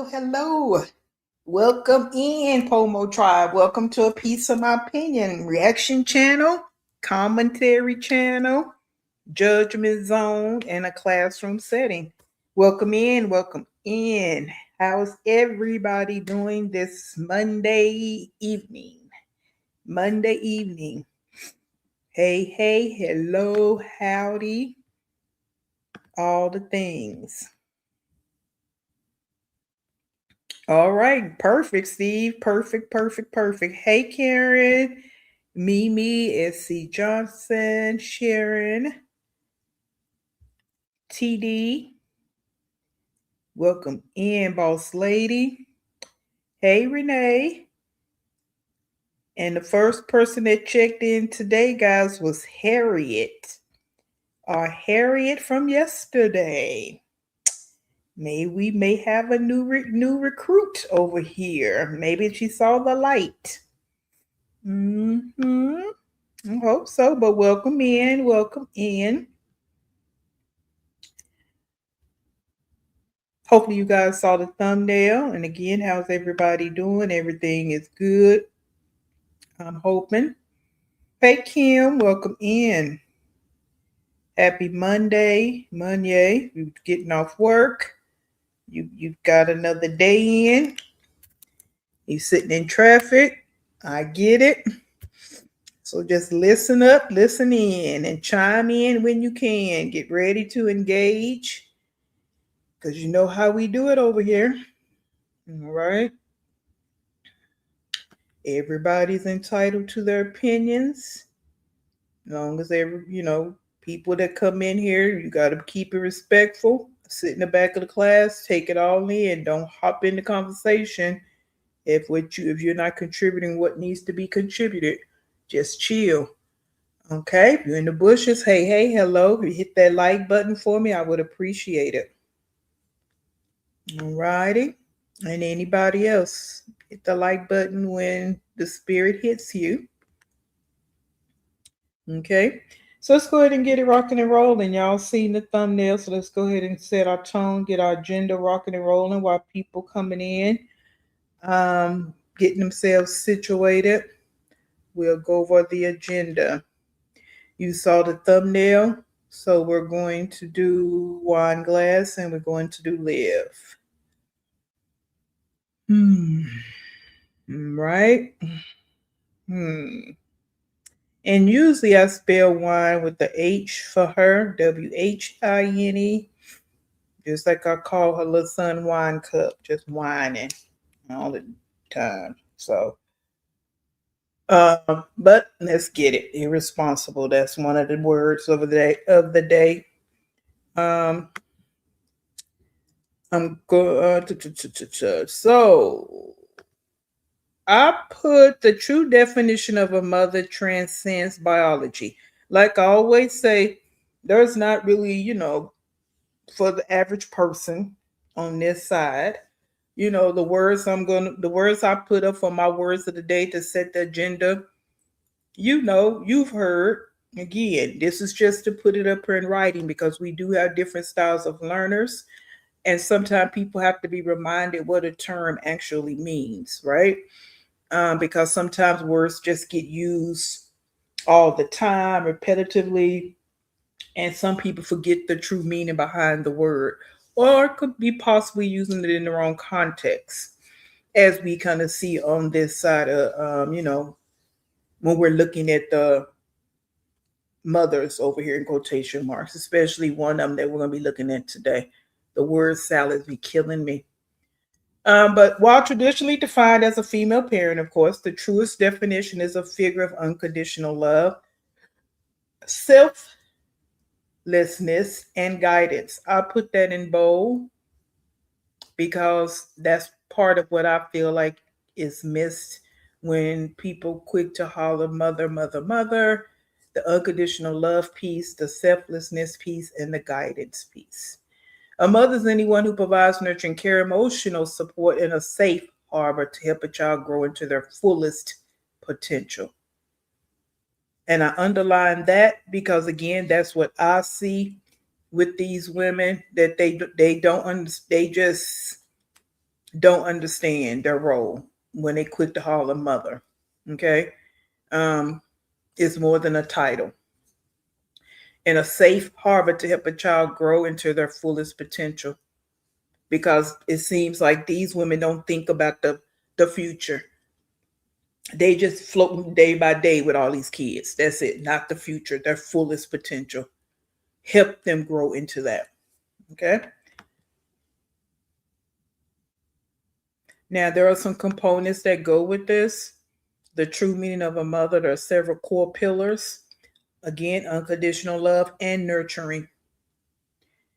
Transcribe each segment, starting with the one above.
Hello. Welcome in, Pomo Tribe. Welcome to A Piece of My Opinion reaction channel, commentary channel, judgment zone, and a classroom setting. Welcome in. How's everybody doing this Monday evening? Hey, hello, howdy, all the things. All right, perfect, Steve. Perfect. Hey, Karen, Mimi, SC Johnson, Sharon, TD. Welcome in, boss lady. Hey, Renee. And the first person that checked in today, guys, was Harriet. Harriet from yesterday. We may have a new recruit over here. Maybe she saw the light. I hope so, but welcome in. Hopefully you guys saw the thumbnail. And again, how's everybody doing? Everything is good, I'm hoping. Hey, Kim, welcome in. Happy Monday. You're getting off work. You've got another day in. You're sitting in traffic. I get it. So just listen up, listen in, and chime in when you can. Get ready to engage, because you know how we do it over here. All right. Everybody's entitled to their opinions. As long as people that come in here, you got to keep it respectful. Sit in the back of the class, take it all in. Don't hop in the conversation if you're not contributing what needs to be contributed. Just chill. Okay, if you're in the bushes, hey, hello. If you hit that like button for me, I would appreciate it. All righty. And anybody else, hit the like button when the spirit hits you. Okay, so let's go ahead and get it rocking and rolling. Y'all seen the thumbnail, so let's go ahead and set our tone, get our agenda rocking and rolling while people coming in, getting themselves situated. We'll go over the agenda. You saw the thumbnail, so we're going to do wine glass and we're going to do live. Right? And usually I spell wine with the H for her, WHINE, just like I call her little son wine cup, just whining all the time. So, but let's get it. Irresponsible. That's one of the words of the day. I'm good. So I put the true definition of a mother transcends biology. Like I always say, there's not really, for the average person on this side, the words I put up for my words of the day to set the agenda, you've heard. Again, this is just to put it up here in writing because we do have different styles of learners. And sometimes people have to be reminded what a term actually means, right? Because sometimes words just get used all the time, repetitively, and some people forget the true meaning behind the word, or could be possibly using it in the wrong context, as we kind of see on this side of, when we're looking at the mothers over here in quotation marks, especially one of them that we're going to be looking at today. The word salads be killing me. But while traditionally defined as a female parent, of course, the truest definition is a figure of unconditional love, selflessness, and guidance. I put that in bold because that's part of what I feel like is missed when people quick to holler mother, mother, mother, the unconditional love piece, the selflessness piece, and the guidance piece. A mother is anyone who provides nurturing care, emotional support, and a safe harbor to help a child grow into their fullest potential. And I underline that because again, that's what I see with these women, that they just don't understand their role when they quit to call a mother. Okay, um, it's more than a title, and a safe harbor to help a child grow into their fullest potential. Because it seems like these women don't think about the future. They just floating day by day with all these kids. That's it, not the future, their fullest potential. Help them grow into that. Okay. Now there are some components that go with this. The true meaning of a mother, there are several core pillars. Again, unconditional love and nurturing.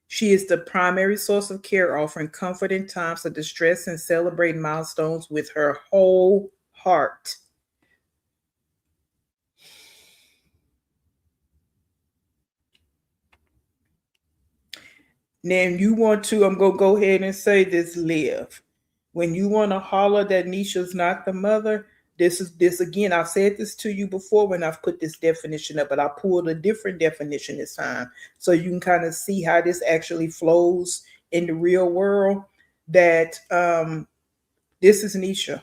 She is the primary source of care, offering comfort in times of distress and celebrating milestones with her whole heart. Now, you want to, I'm going to go ahead and say this, Liv. When you want to holler that Nisha's not the mother, this again, I've said this to you before when I've put this definition up, but I pulled a different definition this time. So you can kind of see how this actually flows in the real world. That this is Nisha.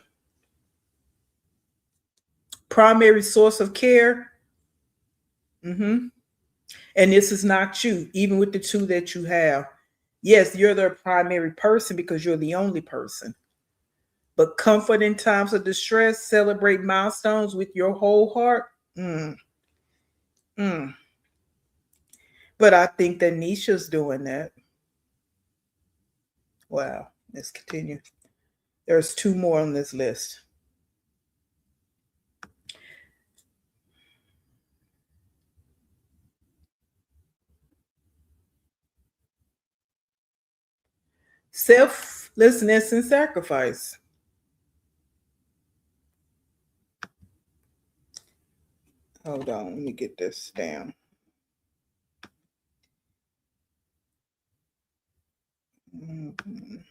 Primary source of care. Mm-hmm. And this is not you, even with the two that you have. Yes, you're their primary person because you're the only person. But comfort in times of distress, celebrate milestones with your whole heart. Mm, mm. But I think that Nisha's doing that. Wow. Let's continue. There's two more on this list. Selflessness and sacrifice. Hold on, let me get this down. Mhm.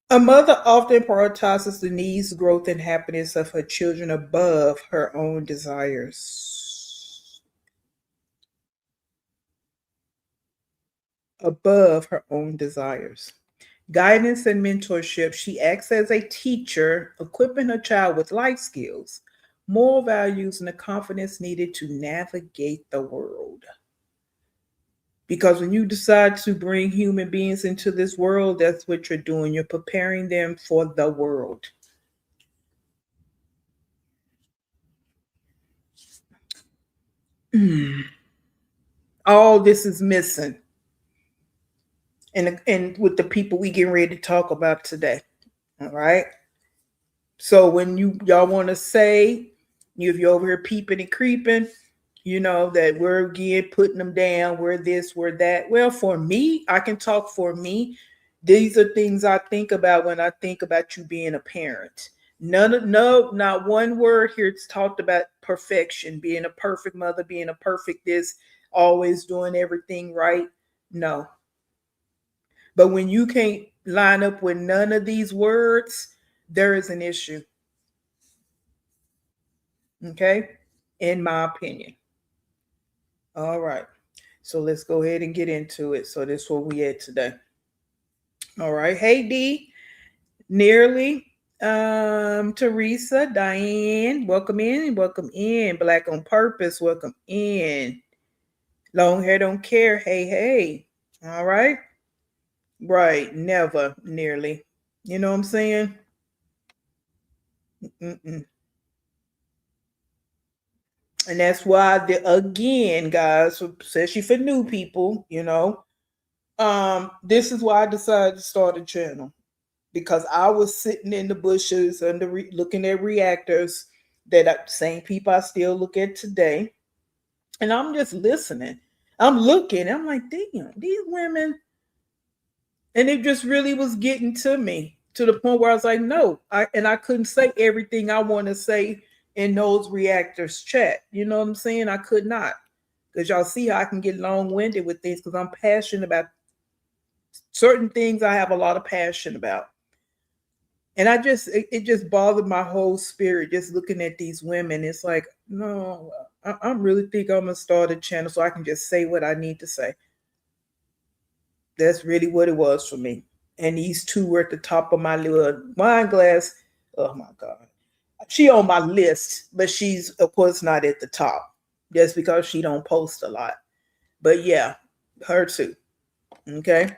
A mother often prioritizes the needs, growth, and happiness of her children above her own desires. Above her own desires. Guidance and mentorship. She acts as a teacher, equipping her child with life skills, moral values, and the confidence needed to navigate the world. Because when you decide to bring human beings into this world, that's what you're doing. You're preparing them for the world. All this is missing. And with the people we getting ready to talk about today. All right. So when y'all want to say, if you're over here peeping and creeping, that we're again putting them down, we're this, we're that. Well, for me, I can talk for me. These are things I think about when I think about you being a parent. No, not one word here. It's talked about perfection, being a perfect mother, being a perfect this, always doing everything right. No. But when you can't line up with none of these words, there is an issue. Okay? In my opinion. All right. So let's go ahead and get into it. So this is where we at today. All right. Hey D, nearly. Teresa, Diane, welcome in, welcome in. Black on purpose, welcome in. Long hair don't care. Hey, hey. All right. Right. Never nearly. You know what I'm saying? Mm-mm. And that's why again, guys, especially for new people, this is why I decided to start a channel because I was sitting in the bushes looking at reactors same people I still look at today, and I'm just listening. I'm looking. I'm like, damn, these women, and it just really was getting to me to the point where I was like, no, I couldn't say everything I want to say in those reactors chat. You know what I'm saying? I could not because y'all see how I can get long winded with things because I'm passionate about certain things. I have a lot of passion about. And it just bothered my whole spirit just looking at these women. It's like, no, I really think I'm gonna start a channel so I can just say what I need to say. That's really what it was for me. And these two were at the top of my little wine glass. Oh my God. She on my list, but she's of course not at the top. Just because she don't post a lot. But yeah, her too. Okay.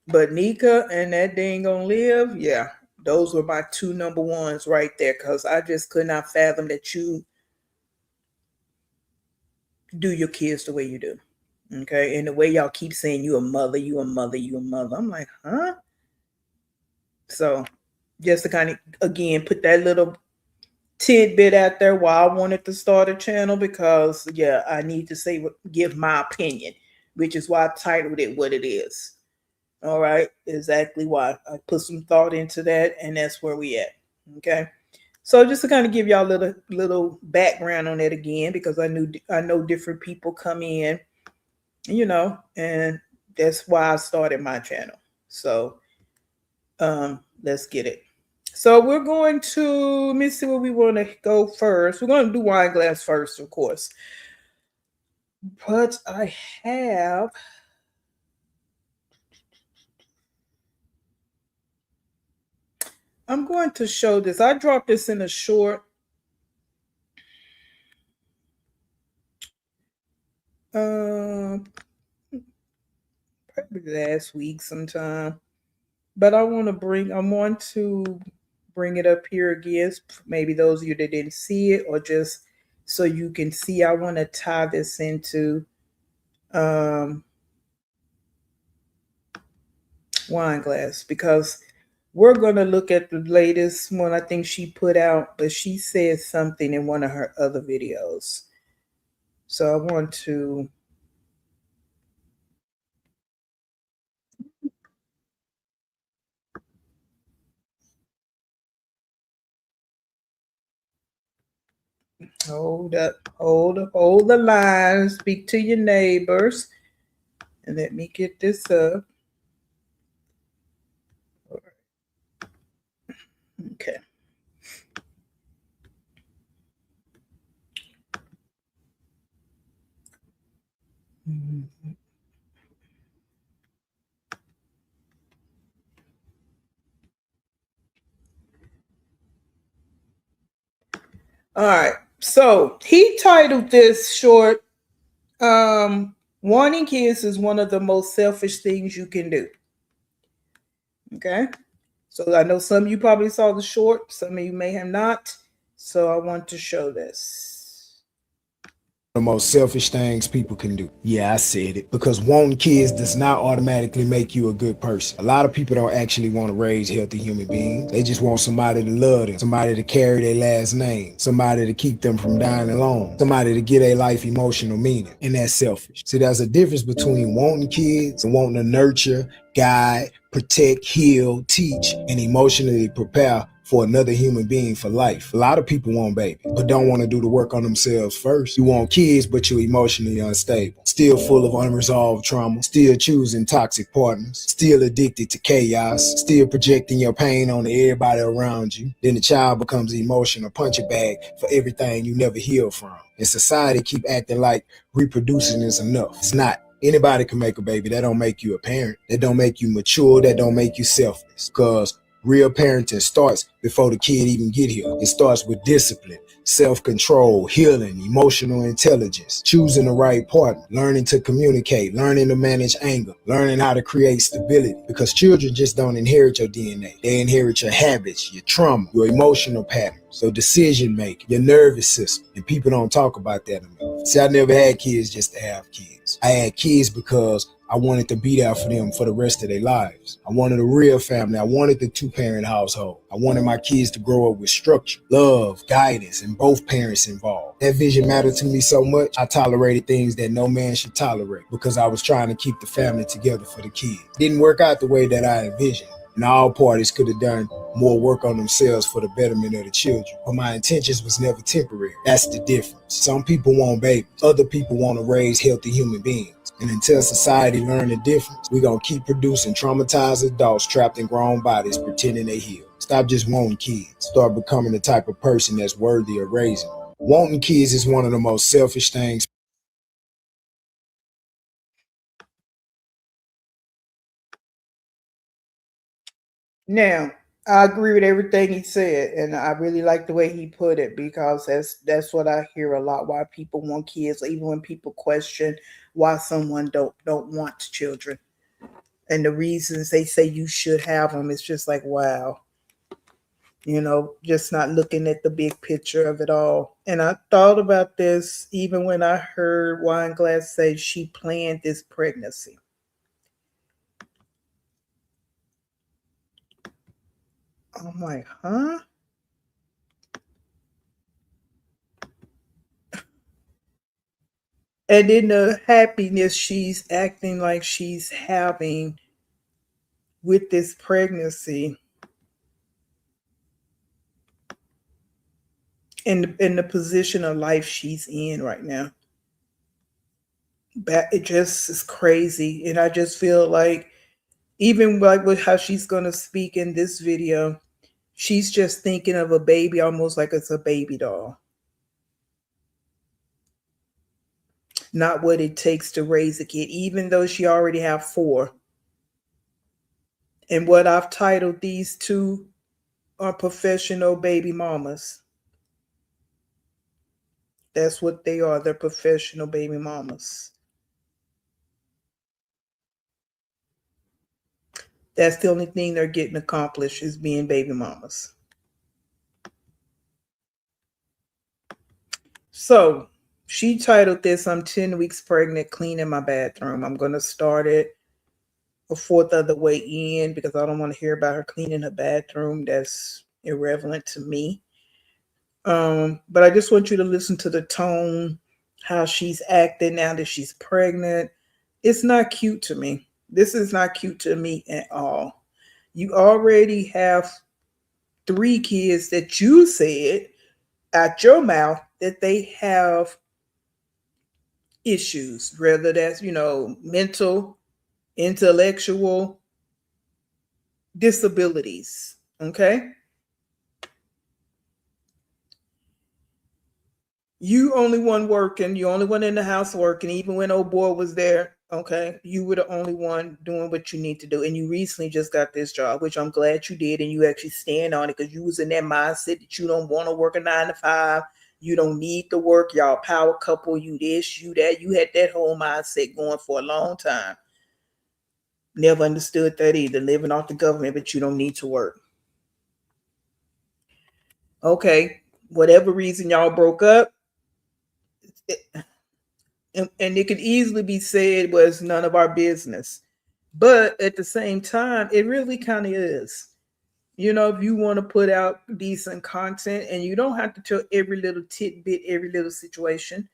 But Nika and that dang gonna live, yeah, those were my two number ones right there. Cause I just could not fathom that you do your kids the way you do. Okay. And the way y'all keep saying you a mother, you a mother, you a mother. I'm like, huh? So just to kind of again put that little tidbit out there why I wanted to start a channel because yeah, I need to give my opinion, which is why I titled it what it is. All right, exactly why I put some thought into that, and that's where we at. Okay, so just to kind of give y'all a little background on it again, because I know different people come in, and that's why I started my channel. So let's get it. So we're going to let me see where we want to go first. We're going to do wine glass first, of course. But I'm going to show this. I dropped this in a short. Probably last week sometime. But I want to bring it up here again. Maybe those of you that didn't see it, or just so you can see. I want to tie this into um, wine glass because we're going to look at the latest one I think she put out, but she said something in one of her other videos. So I want to hold the line, speak to your neighbors, and let me get this up. Okay. All right. So he titled this short, Wanting Kids is One of the Most Selfish Things You Can Do. Okay. So I know some of you probably saw the short, some of you may have not. So I want to show this. the most selfish things people can do. Yeah, I said it. Because wanting kids does not automatically make you a good person. A lot of people don't actually want to raise healthy human beings. They just want somebody to love them, somebody to carry their last name, somebody to keep them from dying alone, somebody to give their life emotional meaning. And that's selfish. See, there's a difference between wanting kids and wanting to nurture, guide, protect, heal, teach, and emotionally prepare for another human being for life. A lot of people want babies, but don't want to do the work on themselves first. You want kids, but you're emotionally unstable, still full of unresolved trauma, still choosing toxic partners, still addicted to chaos, still projecting your pain on everybody around you. Then the child becomes an emotional punching bag for everything you never healed from. And society keep acting like reproducing is enough. It's not. Anybody can make a baby. That don't make you a parent. That don't make you mature. That don't make you selfless. Because real parenting starts before the kid even get here. It starts with discipline, self-control, healing, emotional intelligence, choosing the right partner, learning to communicate, learning to manage anger, learning how to create stability. Because children just don't inherit your DNA. They inherit your habits, your trauma, your emotional patterns, your decision making, your nervous system. And people don't talk about that enough. See, I never had kids just to have kids. I had kids because I wanted to be there for them for the rest of their lives. I wanted a real family. I wanted the two-parent household. I wanted my kids to grow up with structure, love, guidance, and both parents involved. That vision mattered to me so much, I tolerated things that no man should tolerate because I was trying to keep the family together for the kids. It didn't work out the way that I envisioned. And all parties could have done more work on themselves for the betterment of the children. But my intentions was never temporary. That's the difference. Some people want babies. Other people want to raise healthy human beings. And until society learn the difference, we're going to keep producing traumatized adults trapped in grown bodies pretending they heal. Stop just wanting kids. Start becoming the type of person that's worthy of raising them. Wanting kids is one of the most selfish things. Now, I agree with everything he said, and I really like the way he put it because that's what I hear a lot. Why people want kids, even when people question why someone don't want children, and the reasons they say you should have them, it's just like wow, just not looking at the big picture of it all. And I thought about this even when I heard Wineglass say she planned this pregnancy. I'm like, huh? And then the happiness she's acting like she's having with this pregnancy and in the position of life she's in right now. But it just is crazy. And I just feel like even like with how she's gonna speak in this video, she's just thinking of a baby almost like it's a baby doll. Not what it takes to raise a kid, even though she already have four. And what I've titled these two are professional baby mamas. That's what they are. They're professional baby mamas. That's the only thing they're getting accomplished is being baby mamas. So she titled this, I'm 10 weeks pregnant, cleaning my bathroom. I'm going to start it a fourth of the way in because I don't want to hear about her cleaning her bathroom. That's irrelevant to me. But I just want you to listen to the tone, how she's acting now that she's pregnant. It's not cute to me. This is not cute to me at all. You already have three kids that you said out your mouth that they have issues, whether that's, mental, intellectual disabilities. Okay. You only one working, you only one in the house working, even when old boy was there. Okay. You were the only one doing what you need to do. And you recently just got this job, which I'm glad you did. And you actually stand on it because you was in that mindset that you don't want to work a 9 to 5. You don't need to work. Y'all power couple, you this, you that. You had that whole mindset going for a long time. Never understood that either. Living off the government, but you don't need to work. Okay. Whatever reason y'all broke up, And it could easily be said was none of our business. But at the same time, it really kind of is. If you want to put out decent content, and you don't have to tell every little tidbit, every little situation.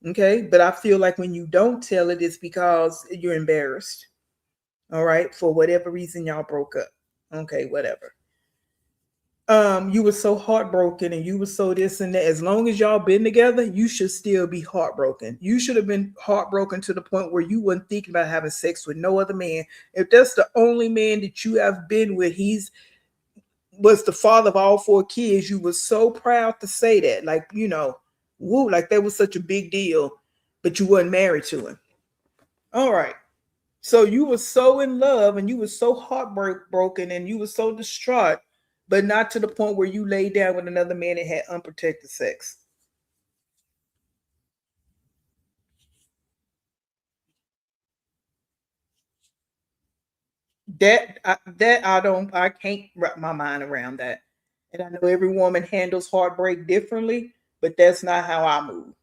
Okay. But I feel like when you don't tell it, it's because you're embarrassed. All right. For whatever reason, y'all broke up. Okay. Whatever. You were so heartbroken, and you were so this and that. As long as y'all been together, you should still be heartbroken. You should have been heartbroken to the point where you weren't thinking about having sex with no other man. If that's the only man that you have been with, he's was the father of all four kids. You were so proud to say that, like, woo, like that was such a big deal, but you weren't married to him. All right. So you were so in love, and you were so heartbroken, and you were so distraught, but not to the point where you laid down with another man and had unprotected sex. That I can't wrap my mind around that. And I know every woman handles heartbreak differently, but that's not how I move.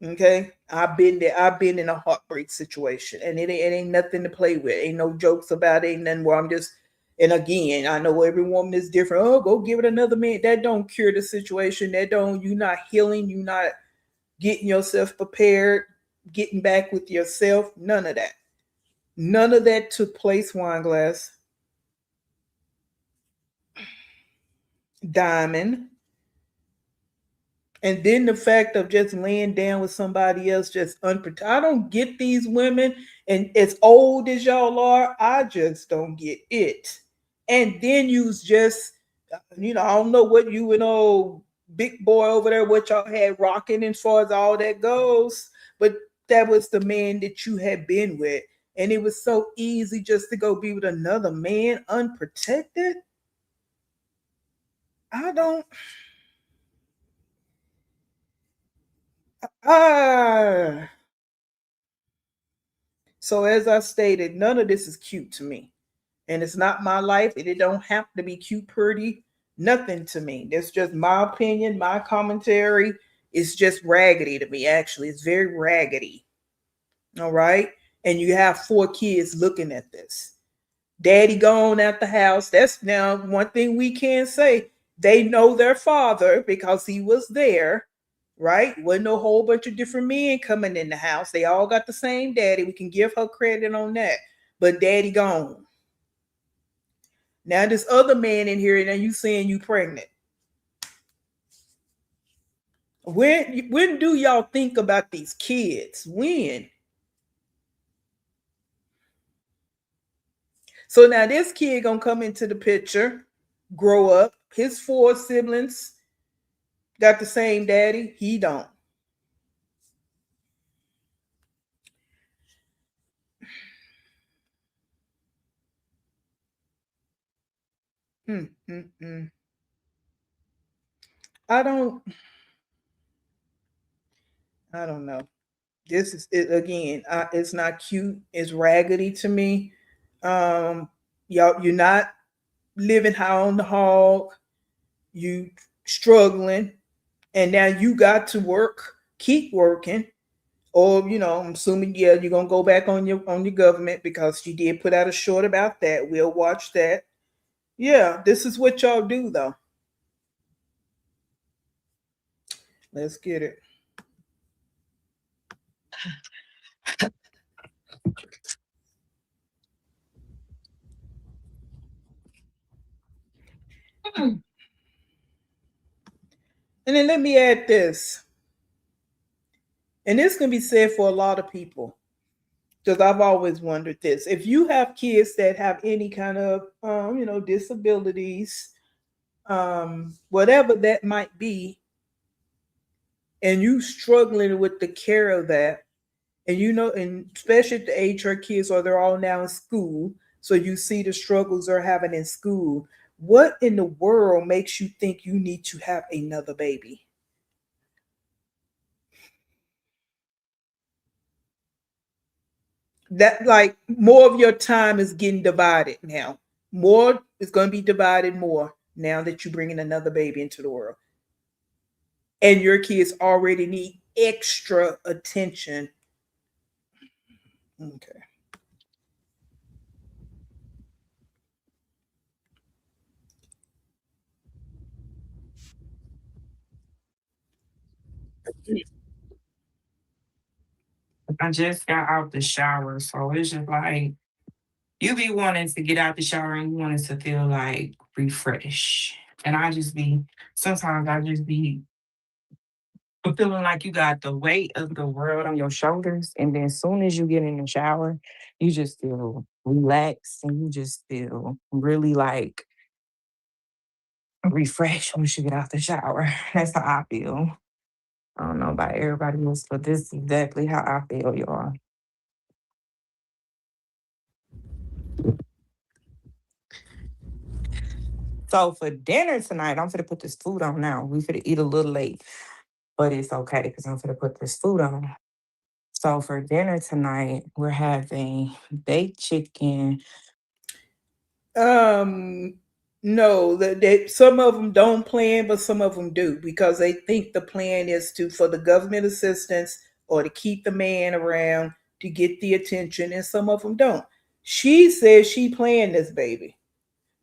Okay, I've been there. I've been in a heartbreak situation, and it ain't nothing to play with. Ain't no jokes about it. Ain't nothing where I'm just. And again, I know every woman is different. Oh, go give it another man. That don't cure the situation. That don't. You're not healing. You're not getting yourself prepared. Getting back with yourself. None of that. None of that took place. Wine glass. Diamond. And then the fact of just laying down with somebody else, just unprotected. I don't get these women, and as old as y'all are, I just don't get it. And then you just, I don't know what you and old big boy over there, what y'all had rocking as far as all that goes, but that was the man that you had been with. And it was so easy just to go be with another man unprotected. I don't. Ah. So as I stated, none of this is cute to me. And it's not my life, and it don't have to be cute, pretty, nothing to me. That's just my opinion, my commentary. It's just raggedy to me, actually. It's very raggedy. All right. And you have four kids looking at this. Daddy gone out the house. That's now one thing we can say. They know their father because he was there, right? Wasn't no whole bunch of different men coming in the house. They all got the same daddy. We can give her credit on that. But daddy gone. Now this other man in here, and you saying you pregnant. When do y'all think about these kids? When? So now this kid gonna come into the picture, grow up. His four siblings got the same daddy. He don't. Mm, mm, mm. I don't. I don't know. This is it again. It's not cute. It's raggedy to me. Um, you're not living high on the hog. You struggling, and now you got to work. Keep working, or I'm assuming you're gonna go back on your government because you did put out a short about that. We'll watch that. Yeah, this is what y'all do though. Let's get it. And then let me add this, and this can be said for a lot of people because I've always wondered this: if you have kids that have any kind of disabilities, whatever that might be, and you struggling with the care of that, and and especially at the age our kids are, they're all now in school, so you see the struggles they're having in school. What in the world makes you think you need to have another baby? That, like, more of your time is getting divided now. More is going to be divided more now that you're bringing another baby into the world, and your kids already need extra attention. Okay. I just got out the shower, so it's just like you be wanting to get out the shower and you want it to feel like refresh. And I just be sometimes I just be feeling like you got the weight of the world on your shoulders, and then as soon as you get in the shower, you just feel relaxed and you just feel really like refreshed once you get out the shower. That's how I feel. I don't know about everybody else, but this is exactly how I feel, y'all. So for dinner tonight, I'm gonna put this food on now. We finna eat a little late, but it's okay because I'm gonna put this food on. So for dinner tonight, we're having baked chicken. Um, no, that some of them don't plan, but some of them do because they think the plan is to for the government assistance or to keep the man around to get the attention, and some of them don't. She says she planned this baby.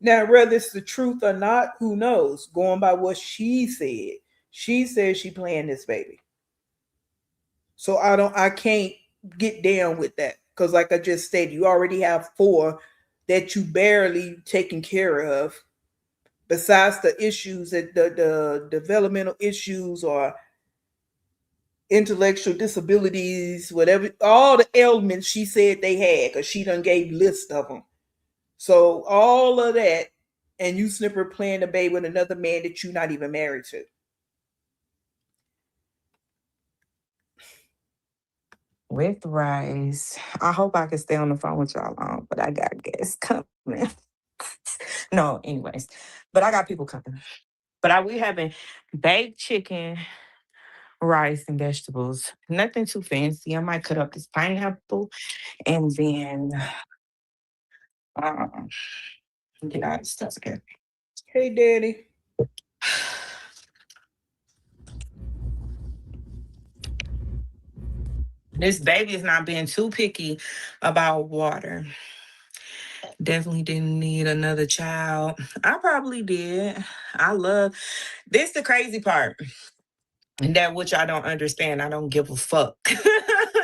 Now, whether it's the truth or not, who knows? Going by what she says she planned this baby. So I can't get down with that because, like I just said, you already have four that you barely taken care of. Besides the issues that the developmental issues or intellectual disabilities, whatever, all the ailments she said they had, because she done gave list of them. So all of that, and you snipper playing a baby with another man that you're not even married to. With rice. I hope I can stay on the phone with y'all long, but I got guests coming. No, anyways, but I got people coming. But we having baked chicken, rice, and vegetables. Nothing too fancy. I might cut up this pineapple and then um, get all this stuff together. Hey, Daddy. This baby is not being too picky about water. Definitely didn't need another child. I probably did. I love this the crazy part. And that which I don't understand. I don't give a fuck.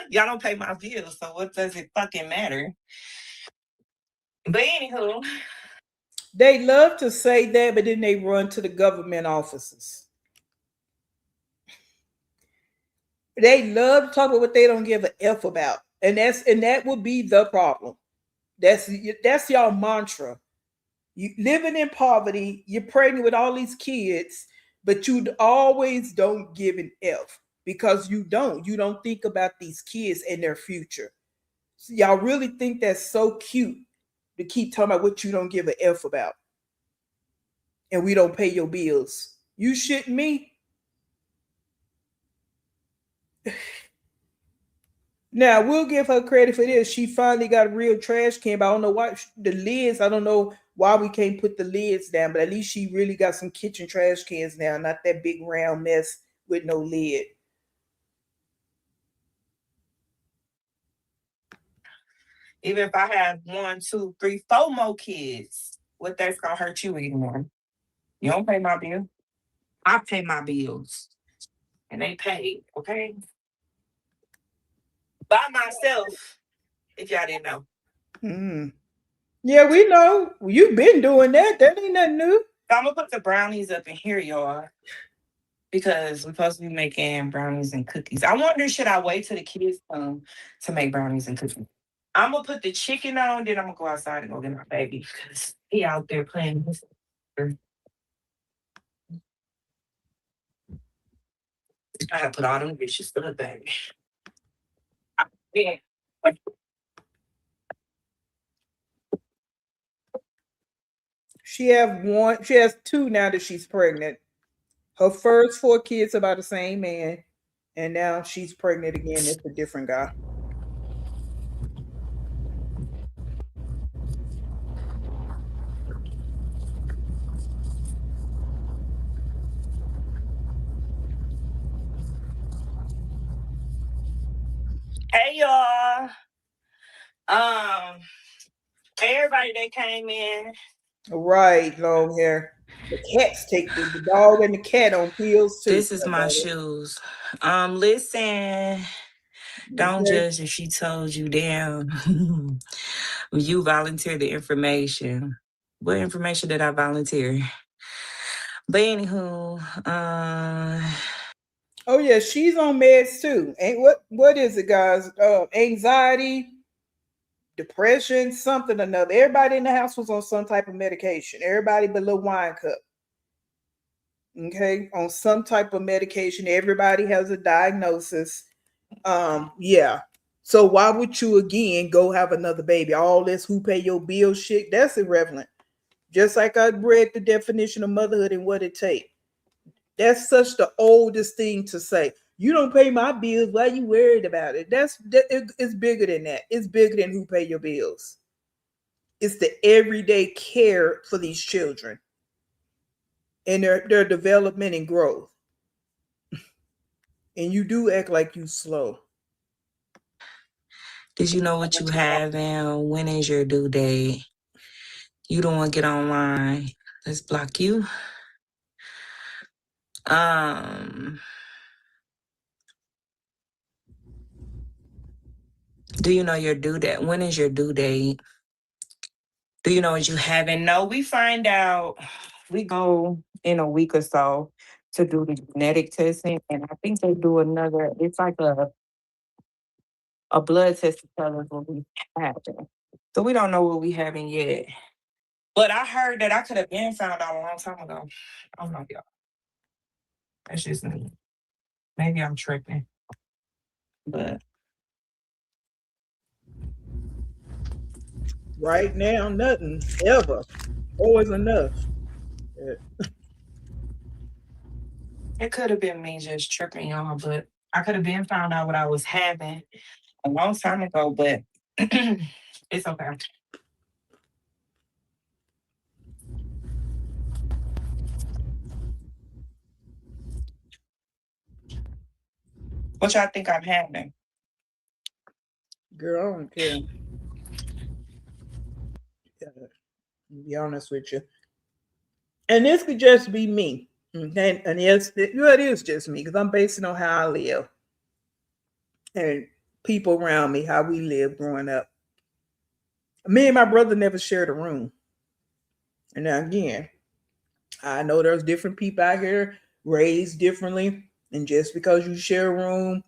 Y'all don't pay my bills, so what does it fucking matter? But anywho, They love to say that, but then they run to the government offices. They love to talk about what they don't give a f about, and that would be the problem. That's y'all mantra. You living in poverty, you're pregnant with all these kids, but you always don't give an f because you don't think about these kids and their future. So y'all really think that's so cute to keep talking about what you don't give a f about, and we don't pay your bills. You shitting me? Now we'll give her credit for this. She finally got a real trash can, but I don't know why the lids. I don't know why we can't put the lids down, but at least she really got some kitchen trash cans now, not that big round mess with no lid. even if I have one, two, three, four more kids, what that's gonna hurt you anymore? You don't pay my bill. I pay my bills. And they paid, okay? By myself, if y'all didn't know. Mm. Yeah, we know you've been doing that. That ain't nothing new. So I'm gonna put the brownies up in here, y'all, because we're supposed to be making brownies and cookies. I wonder, should I wait till the kids come to make brownies and cookies? I'm gonna put the chicken on, then I'm gonna go outside and go get my baby because he out there playing with her. I gotta put all them dishes for the baby. Yeah. She have one. She has two now that she's pregnant. Her first four kids are by the same man, and now she's pregnant again. It's a different guy. Hey y'all. Um, everybody that came in. Right, long hair. The cats take the dog and the cat on pills too. This is How my about it? shoes. Listen, don't Okay. judge if she told you damn. You volunteered the information. What information did I volunteer? But anywho, Oh yeah, she's on meds too. Ain't what is it, guys? Anxiety, depression, something or another. Everybody in the house was on some type of medication. Everybody but little wine cup. Okay, on some type of medication. Everybody has a diagnosis. Yeah. So why would you again go have another baby? All this who pay your bills shit, that's irrelevant. Just like I read the definition of motherhood and what it takes. That's such the oldest thing to say. You don't pay my bills. Why you worried about it? It's bigger than that. It's bigger than who pay your bills. It's the everyday care for these children and their development and growth. And you do act like you slow. did you know what you have and when is your due date? You don't want to get online. Let's block you. Um, do you know your due date? When is your due date? Do you know what you haven't? No, we find out. We go in a week or so to do the genetic testing, and I think they do another. It's like a blood test to tell us what we have. So we don't know what we haven't yet. But I heard that I could have been found out a long time ago. I don't know, y'all. That's just me. Maybe I'm tripping, but Right now, nothing ever. Always enough. it could have been me just tripping, y'all. But I could have been found out what I was having a long time ago. But it's okay. What y'all think I'm having? Girl, I don't care. To be honest with you. And this could just be me. Okay? And yes, it is just me because I'm basing on how I live and people around me, how we live growing up. Me and my brother never shared a room. And now again, I know there's different people out here raised differently. And just because you share a room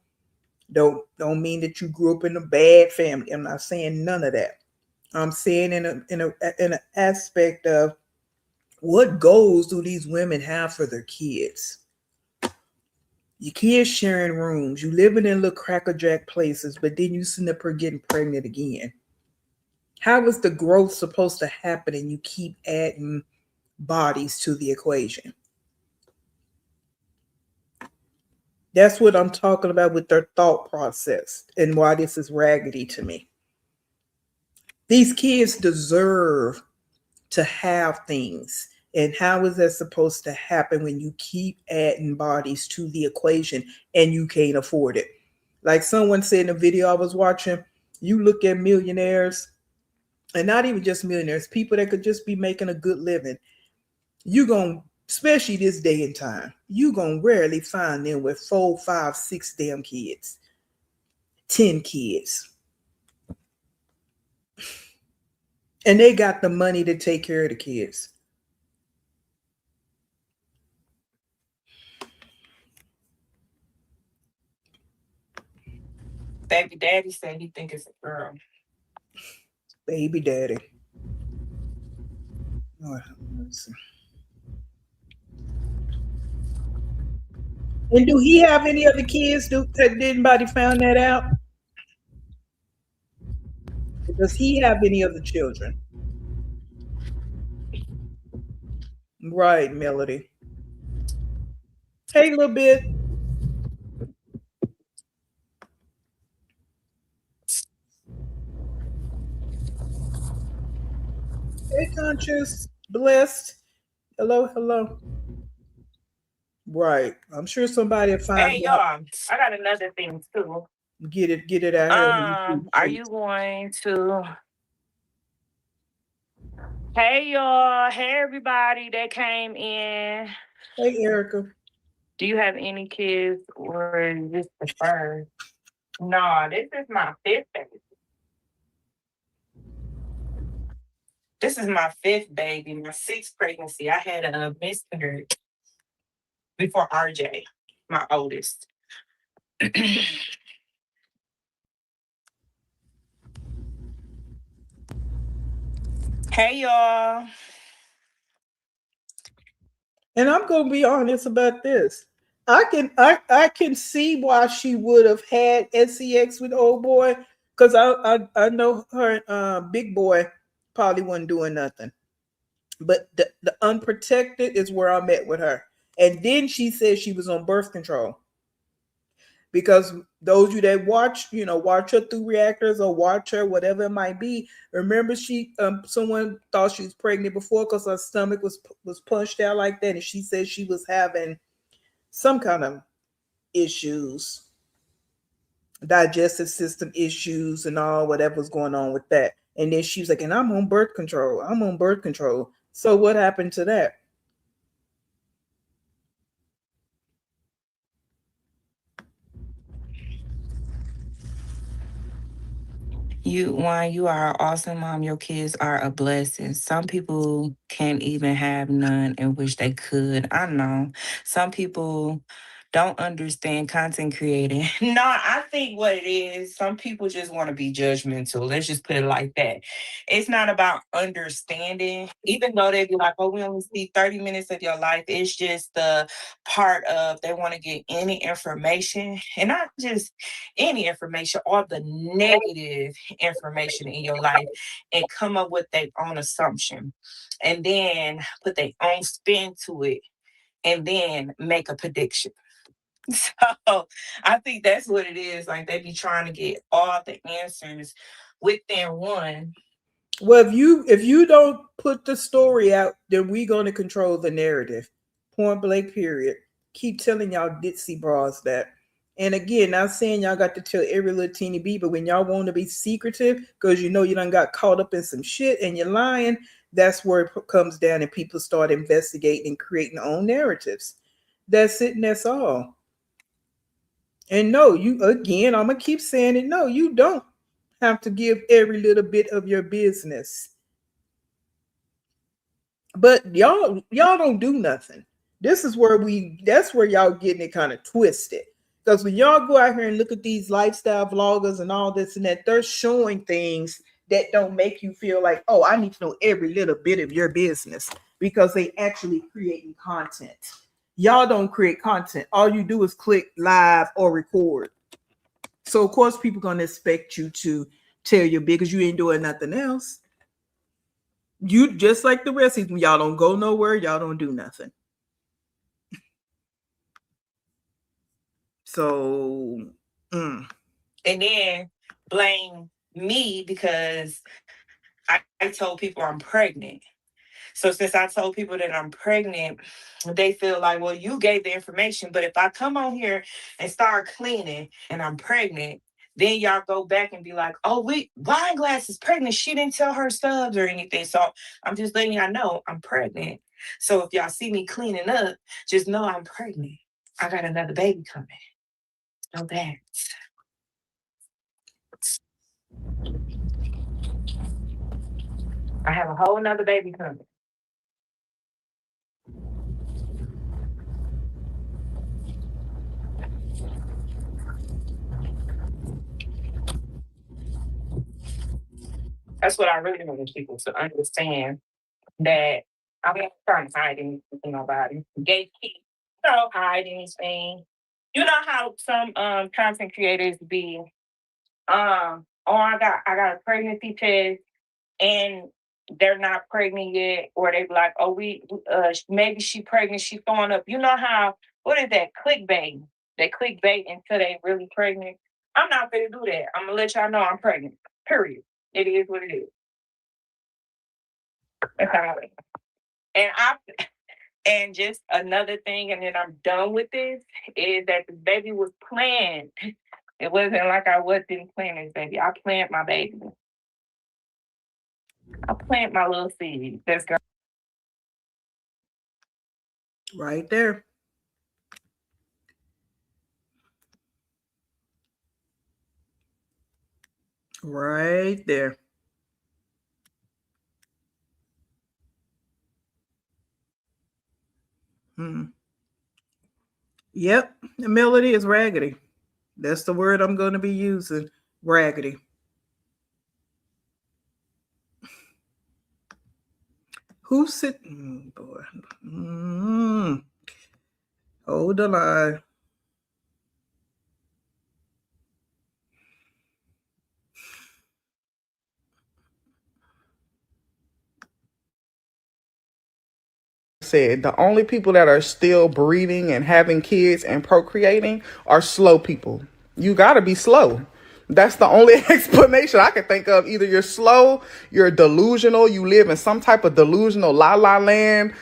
don't mean that you grew up in a bad family. I'm not saying none of that. I'm saying in an aspect of what goals do these women have for their kids? Your kids sharing rooms, you living in little crackerjack places, but then you sitting up here getting pregnant again. How is the growth supposed to happen and you keep adding bodies to the equation? That's what I'm talking about with their thought process and why this is raggedy to me. These kids deserve to have things. And how is that supposed to happen when you keep adding bodies to the equation and you can't afford it? Like someone said in a video I was watching, you look at millionaires, and not even just millionaires, people that could just be making a good living. You gonna, especially this day and time, you gonna rarely find them with 4, 5, 6 damn kids, 10 kids, and they got the money to take care of the kids. Baby daddy said he think it's a girl. Baby daddy. Oh, and do he have any other kids? Did anybody found that out? Does he have any other children? Right, Melody. Hey, little bit. Hey, conscious, blessed. Hello, hello. Right. I'm sure somebody will find Hey out. y'all, I got another thing too. Get it out here. Are you going to? Hey y'all, hey everybody that came in. Hey, Erica. Do you have any kids or is this the first? No, this is my fifth baby. This is my fifth baby, my sixth pregnancy. I had a miscarriage before RJ, my oldest. Hey y'all. And I'm gonna be honest about this. I can see why she would have had sex with old boy, because I know her big boy probably wasn't doing nothing. But the unprotected is where I met with her. And then she said she was on birth control. Because those you that watch her through reactors or watch her, whatever it might be, remember she someone thought she was pregnant before because her stomach was punched out like that, and she said she was having some kind of issues, digestive system issues and all whatever was going on with that. And then she was like, and I'm on birth control. I'm on birth control. So what happened to that? You are an awesome mom. Your kids are a blessing. Some people can't even have none and wish they could. I know. Some people don't understand content creating. No, I think what it is, some people just want to be judgmental. Let's just put it like that. It's not about understanding, even though they be like, oh, we only see 30 minutes of your life. It's just the part of they want to get any information, and not just any information, all the negative information in your life, and come up with their own assumption and then put their own spin to it and then make a prediction. So I think that's what it is. Like they be trying to get all the answers within one. Well, if you don't put the story out, then we gonna control the narrative. Point blank. Period. Keep telling y'all ditzy bras that. And again, not saying y'all got to tell every little teeny bit, but when y'all want to be secretive because you know you done got caught up in some shit and you're lying, that's where it comes down and people start investigating and creating their own narratives. That's it, and that's all. And no, you again, I'm gonna keep saying it. No, you don't have to give every little bit of your business. But y'all don't do nothing. This is where that's where y'all getting it kind of twisted. Because when y'all go out here and look at these lifestyle vloggers and all this and that, they're showing things that don't make you feel like, oh, I need to know every little bit of your business, because they actually creating content. Y'all don't create content. All you do is click live or record. So of course people gonna expect you to tell your because you ain't doing nothing else. You just like the rest of them, y'all don't go nowhere, y'all don't do nothing. So, And then blame me because I told people I'm pregnant. So since I told people that I'm pregnant, they feel like, well, you gave the information. But if I come on here and start cleaning and I'm pregnant, then y'all go back and be like, oh, Wine Glass is pregnant. She didn't tell her subs or anything. So I'm just letting y'all know I'm pregnant. So if y'all see me cleaning up, just know I'm pregnant. I got another baby coming. Know that. I have a whole nother baby coming. That's what I really want people to understand, that I'm not trying to hide anything from nobody. Gatekeep, don't hide anything. You know how some content creators be, oh, I got a pregnancy test and they're not pregnant yet, or they be like, oh, maybe she pregnant, she throwing up. You know how, what is that, clickbait? They clickbait until they really pregnant. I'm not gonna do that. I'm gonna let y'all know I'm pregnant. Period. It is what it is. That's how it is. And and just another thing, and then I'm done with this, is that the baby was planned. It wasn't like I wasn't planning this baby. I planned my baby. I plant my little seed. That's going. Right there. Right there. Hmm. Yep. The melody is raggedy. That's the word I'm going to be using. Raggedy. Who's sitting? Boy. Hold the line. Said the only people that are still breeding and having kids and procreating are slow people. You got to be slow. That's the only explanation I can think of. Either you're slow, you're delusional, you live in some type of delusional la la land.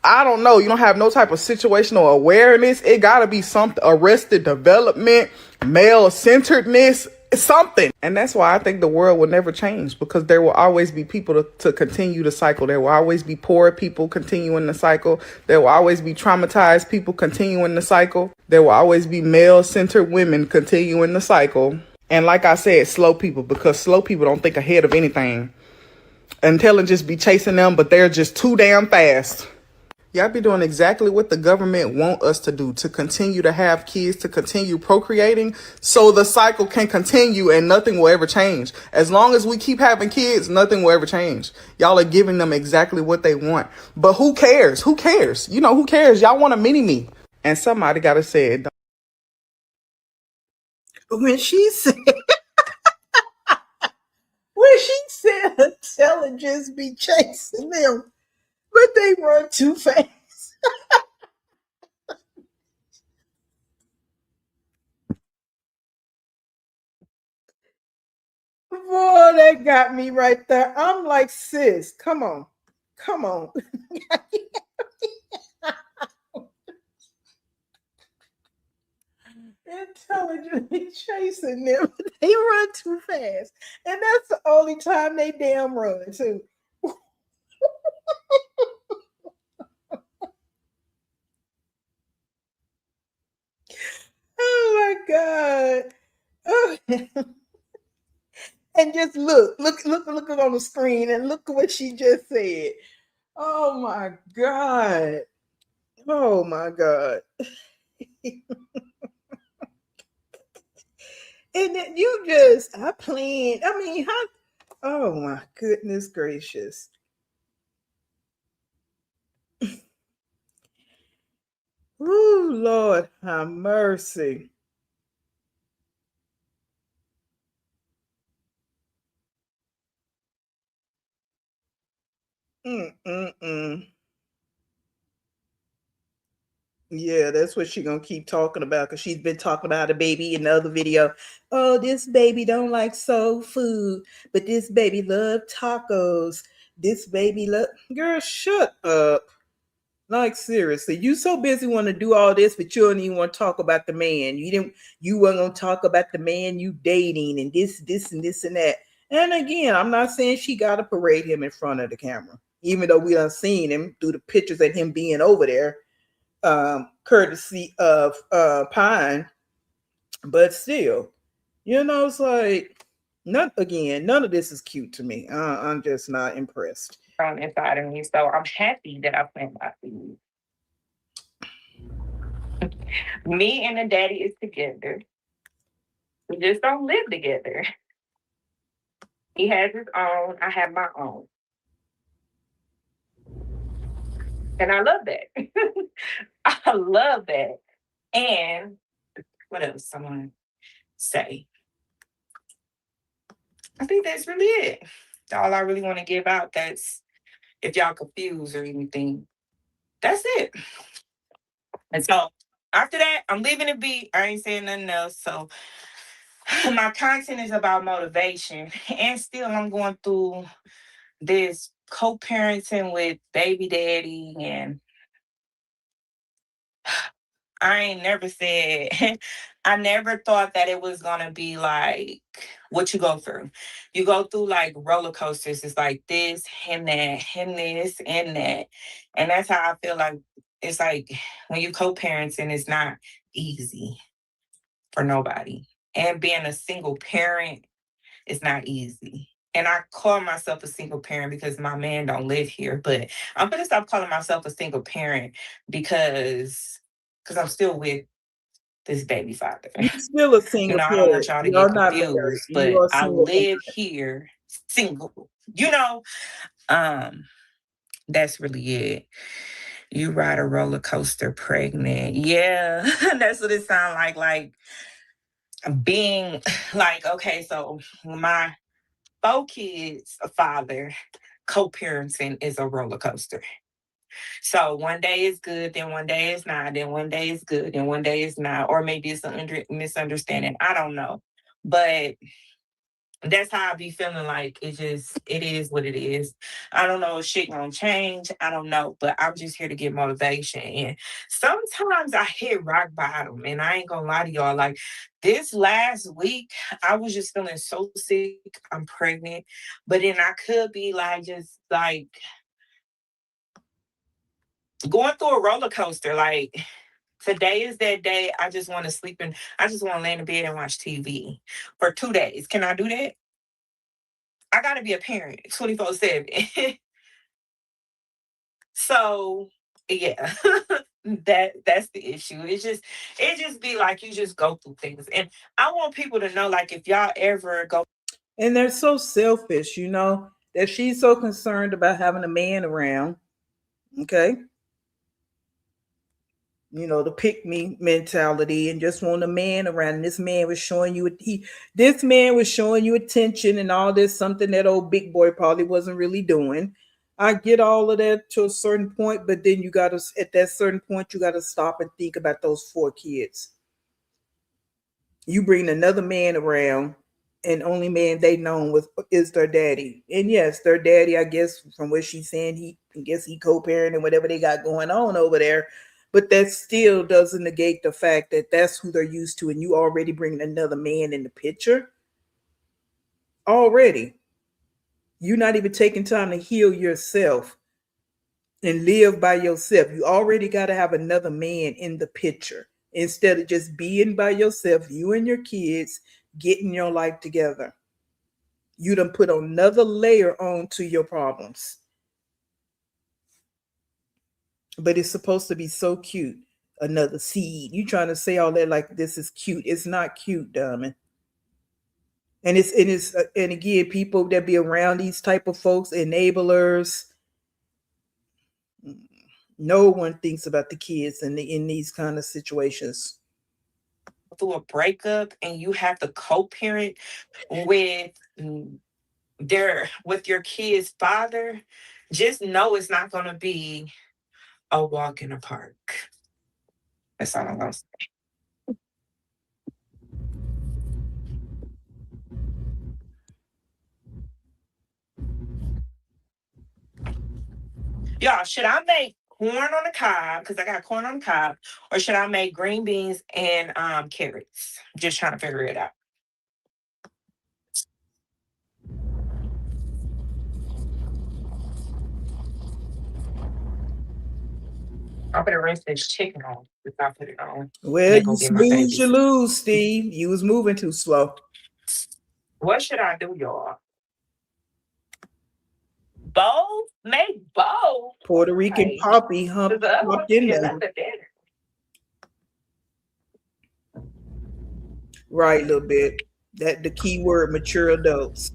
I don't know. You don't have no type of situational awareness. It got to be something, arrested development, male centeredness, something. And that's why I think the world will never change, because there will always be people to continue the cycle. There will always be poor people continuing the cycle. There will always be traumatized people continuing the cycle. There will always be male centered women continuing the cycle. And like I said, slow people, because slow people don't think ahead of anything. Intelligence be chasing them, but they're just too damn fast. Y'all be doing exactly what the government want us to do, to continue to have kids, to continue procreating, so the cycle can continue and nothing will ever change. As long as we keep having kids, nothing will ever change. Y'all are giving them exactly what they want. But who cares? Who cares? You know, who cares? Y'all want a mini-me. And somebody got to say it. When she said, intelligence be chasing them, but they run too fast. Boy, that got me right there. I'm like, sis, come on. Come on. Intelligently chasing them. They run too fast. And that's the only time they damn run, too. Oh my God. Oh. And just look on the screen and look at what she just said. Oh my God. Oh my God. And then you just, I planned. I mean, how? Oh my goodness gracious. Ooh, Lord, have mercy. Mm-mm-mm. Yeah, that's what she gonna keep talking about, because she's been talking about a baby in the other video. Oh, this baby don't like soul food, but this baby love tacos. This baby love, girl, shut up. Like seriously, you so busy want to do all this, but you don't even want to talk about the man. You weren't gonna talk about the man you dating and this and this and that. And again, I'm not saying she gotta parade him in front of the camera, even though we done seen him through the pictures of him being over there, courtesy of Pine. But still, it's like, none of this is cute to me. I'm just not impressed. Inside of me. So I'm happy that I plant my seed. Me and the daddy is together. We just don't live together. He has his own, I have my own. And I love that. I love that. And what else someone say? I think that's really it. All I really want to give out. That's, if y'all confused or anything, that's it. And so after that, I'm leaving it be. I ain't saying nothing else. So my content is about motivation. And still I'm going through this co-parenting with baby daddy, and I ain't never said, I never thought that it was gonna be like what you go through. You go through like roller coasters. It's like this and that and this and that. And that's how I feel like it's like when you co-parents and it's not easy for nobody. And being a single parent is not easy. And I call myself a single parent because my man don't live here, but I'm gonna stop calling myself a single parent because I'm still with this baby father. You still a single I don't want parent. y'all to get You're not married. confused, You but are I single. live here single. Um, that's really it. You ride a roller coaster pregnant. Yeah, that's what it sounds like. Like being like, okay, so my 4 kids, a father, co-parenting is a roller coaster. So one day is good, then one day is not, then one day is good, then one day is not, or maybe it's a misunderstanding. I don't know, but that's how I be feeling. Like it is what it is. I don't know if shit gonna change. I don't know, but I'm just here to get motivation. And sometimes I hit rock bottom, and I ain't gonna lie to y'all. Like this last week, I was just feeling so sick. I'm pregnant, but then I could be like just like going through a roller coaster. Like today is that day. I just want to sleep and I just want to lay in the bed and watch TV for 2 days. Can I do that? I gotta be a parent 24/7. So yeah, that's the issue. It just be like you just go through things. And I want people to know, like, if y'all ever go And they're so selfish, that she's so concerned about having a man around. Okay. The pick me mentality and just want a man around. And this man was showing you attention and all this, something that old big boy probably wasn't really doing. I get all of that to a certain point, but then at that certain point, you gotta stop and think about those 4 kids. You bring another man around, and only man they known was is their daddy. And yes, their daddy, I guess from what she's saying, he co-parent and whatever they got going on over there. But that still doesn't negate the fact that that's who they're used to, and you already bringing another man in the picture already. You're not even taking time to heal yourself and live by yourself. You already got to have another man in the picture instead of just being by yourself, you and your kids getting your life together. You done put another layer on to your problems. But it's supposed to be so cute. Another seed. You trying to say all that like this is cute. It's not cute, dummy. And again, people that be around these type of folks, enablers. No one thinks about the kids in these kind of situations. through a breakup and you have to co-parent with with your kid's father, just know it's not gonna be a walk in the park. That's all I'm gonna say. Y'all, should I make corn on the cob because I got corn on the cob, or should I make green beans and carrots? Just trying to figure it out. I'm gonna rinse this chicken on before I put it on. And Well, then you go get my snooze, you babies. lose, Steve. You was moving too slow. What should I do, y'all? Both? Make both. Puerto Rican Right. poppy Because hump the other one hopped in be there. another dinner. Right, a little bit. That the key word, mature adults.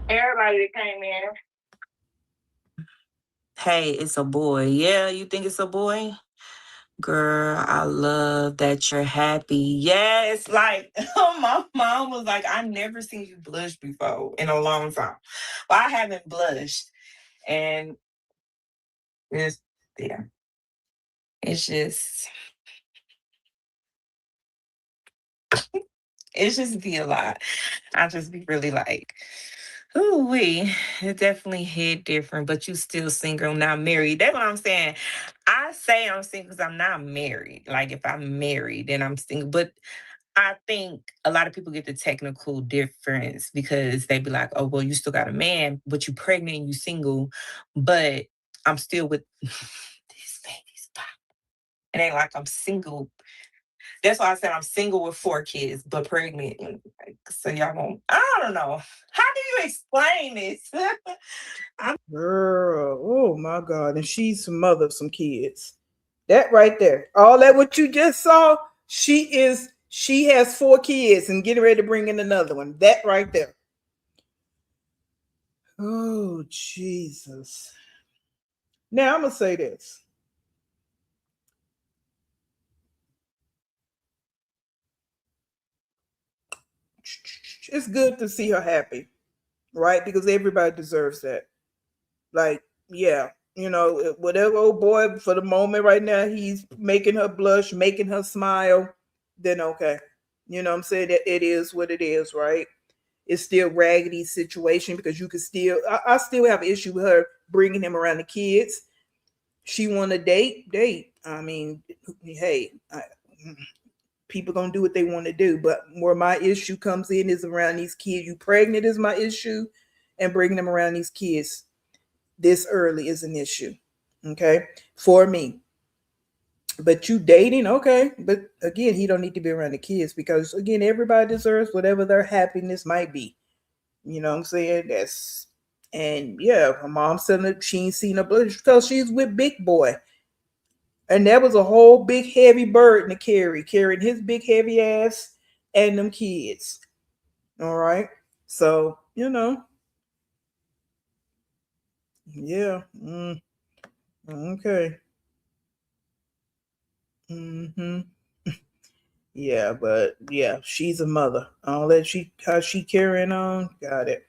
Everybody that came in. Hey, it's a boy. Yeah, you think it's a boy? Girl, I love that you're happy. Yes, like my mom was like, I never seen you blush before in a long time. Well, I haven't blushed. And it's yeah. It's just it's just be a lot. I just be really like, ooh, it definitely hit different, but you still single, not married. That's what I'm saying. I say I'm single because I'm not married. Like if I'm married, then I'm single. But I think a lot of people get the technical difference because they be like, oh, well, you still got a man, but you pregnant and you single, but I'm still with these babies. It ain't like I'm single. That's why I said I'm single with 4 kids, but pregnant. And, like, so y'all won't, I don't know. How do you explain this? Girl, oh my God. And she's the mother of some kids. That right there. All that what you just saw, she has 4 kids and getting ready to bring in another one. That right there. Oh Jesus. Now I'm gonna say this. It's good to see her happy, right? Because everybody deserves that. Like, yeah, whatever old boy for the moment right now, he's making her blush, making her smile, then okay. You know what I'm saying? That it is what it is, right? It's still raggedy situation because you could still, I still have an issue with her bringing him around the kids. She want to date. I mean, hey, people gonna do what they want to do, but where my issue comes in is around these kids. You pregnant is my issue, and bringing them around these kids this early is an issue. Okay, for me. But you dating, okay. But again, he don't need to be around the kids because again, everybody deserves whatever their happiness might be. You know what I'm saying? That's and yeah, her mom said that she ain't seen her blood because she's with Big Boy. And that was a whole big heavy burden to carry, carrying his big heavy ass and them kids. All right. So, yeah. Okay. Hmm. Yeah, but yeah, she's a mother. All that she how she carrying on, got it.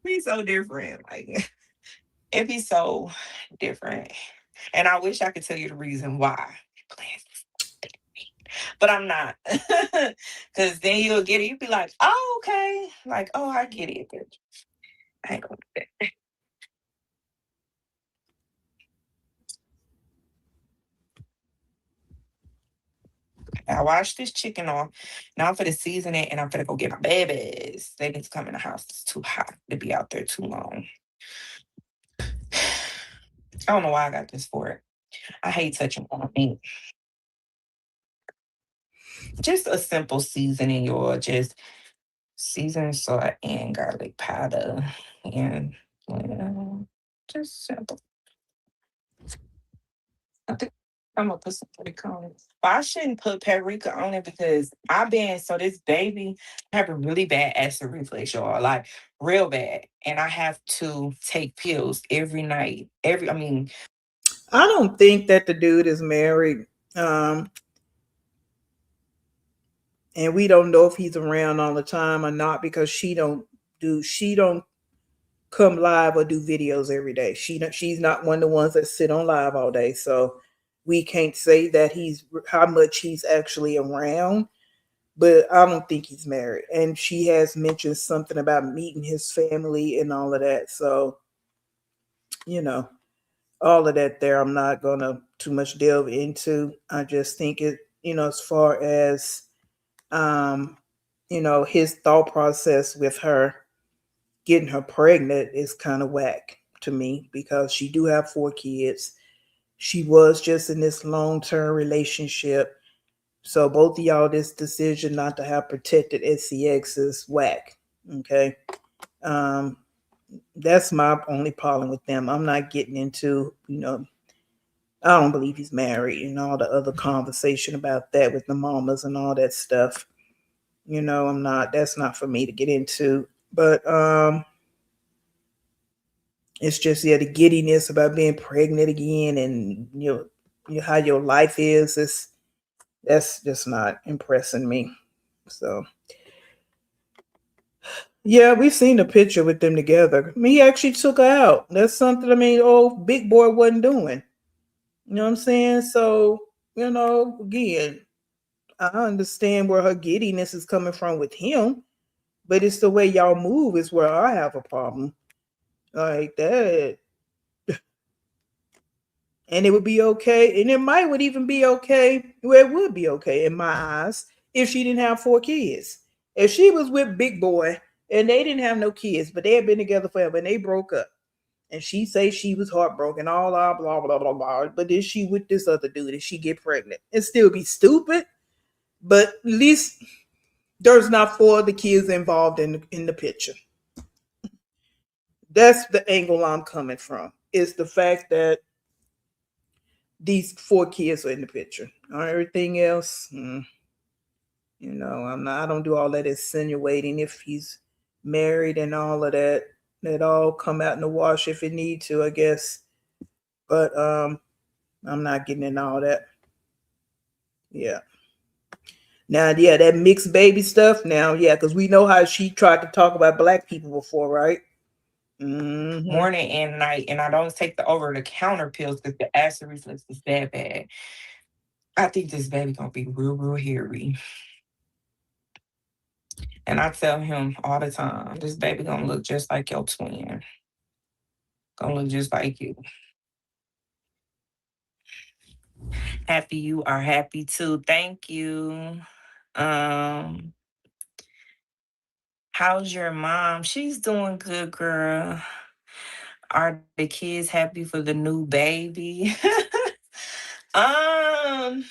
Be so different. Like it'd be so different. And I wish I could tell you the reason why. But I'm not. Cause then you'll get it. You'll be like, oh, okay. Like, oh, I get it. But I ain't gonna do that. I washed this chicken off. Now I'm for the season it and I'm gonna go get my babies. They need to come in the house. It's too hot to be out there too long. I don't know why I got this for it. I hate touching on meat. Just a simple seasoning, y'all. Just seasoned salt and garlic powder. And just simple. I think I'm gonna put some paprika on it. But I shouldn't put paprika on it because I've been so this baby have a really bad acid reflux, y'all. Like real bad. And I have to take pills every night. I mean, I don't think that the dude is married. Um, and we don't know if he's around all the time or not because she don't come live or do videos every day. She's not one of the ones that sit on live all day. So we can't say that he's how much he's actually around, but I don't think he's married. And she has mentioned something about meeting his family and all of that. So, you know, all of that there I'm not gonna too much delve into. I just think it, as far as um, his thought process with her getting her pregnant is kind of whack to me because she do have 4 kids. She was just in this long-term relationship. So both of y'all, this decision not to have protected SCX is whack. Okay. Um, that's my only problem with them. I'm not getting into, I don't believe he's married and all the other conversation about that with the mamas and all that stuff. I'm not, that's not for me to get into. But It's just, yeah, the giddiness about being pregnant again, and how your life is. That's just not impressing me. So yeah, we've seen a picture with them together. I mean, he actually took her out. That's something, I mean, old big boy wasn't doing. You know what I'm saying? So, again, I understand where her giddiness is coming from with him, but it's the way y'all move is where I have a problem. Like that. And it would be okay. And it might would even be okay. Well, it would be okay in my eyes if she didn't have 4 kids. If she was with Big Boy and they didn't have no kids, but they had been together forever and they broke up. And she say she was heartbroken, all blah blah blah blah blah. But then she with this other dude and she get pregnant. It still be stupid, but at least there's not 4 other kids involved in the picture. That's the angle I'm coming from. Is the fact that these 4 kids are in the picture. Everything else, I'm not. I don't do all that insinuating. If he's married and all of that, that all come out in the wash if it need to, I guess. But I'm not getting in all that. Yeah. Now, yeah, that mixed baby stuff. Now, yeah, because we know how she tried to talk about black people before, right? Morning and night, and I don't take the over the counter pills because the acid reflux is that bad. I think this baby gonna be real, real hairy. And I tell him all the time, this baby gonna look just like your twin. Gonna look just like you. Happy you are happy too. Thank you. Um, how's your mom? She's doing good, girl. Are the kids happy for the new baby? um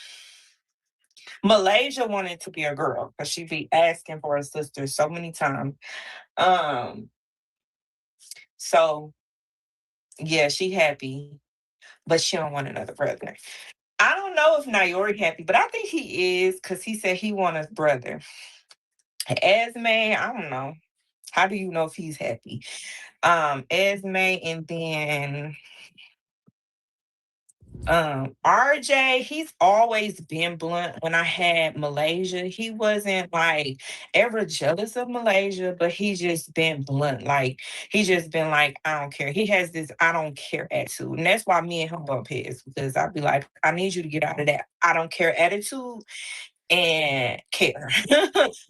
Malaysia wanted to be a girl because she be asking for a sister so many times. Um, so yeah, she happy, but she don't want another brother. I don't know if Nayori happy, but I think he is because he said he want a brother. Esme, I don't know. How do you know if he's happy? Esme, and then RJ, he's always been blunt. When I had Malaysia, he wasn't like ever jealous of Malaysia, but he just been blunt. Like he just been like, I don't care. He has this I don't care attitude. And that's why me and him bump heads, because I'd be like, I need you to get out of that I don't care attitude and care.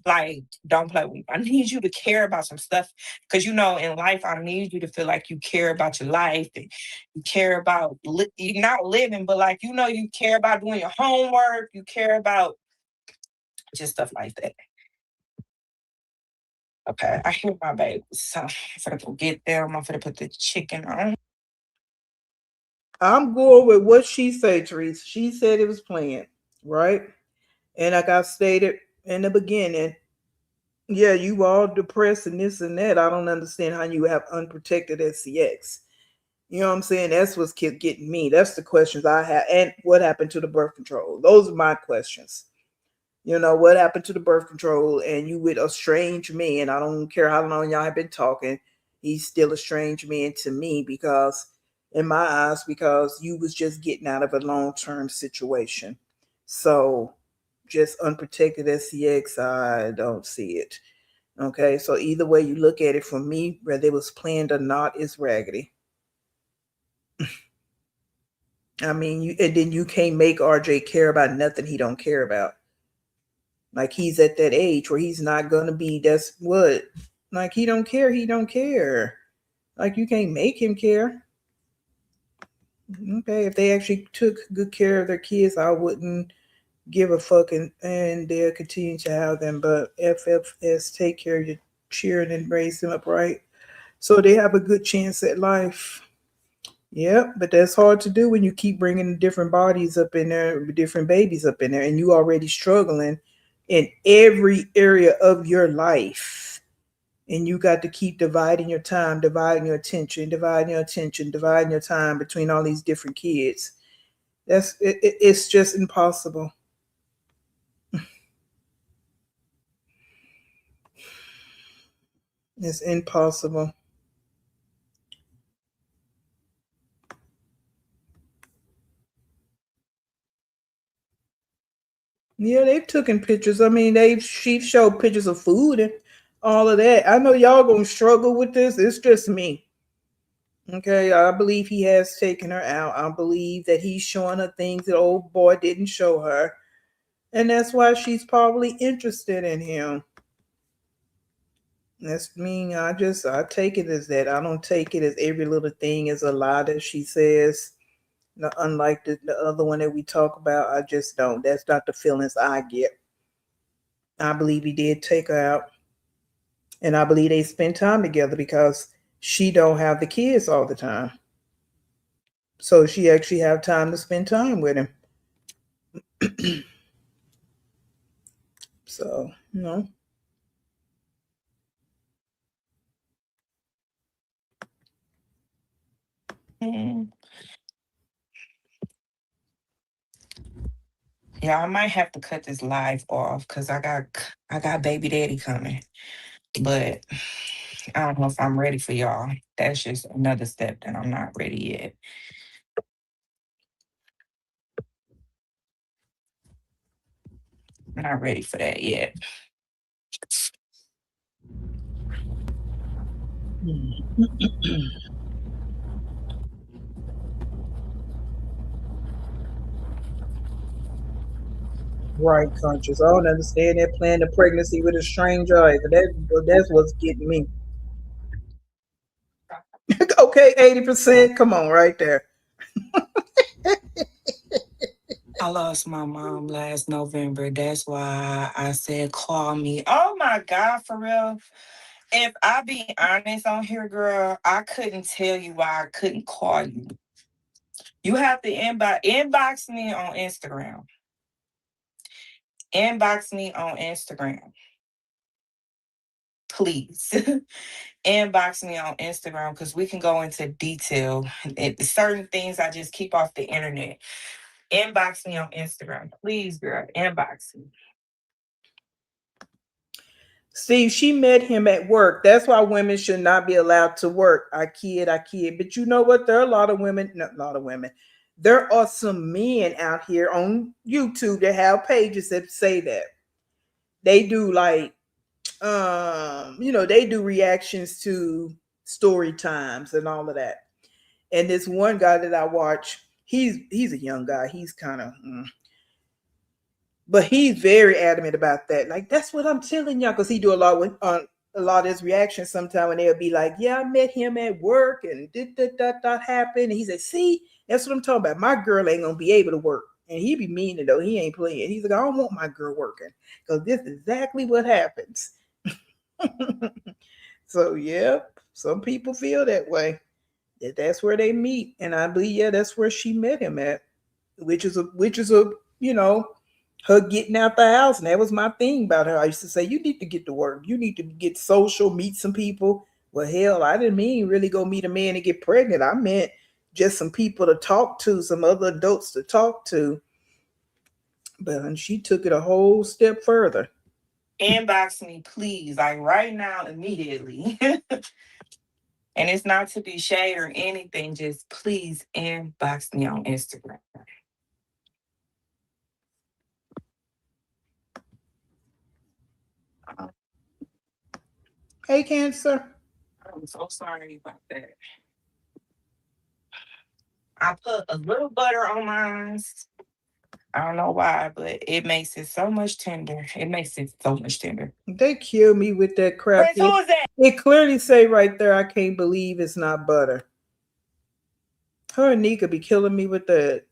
Like, don't play with me. I need you to care about some stuff. Because, in life, I need you to feel like you care about your life and you care about, you're not living, but like, you care about doing your homework. You care about just stuff like that. Okay, I hear my baby. So I'm going to go get them. I'm going to put the chicken on. I'm going with what she said, Teresa. She said it was planned, right? And like I stated in the beginning, yeah, you all depressed and this and that. I don't understand how you have unprotected SCX. You know what I'm saying? That's what's getting me. That's the questions I have. And what happened to the birth control? Those are my questions. What happened to the birth control? And you with a strange man. I don't care how long y'all have been talking. He's still a strange man to me because, in my eyes, because you was just getting out of a long-term situation. So, just unprotected SCX, I don't see it. Okay, so either way you look at it, for me, whether it was planned or not, is raggedy. I mean, and then you can't make RJ care about nothing he don't care about. Like he's at that age where he's not gonna be. That's what. Like he don't care. He don't care. Like you can't make him care. Okay, if they actually took good care of their kids, I wouldn't give a fucking, and they'll continue to have them. But FFS take care of your children and raise them up right, so they have a good chance at life. Yeah, but that's hard to do when you keep bringing different bodies up in there, different babies up in there, and you already struggling in every area of your life. And you got to keep dividing your time, dividing your attention, dividing your attention, dividing your time between all these different kids. It's just impossible. It's impossible. Yeah, they've taken pictures. I mean, she showed pictures of food and all of that. I know y'all gonna struggle with this. It's just me. Okay, I believe he has taken her out. I believe that he's showing her things that old boy didn't show her. And that's why she's probably interested in him. That's mean. I take it as that. I don't take it as every little thing is a lie that she says. No, unlike the other one that we talk about, I just don't. That's not the feelings I get. I believe he did take her out, and I believe they spend time together because she don't have the kids all the time, so she actually have time to spend time with him. So Mm. Yeah, I might have to cut this live off because I got baby daddy coming. But I don't know if I'm ready for y'all. That's just another step that I'm not ready yet. I'm not ready for that yet. right, conscious. I don't understand that planning a pregnancy with a stranger either. That's what's getting me. Okay, 80%. Come on, right there. I lost my mom last November. That's why I said call me. Oh my God, for real. If I be honest on here, girl, I couldn't tell you why I couldn't call you. You have to inbox me on Instagram. Inbox me on Instagram, please. Inbox me on Instagram because we can go into detail. Certain things I just keep off the internet. Inbox me on Instagram, please, girl. Inbox me. Steve, she met him at work. That's why women should not be allowed to work. I kid. But you know what? There are a lot of women, not a lot of women. There are some men out here on YouTube that have pages that say that. They do like they do reactions to story times and all of that. And this one guy that I watch, he's a young guy. He's kind of but he's very adamant about that. Like that's what I'm telling y'all, because he do a lot with a lot of his reactions. Sometimes when they'll be like, "Yeah, I met him at work, and did that happened," and he said, "See, that's what I'm talking about. My girl ain't gonna be able to work." And he be meaning though, he ain't playing. He's like, "I don't want my girl working because this is exactly what happens." So yeah, some people feel that way. That's where they meet, and I believe that's where she met him at, which is a you know her getting out the house. And that was my thing about her. I used to say, you need to get to work. You need to get social, meet some people. Well, hell, I didn't mean really go meet a man and get pregnant. I meant just some people to talk to, some other adults to talk to. But she took it a whole step further. Inbox me, please, like right now, immediately. And it's not to be shade or anything, just please inbox me on Instagram. Hey, Cancer. I'm so sorry about that. I put a little butter on mine. I don't know why, but it makes it so much tender. It makes it so much tender. They kill me with that crap. Prince, who is that? It clearly say right there, I can't believe it's not butter. Her and Nika be killing me with that.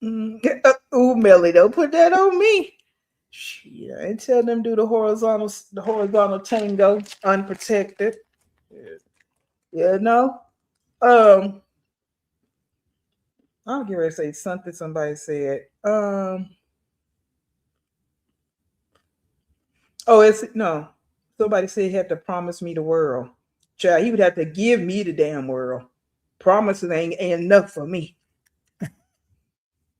Ooh, Melly, don't put that on me. Shit, I ain't tell them do the horizontal tango unprotected. Yeah, no. Um, I'll get ready to say something somebody said. Oh, it's no. Somebody said he had to promise me the world. Child, he would have to give me the damn world. Promises ain't enough for me.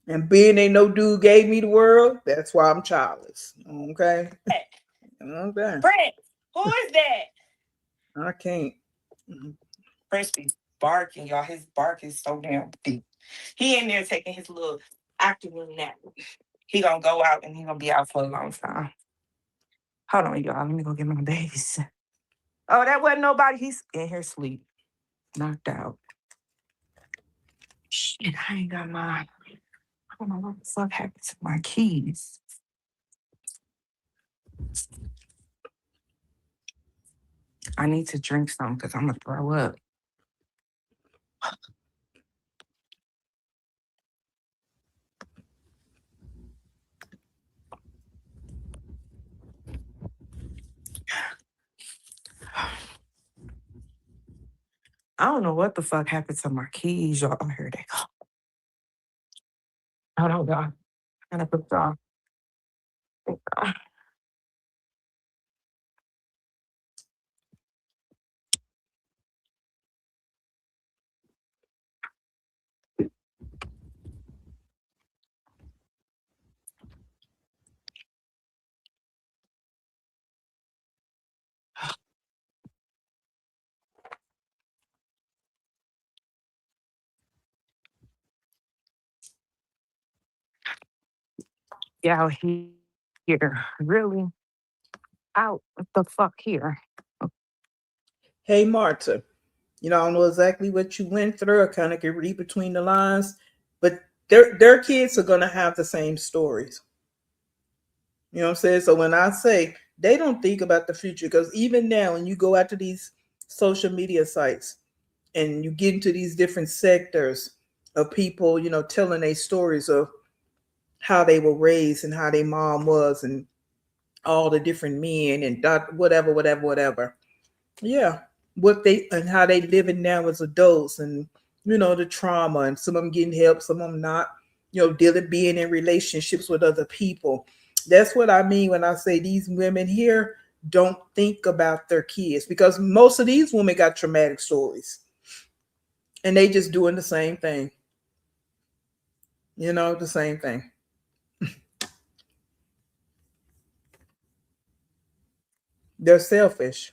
And being ain't no dude gave me the world, that's why I'm childless. Okay? Okay. Prince, who is that? I can't. Prince be barking, y'all. His bark is so damn deep. He in there taking his little afternoon nap. He gonna go out and he gonna be out for a long time. Hold on, y'all. Let me go get my babies. Oh, that wasn't nobody. He's in here sleep, knocked out. Shit, I ain't got my. I don't know what the fuck happened to my keys. I need to drink some because I'm gonna throw up. I don't know what the fuck happened to my keys, y'all. Oh, here they go. Hold on, y'all. I gotta put y'all. Out here. Really? Out the fuck here. Hey, Marta. I don't know exactly what you went through. I kind of can read between the lines, but their kids are gonna have the same stories. You know what I'm saying? So when I say they don't think about the future, because even now when you go out to these social media sites and you get into these different sectors of people, telling their stories of how they were raised and how their mom was and all the different men and whatever, whatever, whatever. Yeah, what they and how they living now as adults, and the trauma, and some of them getting help, some of them not. Dealing being in relationships with other people. That's what I mean when I say these women here don't think about their kids, because most of these women got traumatic stories, and they just doing the same thing. The same thing. They're selfish.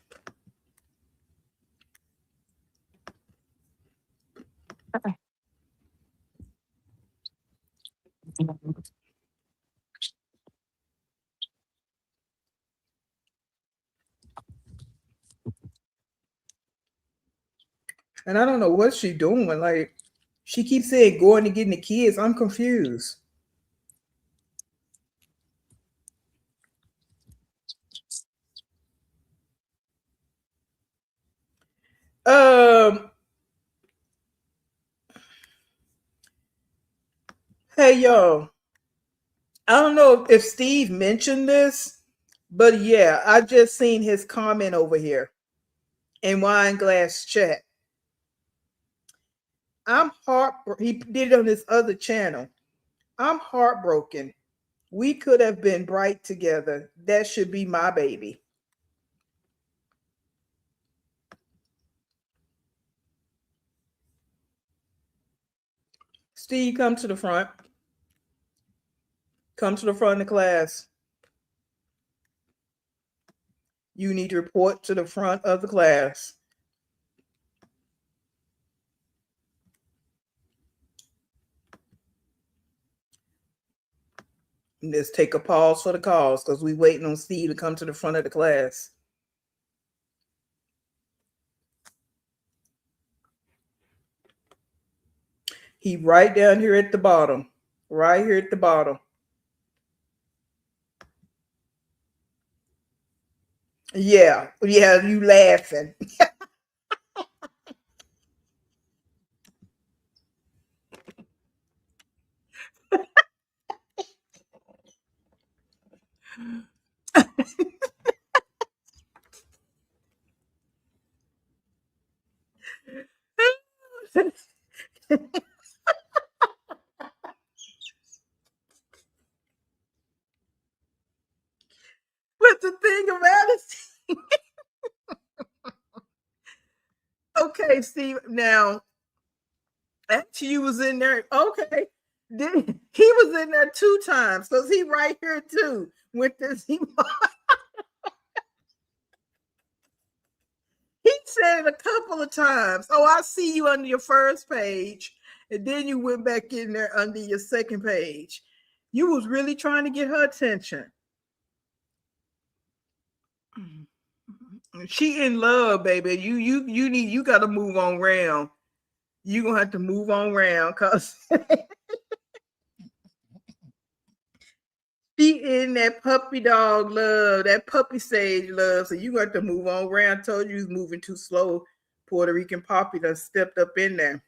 And I don't know what she doing. Like, she keeps saying going to getting the kids. I'm confused. Um, hey yo, I don't know if Steve mentioned this, but yeah, I just seen his comment over here in Wine Glass Chat. I'm heart. He did it on his other channel. I'm heartbroken. We could have been bright together. That should be my baby. Steve, come to the front. Come to the front of the class. You need to report to the front of the class. And let's take a pause for the cause, because we waiting on Steve to come to the front of the class. He right down here at the bottom. Right here at the bottom. Yeah, you laughing. But the thing about it, okay, Steve, now after you was in there, okay. He was in there 2 times, because he right here too with this. He said it a couple of times. Oh, I see you on your first page. And then you went back in there under your second page. You was really trying to get her attention. She in love, baby. You gotta move on round. You gonna have to move on round cause she in that puppy dog love, that puppy stage love. So you got to move on round. I told you was moving too slow. Puerto Rican Poppy done stepped up in there.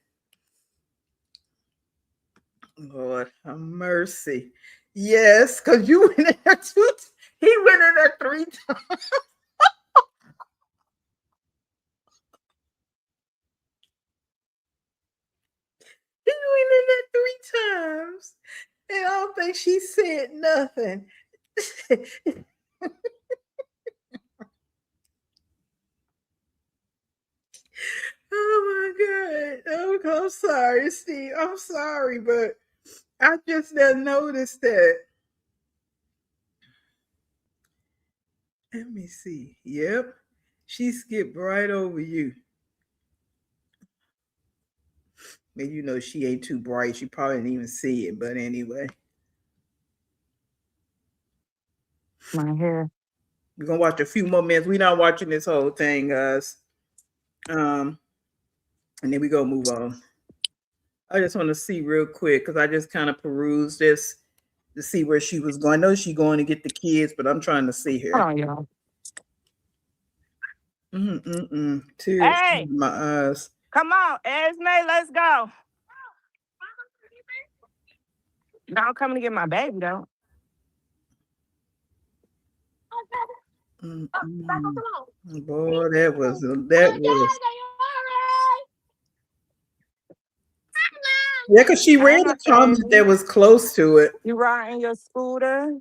Lord have mercy. Yes, because you went in there too. He went in there 3 times. He went in there 3 times. And I don't think she said nothing. Oh my God. Oh, I'm sorry, Steve. I'm sorry, but I just didn't notice that. Let me see. Yep. She skipped right over you. Maybe you know she ain't too bright. She probably didn't even see it, but anyway. My hair. We're gonna watch a few more minutes. We're not watching this whole thing, guys. And then we go move on. I just want to see real quick because I just kind of perused this to see where she was going. I know she's going to get the kids, but I'm trying to see her. Hold on, y'all. Tears in my eyes. Come on, Esme, let's go. Now I'm coming to get my baby though. Boy, that was. Yeah, because she read a comment that was close to it. You riding your scooter?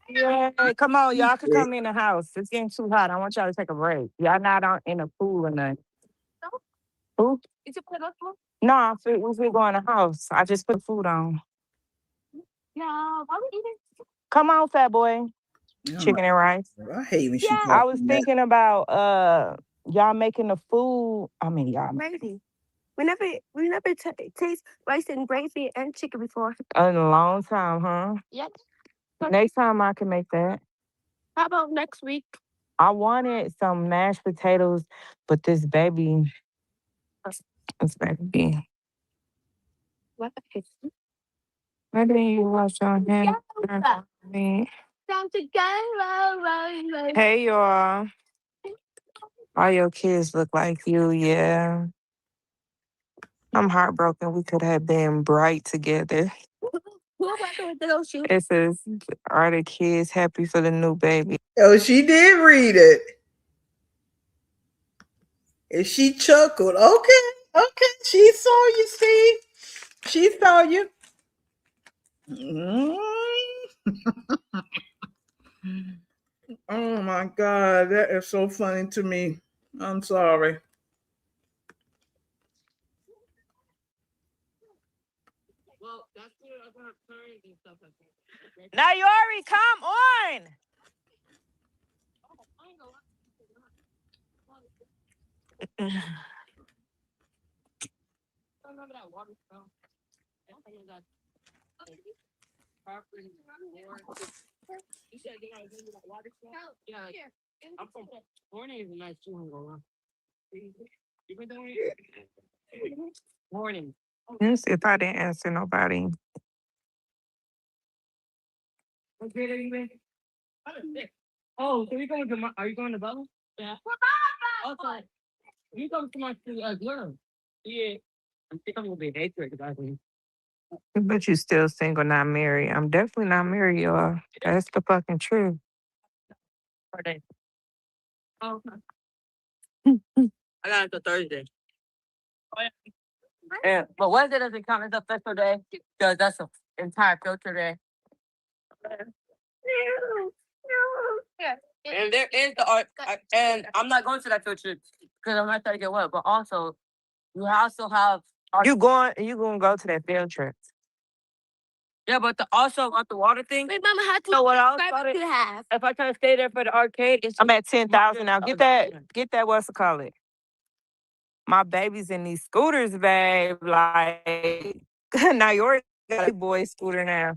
Yeah, come on, y'all can come in the house. It's getting too hot. I want y'all to take a break. Y'all not in the pool or nothing. Who? Did you put it on? No, we go in the house. I just put food on. No, why we eating? Come on, fat boy. Chicken and rice. I hate when she. I was thinking about y'all making the food. I mean, y'all Ready. We never taste rice and gravy and chicken before. in a long time, huh? Yes. Next time I can make that. How about next week? I wanted some mashed potatoes, but this baby. What? Maybe you wash your hands. Time to go. Hey, y'all. All your kids look like you, yeah. I'm heartbroken. We could have been bright together. Who walking with those shoes? It says, are the kids happy for the new baby? Oh, she did read it. And she chuckled. Okay. She saw you, Steve. She saw you. Oh my God, that is so funny to me. I'm sorry. Well, that's good. I'm gonna turn and stuff like that. Now, Yori, come on. Remember that water spell? You said you know that water spell? Yeah. I'm from morning is a nice too. You been doing it? Morning. Let's see if I didn't answer nobody. What grade are you in? Oh, so you going to are you going to Bella? Yeah. Okay. You come to my girl. Yeah. I think I'm gonna be an eighth grade guy. But you still single, not married. I'm definitely not married, y'all. That's the fucking truth. Oh, okay. I got it till Thursday. Oh, yeah. Yeah, but Wednesday doesn't count as a festival day because that's an entire filter day. And there is the art, and I'm not going to that filter because I'm not trying to get wet. But also, you also have art. You gonna go to that field trip. Yeah, but also got the water thing. Wait, Mama, how to So what else? you have? If I try to stay there for the arcade, it's I'm at 10,000 now. Get that. What's it called? My baby's in these scooters, babe. Like, now you're got a boy scooter now.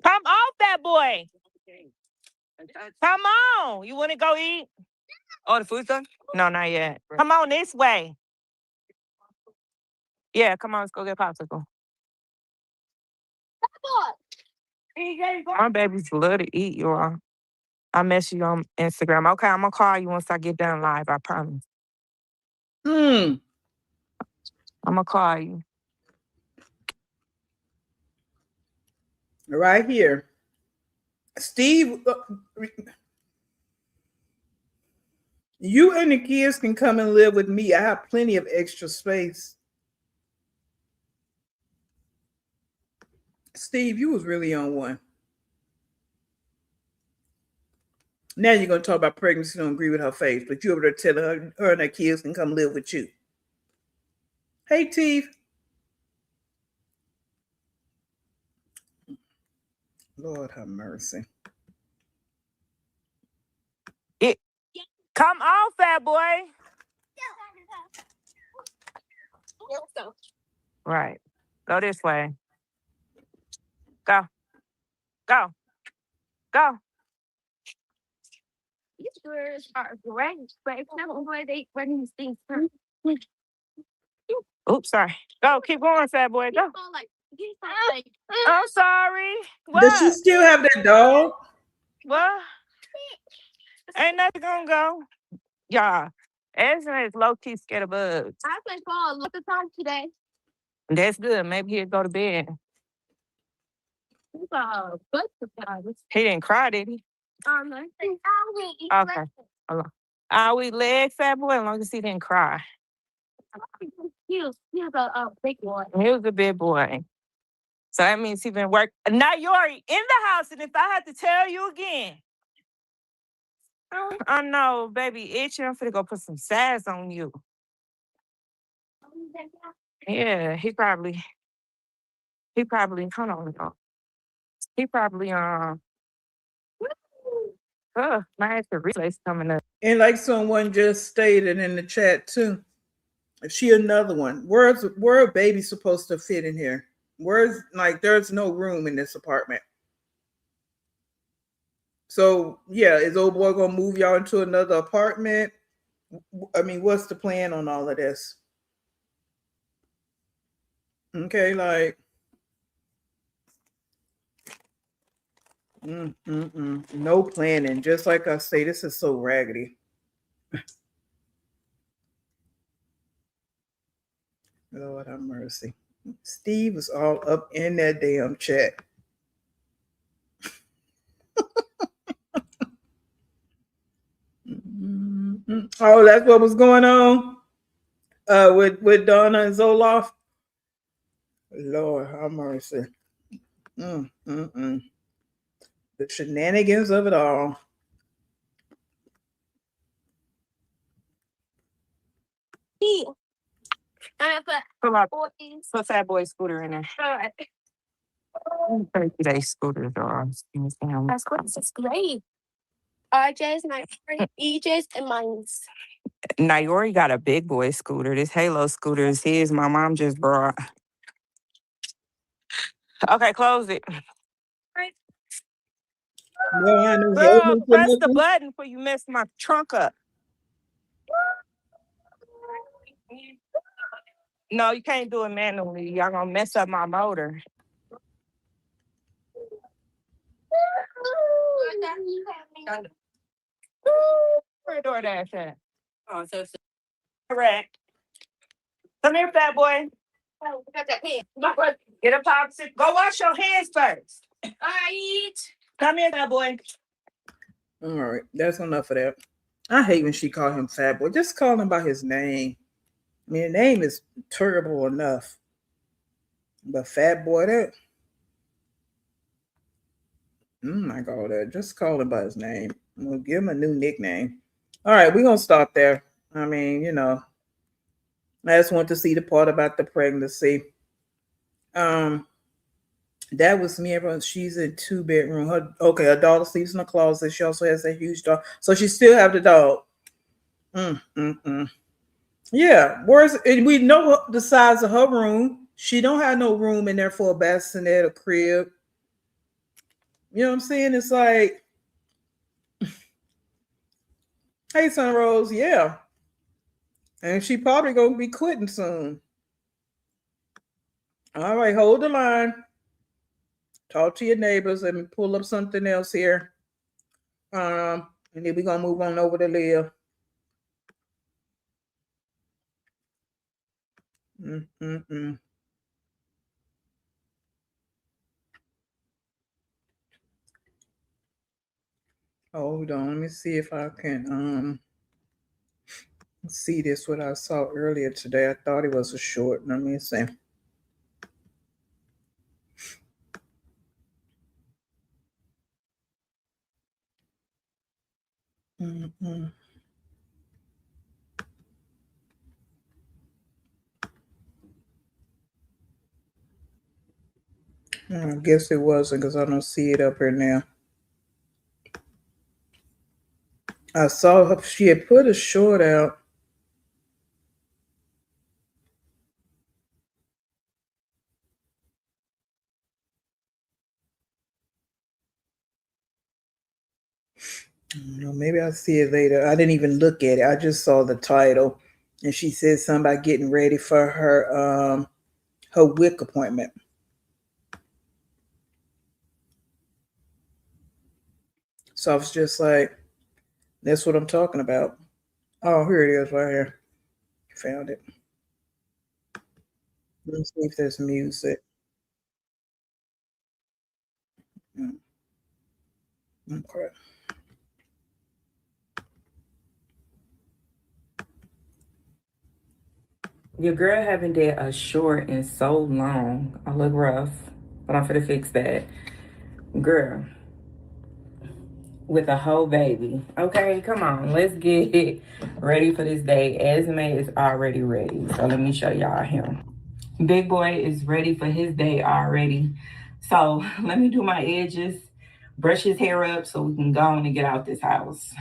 Come off that boy. Come on. You want to go eat? Oh, the food's done? No, not yet. Come on this way. Yeah, come on, let's go get popsicle. My babies love to eat, y'all. I'll mess you on Instagram. Okay, I'm gonna call you once I get done live, I promise. Hmm. I'm gonna call you. Right here. Steve, you and the kids can come and live with me. I have plenty of extra space. Steve, you was really on one. Now you're going to talk about pregnancy, don't agree with her face, but you over there telling her and her kids can come live with you. Hey, Teeth. Lord have mercy. Come on, fat boy. Right. Go this way. Go. Go. Go. These scooters are great, but it's not why they run these things. Oops, sorry. Go, keep going, fat boy. Go. I'm sorry. Does she What? still have that dog? What? Ain't nothing gonna go. Y'all, Edson is low-key scared of bugs. I played ball a lot of times today. That's good. Maybe he'll go to bed. But surprise. He didn't cry, did he? Okay. Hold on. I'll eat leg, fat boy, as long as he didn't cry. He was a big boy. He was a big boy. So that means he been working. Now you're in the house, and if I had to tell you again, I know, baby, itching. I'm finna go put some sass on you. Yeah, he probably, hold on, y'all. He probably, my extra replay's coming up. And like someone just stated in the chat too, she another one. Where a baby supposed to fit in here? Where's like there's no room in this apartment. So yeah, is old boy gonna move y'all into another apartment? I mean, what's the plan on all of this? Okay, like no planning. Just like I say, this is so raggedy. Lord have mercy. Steve was all up in that damn chat. Oh, that's what was going on with Donna and Zoloft. Lord have mercy. The shenanigans of it all. Put fat boy scooter in there. 30-day scooters are. That's great. RJ's, my EJ's, and mine's. Nayori got a big boy scooter. This Halo scooter is his. My mom just brought. Okay, close it. No, Girl, press the button before you mess my trunk up. No, you can't do it manually. Y'all gonna mess up my motor. Where DoorDash at? Oh, so correct. Come here, fat boy. Get a popsicle. Go wash your hands first. Come here, fat boy. All right, that's enough of that. I hate when she called him fat boy. Just call him by his name. I mean, the name is terrible enough. But fat boy, that. My God, just call him by his name. We'll give him a new nickname. All right, we're going to stop there. I mean, I just want to see the part about the pregnancy. That was me. Everyone, she's in 2-bedroom. Her daughter sleeps in the closet. She also has a huge dog. So she still have the dog. Yeah, where's and we know the size of her room. She don't have no room in there for a bassinet or crib. You know what I'm saying? It's like, hey, Sunrose, yeah, and she probably gonna be quitting soon. All right, hold the line. Talk to your neighbors and pull up something else here. And then we're gonna move on over to Leah. Mm-mm-mm. Hold on, let me see if I can see this what I saw earlier today. I thought it was a short. Let me see. Mm-mm. I guess it wasn't because I don't see it up here now. I saw her, she had put a short out. Maybe I'll see it later. I didn't even look at it. I just saw the title, and she said something about getting ready for her WIC appointment. So I was just like, that's what I'm talking about. Oh, here it is right here. Found it. Let's see if there's music. Mm, okay. Your girl haven't did a short in so long. I look rough, but I'm finna fix that. Girl, with a whole baby. Okay, come on, let's get ready for this day. Esme is already ready. So let me show y'all him. Big boy is ready for his day already. So let me do my edges, brush his hair up so we can go on and get out this house.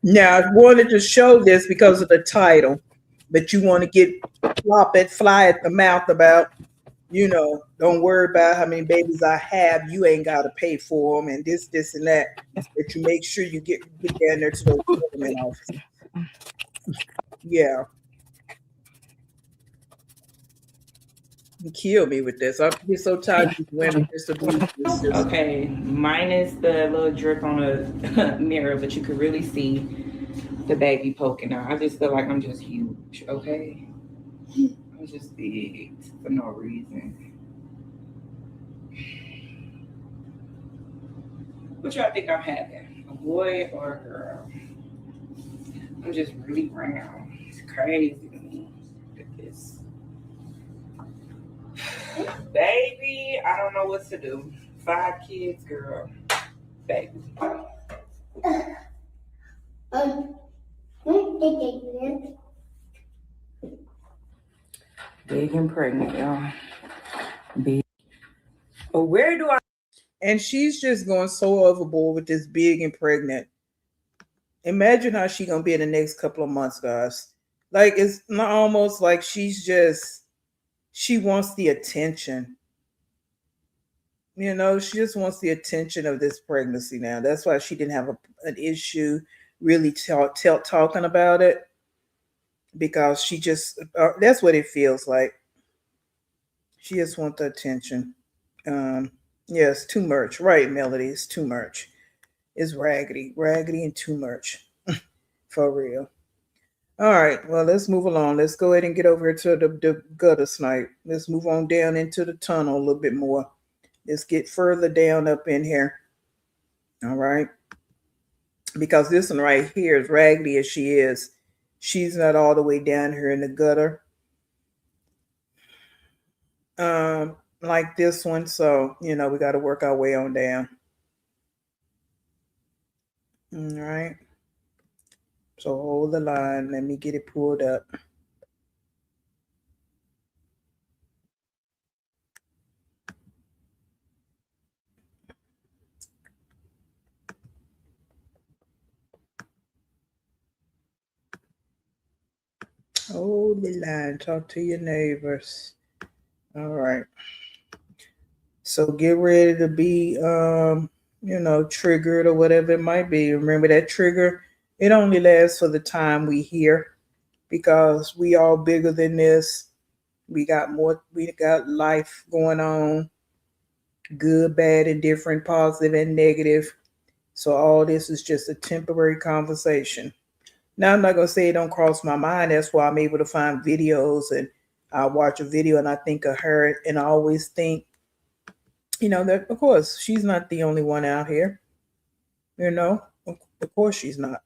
Now I wanted to show this because of the title, but you want to get fly at the mouth about, don't worry about how many babies I have. You ain't got to pay for them, and this, and that. But you make sure you get down there to those government offices. Yeah, you kill me with this. I get so tired of these women just abusing this system. Okay, minus the little drip on the mirror, but you could really see the baby poking out. I just feel like I'm just huge, okay? I'm just big for no reason. What y'all think I'm having? A boy or a girl? I'm just really brown. It's crazy to me. Look at this. Baby, I don't know what to do. 5 kids, girl. Baby. Big and pregnant, y'all. Big. But where do I? And she's just going so overboard with this big and pregnant. Imagine how she gonna be in the next couple of months, guys. Like it's not almost like she wants the attention. She just wants the attention of this pregnancy now. That's why she didn't have an issue really talking about it because she just that's what it feels like. She just wants the attention. Yes, too much. Right, Melody, it's too much. It's raggedy and too much for real. All right, well, let's move along. Let's go ahead and get over to the gutter snipe. Let's move on down into the tunnel a little bit more. Let's get further down up in here. All right. Because this one right here, as raggedy as she is, she's not all the way down here in the gutter. Like this one. So, we got to work our way on down. All right. So hold the line. Let me get it pulled up. Hold the line. Talk to your neighbors. All right. So get ready to be, triggered or whatever it might be. Remember that trigger, it only lasts for the time we hear because we all bigger than this. We got life going on, good, bad, indifferent, positive, and negative. So all this is just a temporary conversation. Now I'm not gonna say it don't cross my mind. That's why I'm able to find videos and I watch a video and I think of her and I always think, that of course she's not the only one out here. You know, of course she's not.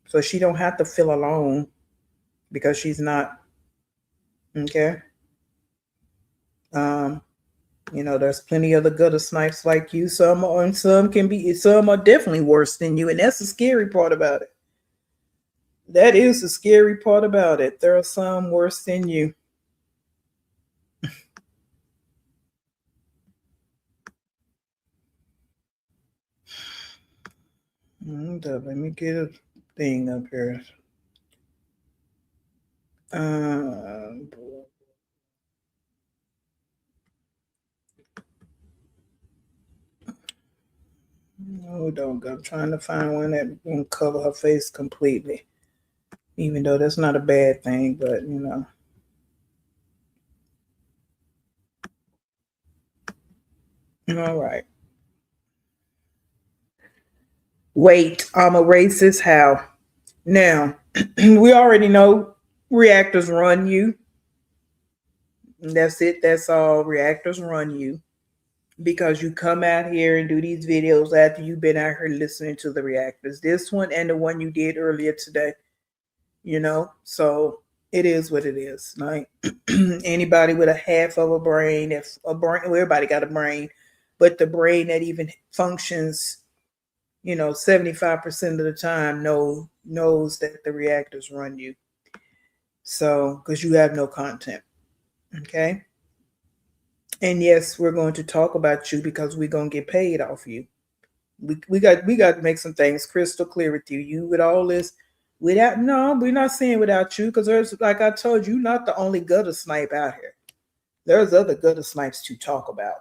So she don't have to feel alone because she's not. Okay. Um, there's plenty of the gutter snipes like you. Some are definitely worse than you, and that's the scary part about it. That is the scary part about it. There are some worse than you. Let me get a thing up here. Uh, Hold on, I'm trying to find one that won't cover her face completely. Even though that's not a bad thing, but All right. Wait, I'm a racist. How? Now, we already know reactors run you. That's it. That's all. Reactors run you because you come out here and do these videos after you've been out here listening to the reactors. This one and the one you did earlier today. So it is what it is. Like anybody with a half of a brain, if a brain, well, everybody got a brain, but the brain that even functions 75% of the time knows that the reactors run you. So, because you have no content. Okay. And yes, we're going to talk about you because we're going to get paid off you. We got to make some things crystal clear with you. You with all this, without no, we're not saying without you because there's like I told you, not the only gutter snipe out here. There's other gutter snipes to talk about.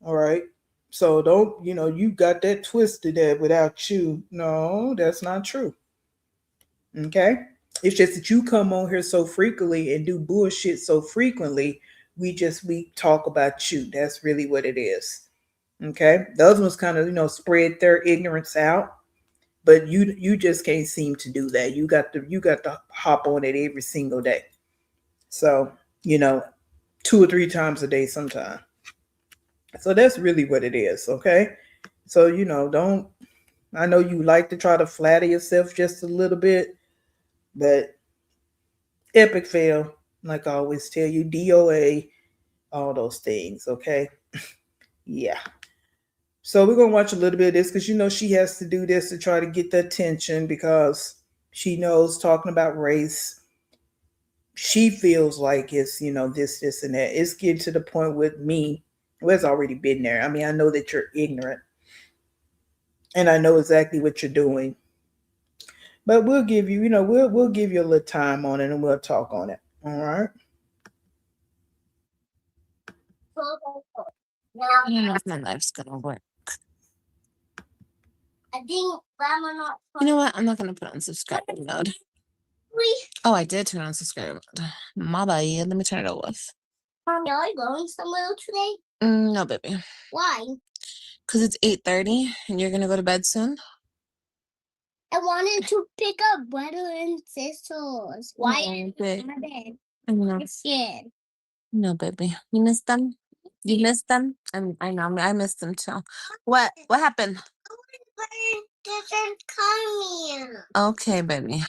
All right. So don't you got that twisted that without you. No, that's not true. Okay. It's just that you come on here so frequently and do bullshit so frequently. We talk about you. That's really what it is. Okay. The other ones kind of spread their ignorance out, but you just can't seem to do that. You got to hop on it every single day. So you know 2 or 3 times a day sometime. So that's really what it is. Okay. So don't. I know you like to try to flatter yourself just a little bit, but epic fail. Like I always tell you, DOA, all those things. Okay. Yeah. So we're gonna watch a little bit of this because she has to do this to try to get the attention because she knows talking about race. She feels like it's this and that. It's getting to the point with me. Well, it's already been there. I mean, I know that you're ignorant, and I know exactly what you're doing. But we'll give you, we'll give you a little time on it, and we'll talk on it. All right. I don't know if my life's gonna work. You know what? I'm not gonna put on subscribe mode. Oh, I did turn on subscribe mode. My bad. Let me turn it off. Mommy, are you going somewhere today? No, baby. Why? Because it's 8:30 and you're gonna go to bed soon. I wanted to pick up brother and sisters. Why? In my bed. I'm scared. No, baby. You missed them? You missed them? I know. I missed them too. What happened? Doesn't come here. Okay, baby.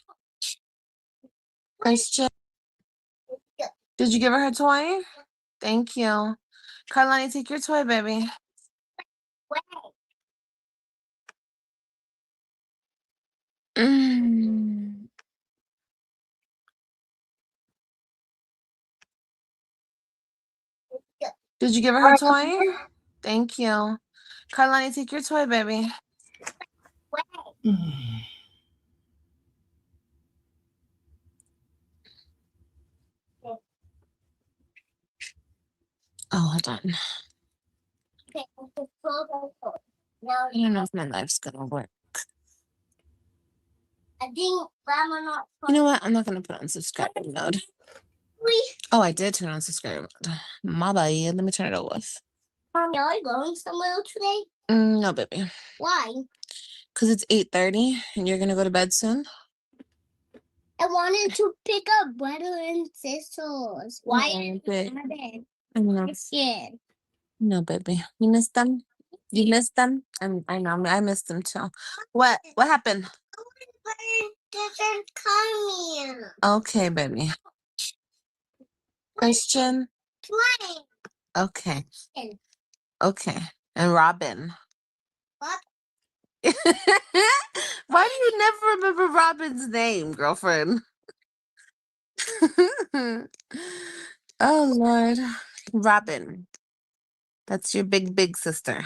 Christian, did you give her toy? Thank you. Carlani, take your toy, baby. Mm. Did you give her toy? Thank you. Carlani, take your toy, baby. Oh, hold on. Okay, now I don't know if my life's gonna work. I think Grandma not. You know what? I'm not gonna put on subscriber mode. Oh, I did turn on subscriber mode. My bad. Let me turn it off. Mommy, are you going somewhere today? No, baby. Why? Because it's 8:30 and you're gonna go to bed soon. I wanted to pick up butter and scissors. Why in my bed? I'm scared. No, baby. You missed them? You missed them? I know. I missed them too. What happened? Doesn't come here. Okay, baby. Christian? Play. Okay. Okay. And Robin. What? Why do you never remember Robin's name, girlfriend? Oh, Lord. Robin. That's your big sister.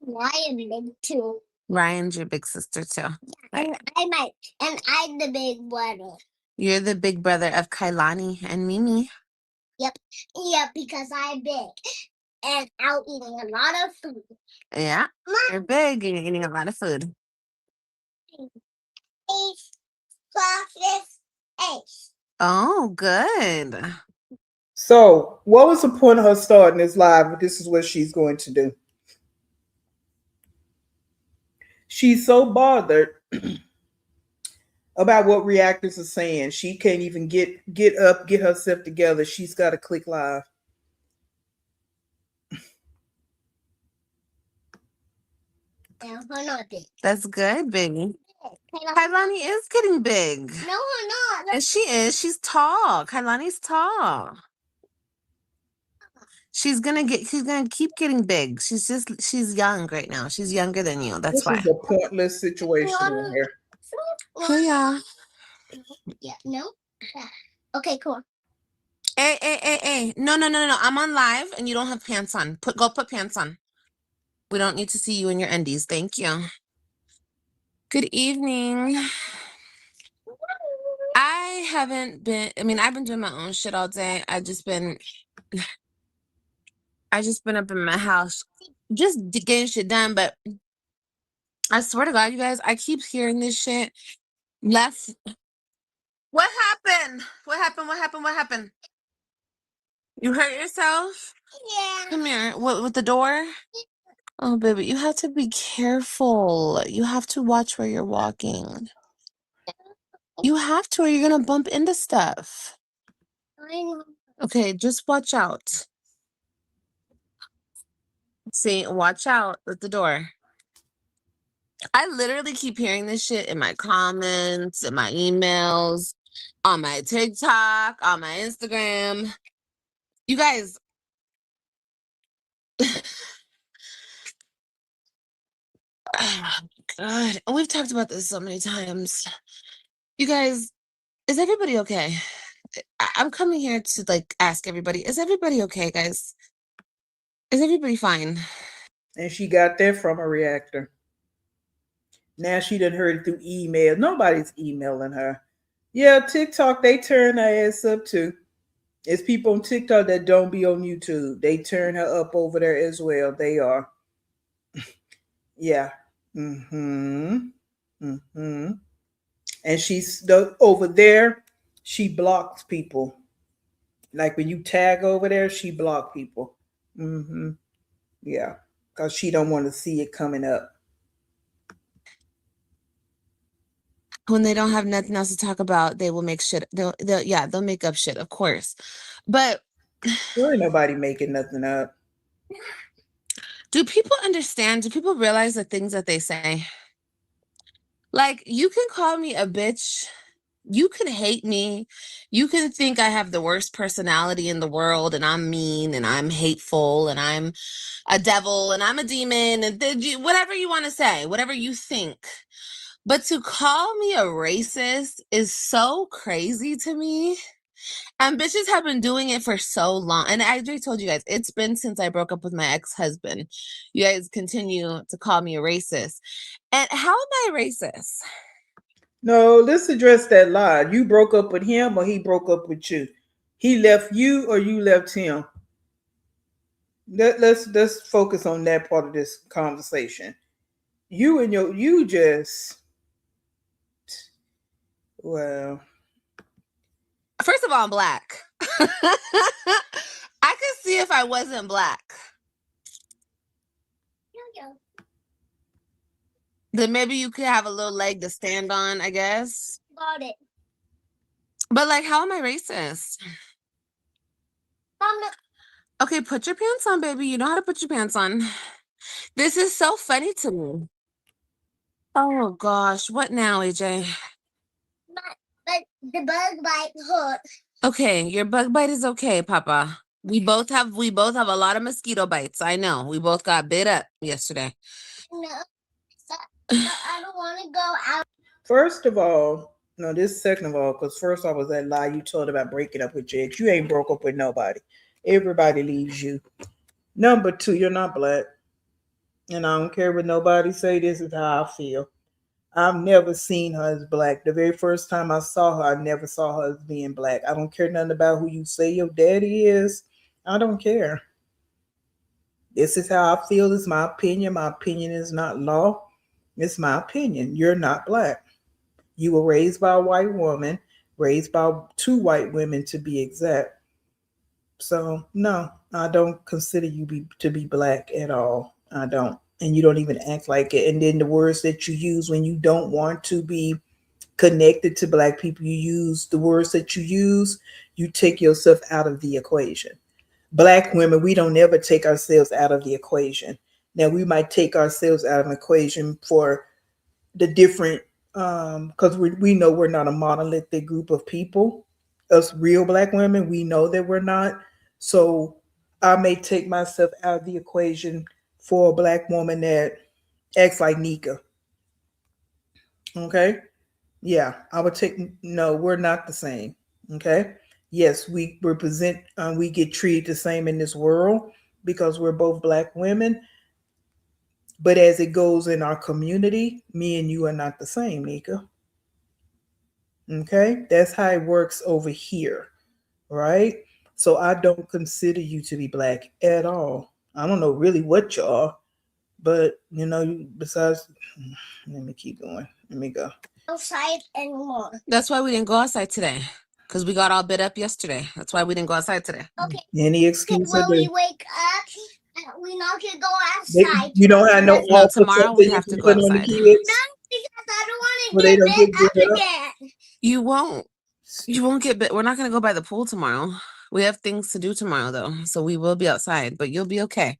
Ryan big too. Ryan's your big sister, too. And I'm the big brother. You're the big brother of Kailani and Mimi. Yep, because I'm big and out eating a lot of food. Yeah, you're big and you're eating a lot of food. Ace, classes, ace. Oh, good. So, what was the point of her starting this live? This is what she's going to do. She's so bothered about what reactors are saying. She can't even get up, get herself together. She's got to click live. No, her not big. That's good, baby. Kailani is getting big. No, her not. And she is. She's tall. Kailani's tall. She's gonna keep getting big. She's young right now. She's younger than you. That's why. This is a pointless situation in here. Oh yeah. Yeah. No. Okay. Cool. Hey. No. I'm on live and you don't have pants on. Go put pants on. We don't need to see you in your undies. Thank you. Good evening. I've been doing my own shit all day. I just been up in my house just getting shit done, but I swear to God, you guys, I keep hearing this shit. What happened? What happened? You hurt yourself? Yeah. Come here. What, with the door? Oh, baby, you have to be careful. You have to watch where you're walking. You have to, or you're gonna bump into stuff. I know. Okay, just watch out. See, watch out with the door. I literally keep hearing this shit in my comments, in my emails, on my TikTok, on my Instagram. You guys, oh, God, we've talked about this so many times. You guys, is everybody okay? I'm coming here to ask everybody, is everybody okay, guys? Is everybody fine? And she got that from a reactor. Now she done heard it through email. Nobody's emailing her. Yeah, TikTok, they turn her ass up too. It's people on TikTok that don't be on YouTube. They turn her up over there as well. They are. Yeah. And she's over there, she blocks people. Like when you tag over there, she block people. Yeah. Because she don't want to see it coming up. When they don't have nothing else to talk about, they will make shit. They'll make up shit, of course. But there ain't nobody making nothing up. Do people understand? Do people realize the things that they say? Like, you can call me a bitch. You can hate me. You can think I have the worst personality in the world and I'm mean and I'm hateful and I'm a devil and I'm a demon and whatever you want to say, whatever you think. But to call me a racist is so crazy to me. And bitches have been doing it for so long. And I already told you guys, it's been since I broke up with my ex-husband. You guys continue to call me a racist. And how am I racist? No, let's address that lie. You broke up with him or he broke up with you? He left you or you left him? Let's focus on that part of this conversation. You just, well, First of all, I'm black. I could see if I wasn't black. Then maybe you could have a little leg to stand on, I guess. Got it. But like, how am I racist? Mama. Okay, put your pants on, baby. You know how to put your pants on. This is so funny to me. Oh gosh, what now, AJ? But the bug bite hurt. Okay, your bug bite is okay, Papa. We both have a lot of mosquito bites. I know. We both got bit up yesterday. No, I don't want to go out. First of all, no, this second of all, because first I was that lie you told about breaking up with your ex. You ain't broke up with nobody. Everybody leaves you. Number two, you're not black. And I don't care what nobody say, this is how I feel. I've never seen her as black. The very first time I saw her, I never saw her as being black. I don't care nothing about who you say your daddy is. I don't care. This is how I feel. It's my opinion. My opinion is not law. It's my opinion. You're not black. You were raised by a white woman, raised by two white women to be exact. So no, I don't consider you to be black at all. I don't. And you don't even act like it. And then the words that you use when you don't want to be connected to black people, you use the words that you use, you take yourself out of the equation. Black women, we don't ever take ourselves out of the equation. Now we might take ourselves out of an equation for the different because we know we're not a monolithic group of people. Us real black women, we know that we're not. So I may take myself out of the equation for a black woman that acts like Nika. Okay. Yeah, I would take, no, we're not the same. Okay. Yes, we represent, we get treated the same in this world because we're both black women. But as it goes in our community, me and you are not the same, Nika. Okay. That's how it works over here. Right. So I don't consider you to be black at all. I don't know really what you are, but besides, let me keep going. Let me go. Outside anymore. That's why we didn't go outside today. Because we got all bit up yesterday. That's why we didn't go outside today. Okay. Any excuse When we wake up, we not gonna go outside. You don't have no No, tomorrow we have to go put on the outside. kids. Because I don't want to get bit up again. You won't. You won't get bit. We're not going to go by the pool tomorrow. We have things to do tomorrow, though. So we will be outside, but you'll be okay.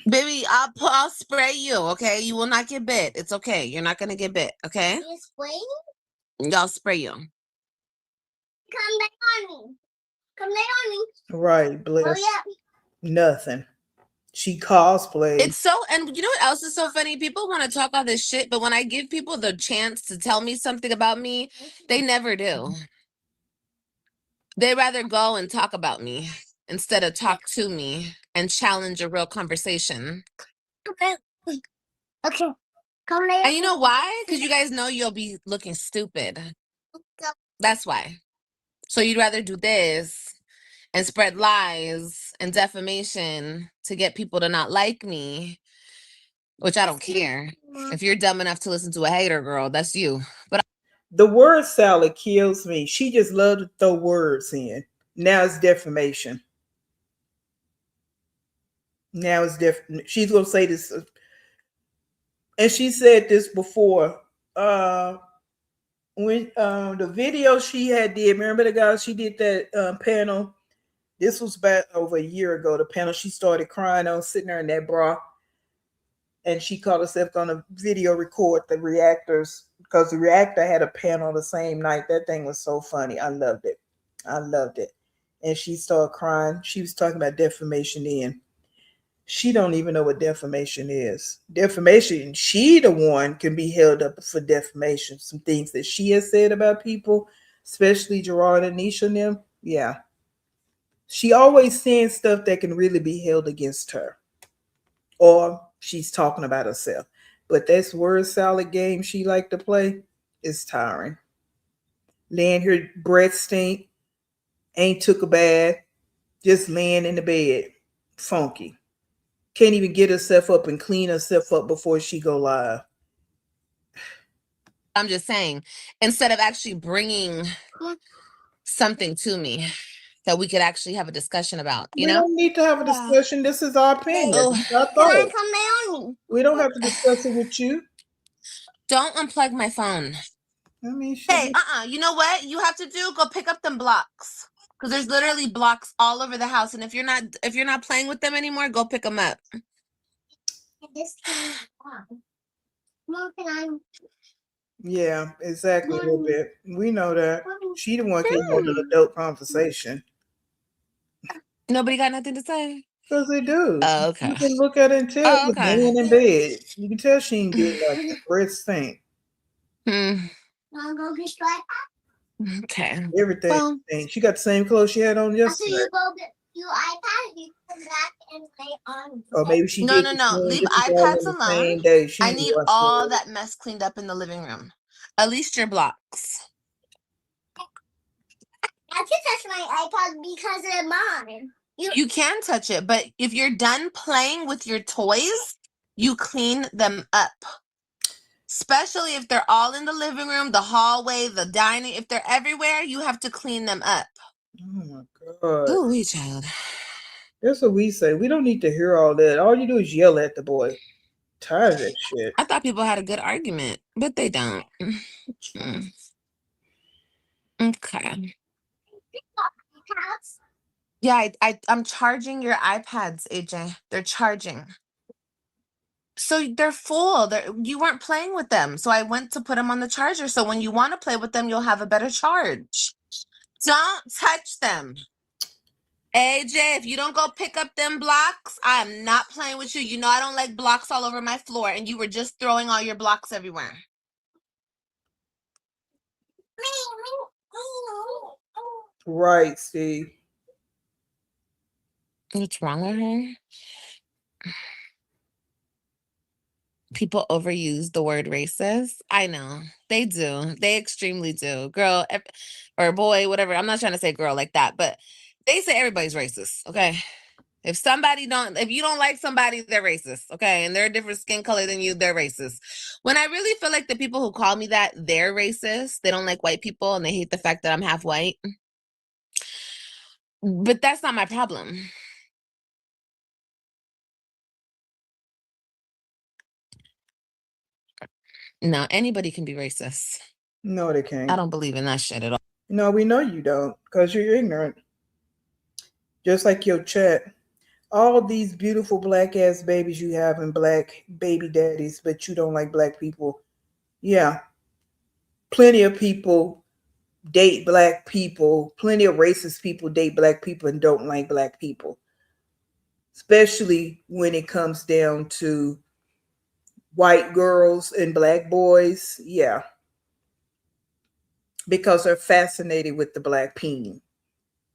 Baby, I'll spray you, okay? You will not get bit. It's okay. You're not going to get bit, okay? You spray? I'll spray you. Come lay on me. Come lay on me. Right, bless. Oh, yeah. Nothing. She cosplayed. It's so, and you know what else is so funny? People want to talk all this shit, but when I give people the chance to tell me something about me, they never do. They rather go and talk about me instead of talk to me and challenge a real conversation. Okay. Come lay. And you know why? Because you guys know you'll be looking stupid. That's why. So you'd rather do this and spread lies and defamation to get people to not like me, which I don't care. If you're dumb enough to listen to a hater, girl, that's you. But the word salad kills me. She just loved to throw words in. Now it's defamation. Now it's she's gonna say this, and she said this before. When the video she had did, remember the guy she did that panel? This was back over a year ago. The panel she started crying on, sitting there in that bra, and she caught herself on a video record the reactors because the reactor had a panel the same night. That thing was so funny. I loved it. I loved it. And she started crying. She was talking about defamation then. She don't even know what defamation is. Defamation, she the one can be held up for defamation. Some things that she has said about people, especially Gerard and Nisha and them. Yeah. She always saying stuff that can really be held against her. Or she's talking about herself. But this word salad game she like to play is tiring. Laying her breath stink Ain't took a bath, just laying in the bed, funky. Can't even get herself up and clean herself up before she go live. I'm just saying, instead of actually bringing something to me that we could actually have a discussion about, We don't need to have a discussion. This is our opinion. Oh. Our thought. We don't have to discuss it with you. Don't unplug my phone. I mean, Hey, you know what you have to do? Go pick up them blocks. Because there's literally blocks all over the house. And if you're not playing with them anymore, go pick them up. Yeah, exactly. A little bit. We know that. She the one can hold an adult conversation. Nobody got nothing to say? Because they do. Oh, okay. You can look at it and tell Oh, she's okay. laying in bed. You can tell she ain't did nothing. Breath stink. Okay. Everything stink. She got the same clothes she had on yesterday. You go get your iPad, you come back and lay on. Or maybe she No. did Leave this all iPads on the alone. same day. She I ain't need washed all it. that mess cleaned up in the living room. At least your blocks. I can touch my iPad because it's mine. You can touch it, but if you're done playing with your toys, you clean them up. Especially if they're all in the living room, the hallway, the dining. If they're everywhere, you have to clean them up. Oh my God. Oh, wee child. That's what we say. We don't need to hear all that. All you do is yell at the boy. Tired of that shit. I thought people had a good argument, but they don't. Okay. Yeah, I'm charging your iPads, AJ. They're charging. So they're full. You weren't playing with them. So I went to put them on the charger. So when you want to play with them, you'll have a better charge. Don't touch them. AJ, if you don't go pick up them blocks, I am not playing with you. You know I don't like blocks all over my floor, and you were just throwing all your blocks everywhere. Right, Steve. What's wrong with her? People overuse the word racist. I know. They do. They extremely do. Girl or boy, whatever. I'm not trying to say girl like that, but they say everybody's racist, okay? If you don't like somebody, they're racist, okay? And they're a different skin color than you, they're racist. When I really feel like the people who call me that, they're racist. They don't like white people and they hate the fact that I'm half white. But that's not my problem. No, anybody can be racist. No, they can't. I don't believe in that shit at all. No, we know you don't because you're ignorant. Just like your chat. All these beautiful black ass babies you have and black baby daddies, but you don't like black people. Yeah. Plenty of people date black people. Plenty of racist people date black people and don't like black people. Especially when it comes down to white girls and black boys. Yeah. Because they're fascinated with the black peen.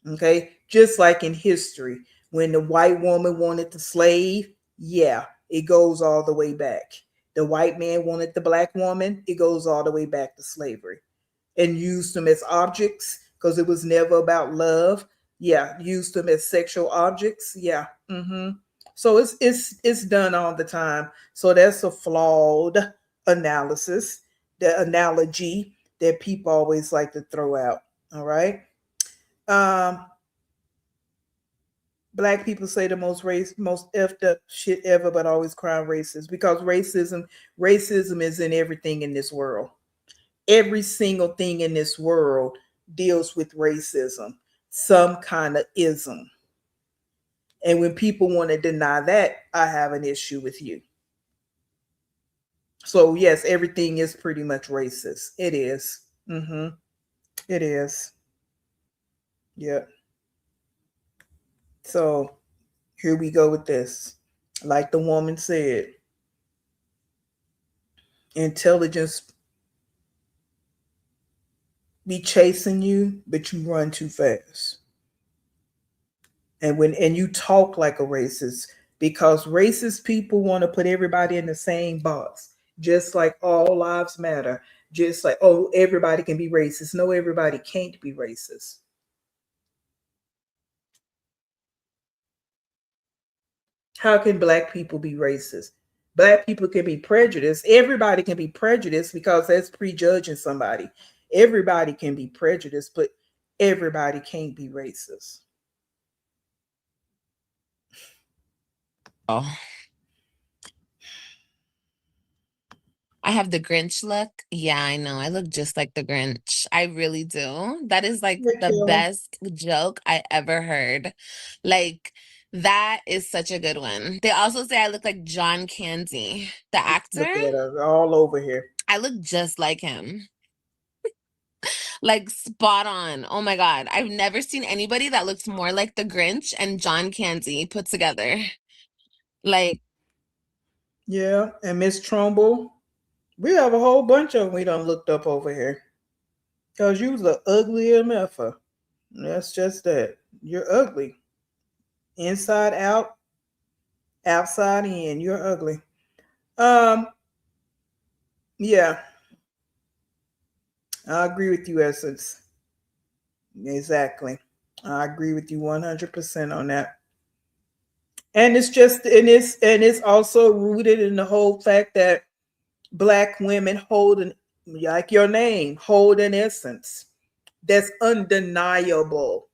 Okay. Just like in history, when the white woman wanted the slave, yeah, it goes all the way back. The white man wanted the black woman, it goes all the way back to slavery. And used them as objects because it was never about love. Yeah, used them as sexual objects. Yeah. So it's done all the time. So that's a flawed analysis, the analogy that people always like to throw out. All right. Black people say the most effed up shit ever, but always crying racist because racism is in everything in this world. Every single thing in this world deals with racism, some kind of ism. And when people want to deny that, I have an issue with you. So yes, everything is pretty much racist. It is. It is. Yeah. So here we go with this. Like the woman said, intelligence be chasing you, but you run too fast. And you talk like a racist because racist people want to put everybody in the same box, just like all lives matter. Just like, oh, everybody can be racist. No, everybody can't be racist. How can black people be racist? Black people can be prejudiced. Everybody can be prejudiced because that's prejudging somebody. Everybody can be prejudiced, but everybody can't be racist. Oh, I have the Grinch look. Yeah, I know. I look just like the Grinch. I really do. That is like Yeah, the Kelly. best joke I ever heard. Like, that is such a good one. They also say I look like John Candy, the actor. Look at us all over here. I look just like him. Like, spot on. Oh my God. I've never seen anybody that looks more like the Grinch and John Candy put together. Like, Yeah, and Miss Trumbull. We have a whole bunch of them we done looked up over here. Because you was the uglier meffer. That's just that. You're ugly. Inside out, outside in. You're ugly. Um, yeah, I agree with you, Essence. Exactly. I agree with you 100% on that. And it's just and it's also rooted in the whole fact that black women hold an, like your name, hold an essence that's undeniable.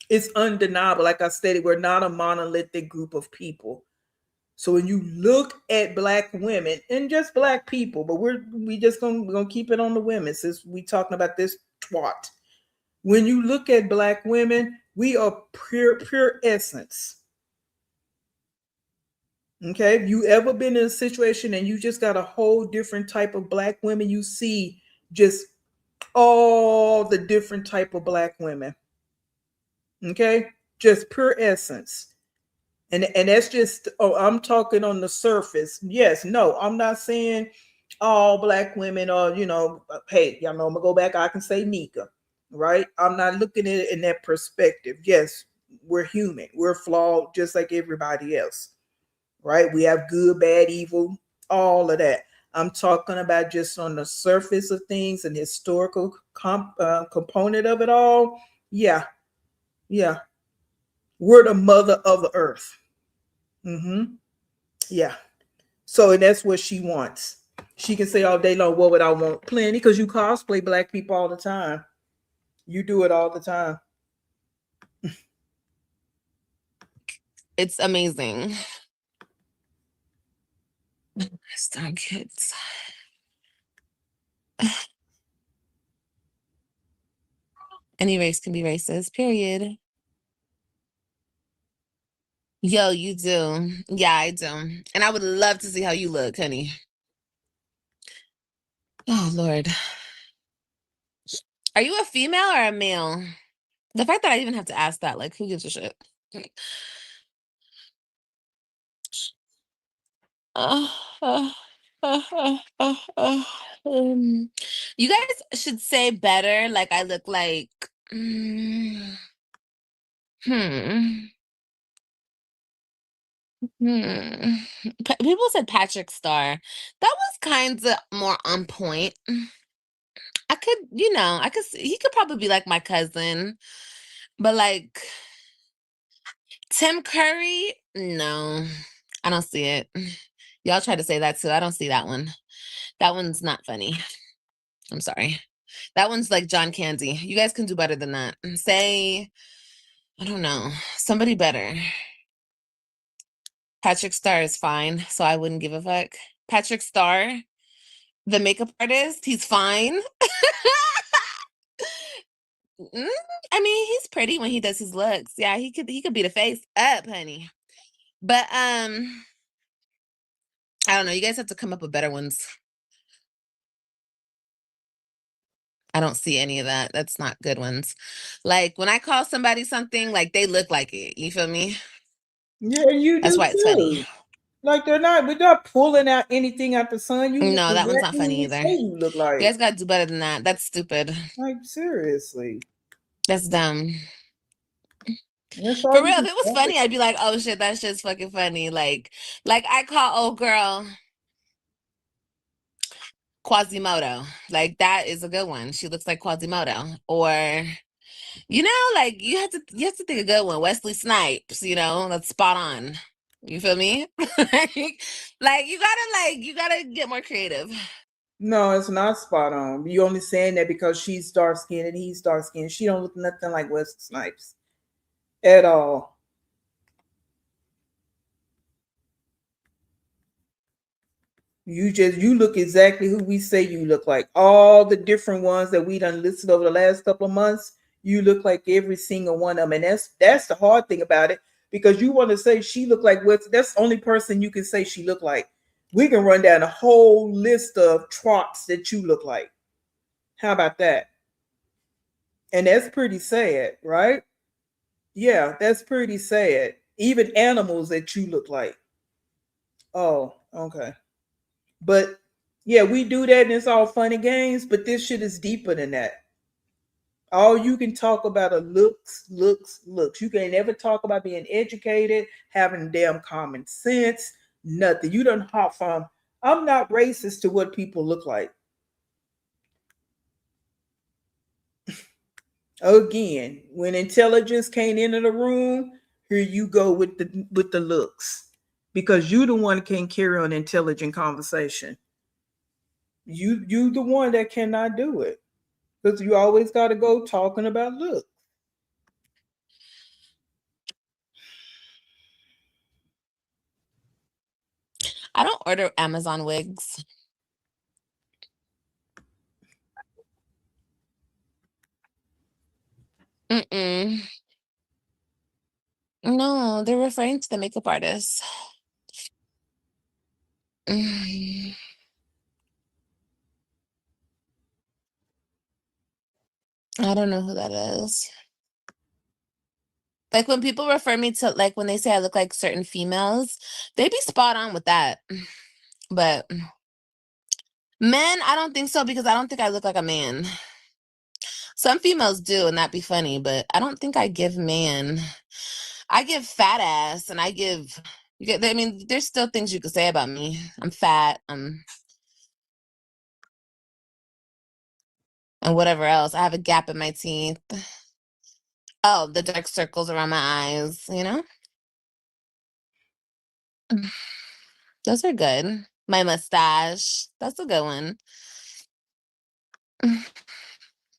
It's undeniable. Like I stated, we're not a monolithic group of people. So when you look at black women and just black people, but we're gonna keep it on the women since we talking about this twat. When you look at black women, we are pure essence. Okay, if you ever been in a situation and you just got a whole different type of black women, you see just all the different type of black women. Okay, just pure essence. And that's just, oh, I'm talking on the surface. Yes, no, I'm not saying all black women are, hey, y'all know I'm gonna go back, I can say Nika, right? I'm not looking at it in that perspective. Yes, we're human, we're flawed just like everybody else, right? We have good, bad, evil, all of that. I'm talking about just on the surface of things and historical component of it all. Yeah, yeah, we're the mother of the earth. Mm-hmm. Yeah. So, and that's what she wants. She can say all day long, what would I want? Plenty, because you cosplay black people all the time. You do it all the time. it's amazing. Star kids. Any race can be racist, period. Yo, you do. Yeah, I do. And I would love to see how you look, honey. Oh, Lord. Are you a female or a male? The fact that I even have to ask that, like, who gives a shit? Uh, uh, um, you guys should say better, like I look like. mm, hmm. Hmm. People said Patrick Star. That was kind of more on point. I could, I could see, he could probably be like my cousin, but like Tim Curry, no, I don't see it. Y'all try to say that too. I don't see that one. That one's not funny. I'm sorry. That one's like John Candy. You guys can do better than that. Say, I don't know, somebody better. Patrick Star is fine, so I wouldn't give a fuck. Patrick Star, the makeup artist, he's fine. Mm, I mean, he's pretty when he does his looks. Yeah, he could beat a face up, honey. But I don't know. You guys have to come up with better ones. I don't see any of that. That's not good ones. Like when I call somebody something, like they look like it. You feel me? Yeah, you That's do why it's funny. too. Like we're not pulling out anything out the sun. You look No, that one's not exactly what funny we either. say you look You like. guys gotta do better than that. That's stupid. Like seriously. That's dumb. That's For all real, you if it was do. funny, I'd be like, oh shit, that shit's fucking funny. Like I call old girl Quasimodo. Like that is a good one. She looks like Quasimodo. Or You know, like you have to think a good one. Wesley Snipes, that's spot on. You feel me? like you gotta get more creative. No, it's not spot on. You only saying that because she's dark skinned and he's dark skinned. She don't look nothing like Wesley Snipes at all. You look exactly who we say you look like. All the different ones that we done listed over the last couple of months, you look like every single one of them. And that's the hard thing about it, because you want to say she looked like West. That's the only person you can say she looked like. We can run down a whole list of trots that you look like. How about that? And that's pretty sad, right? Yeah, that's pretty sad. Even animals that you look like. Oh, okay. But yeah, we do that and it's all funny games, but this shit is deeper than that. All you can talk about are looks, looks, looks. You can't ever talk about being educated, having damn common sense, nothing. You don't hop from, I'm not racist to what people look like. Again, when intelligence came into the room, here you go with the looks. Because you the one that can carry on intelligent conversation. You the one that cannot do it. Because you always got to go talking about look. I don't order Amazon wigs. Mm-mm. No, they're referring to the makeup artist. Mm. I don't know who that is. Like when people refer me to, like when they say I look like certain females, they be spot on with that. But men, I don't think so, because I don't think I look like a man. Some females do, and that'd be funny, but I don't think I give man. I give fat ass, and I mean, there's still things you could say about me. I'm fat, and whatever else. I have a gap in my teeth. Oh, the dark circles around my eyes. Those are good. My mustache, that's a good one.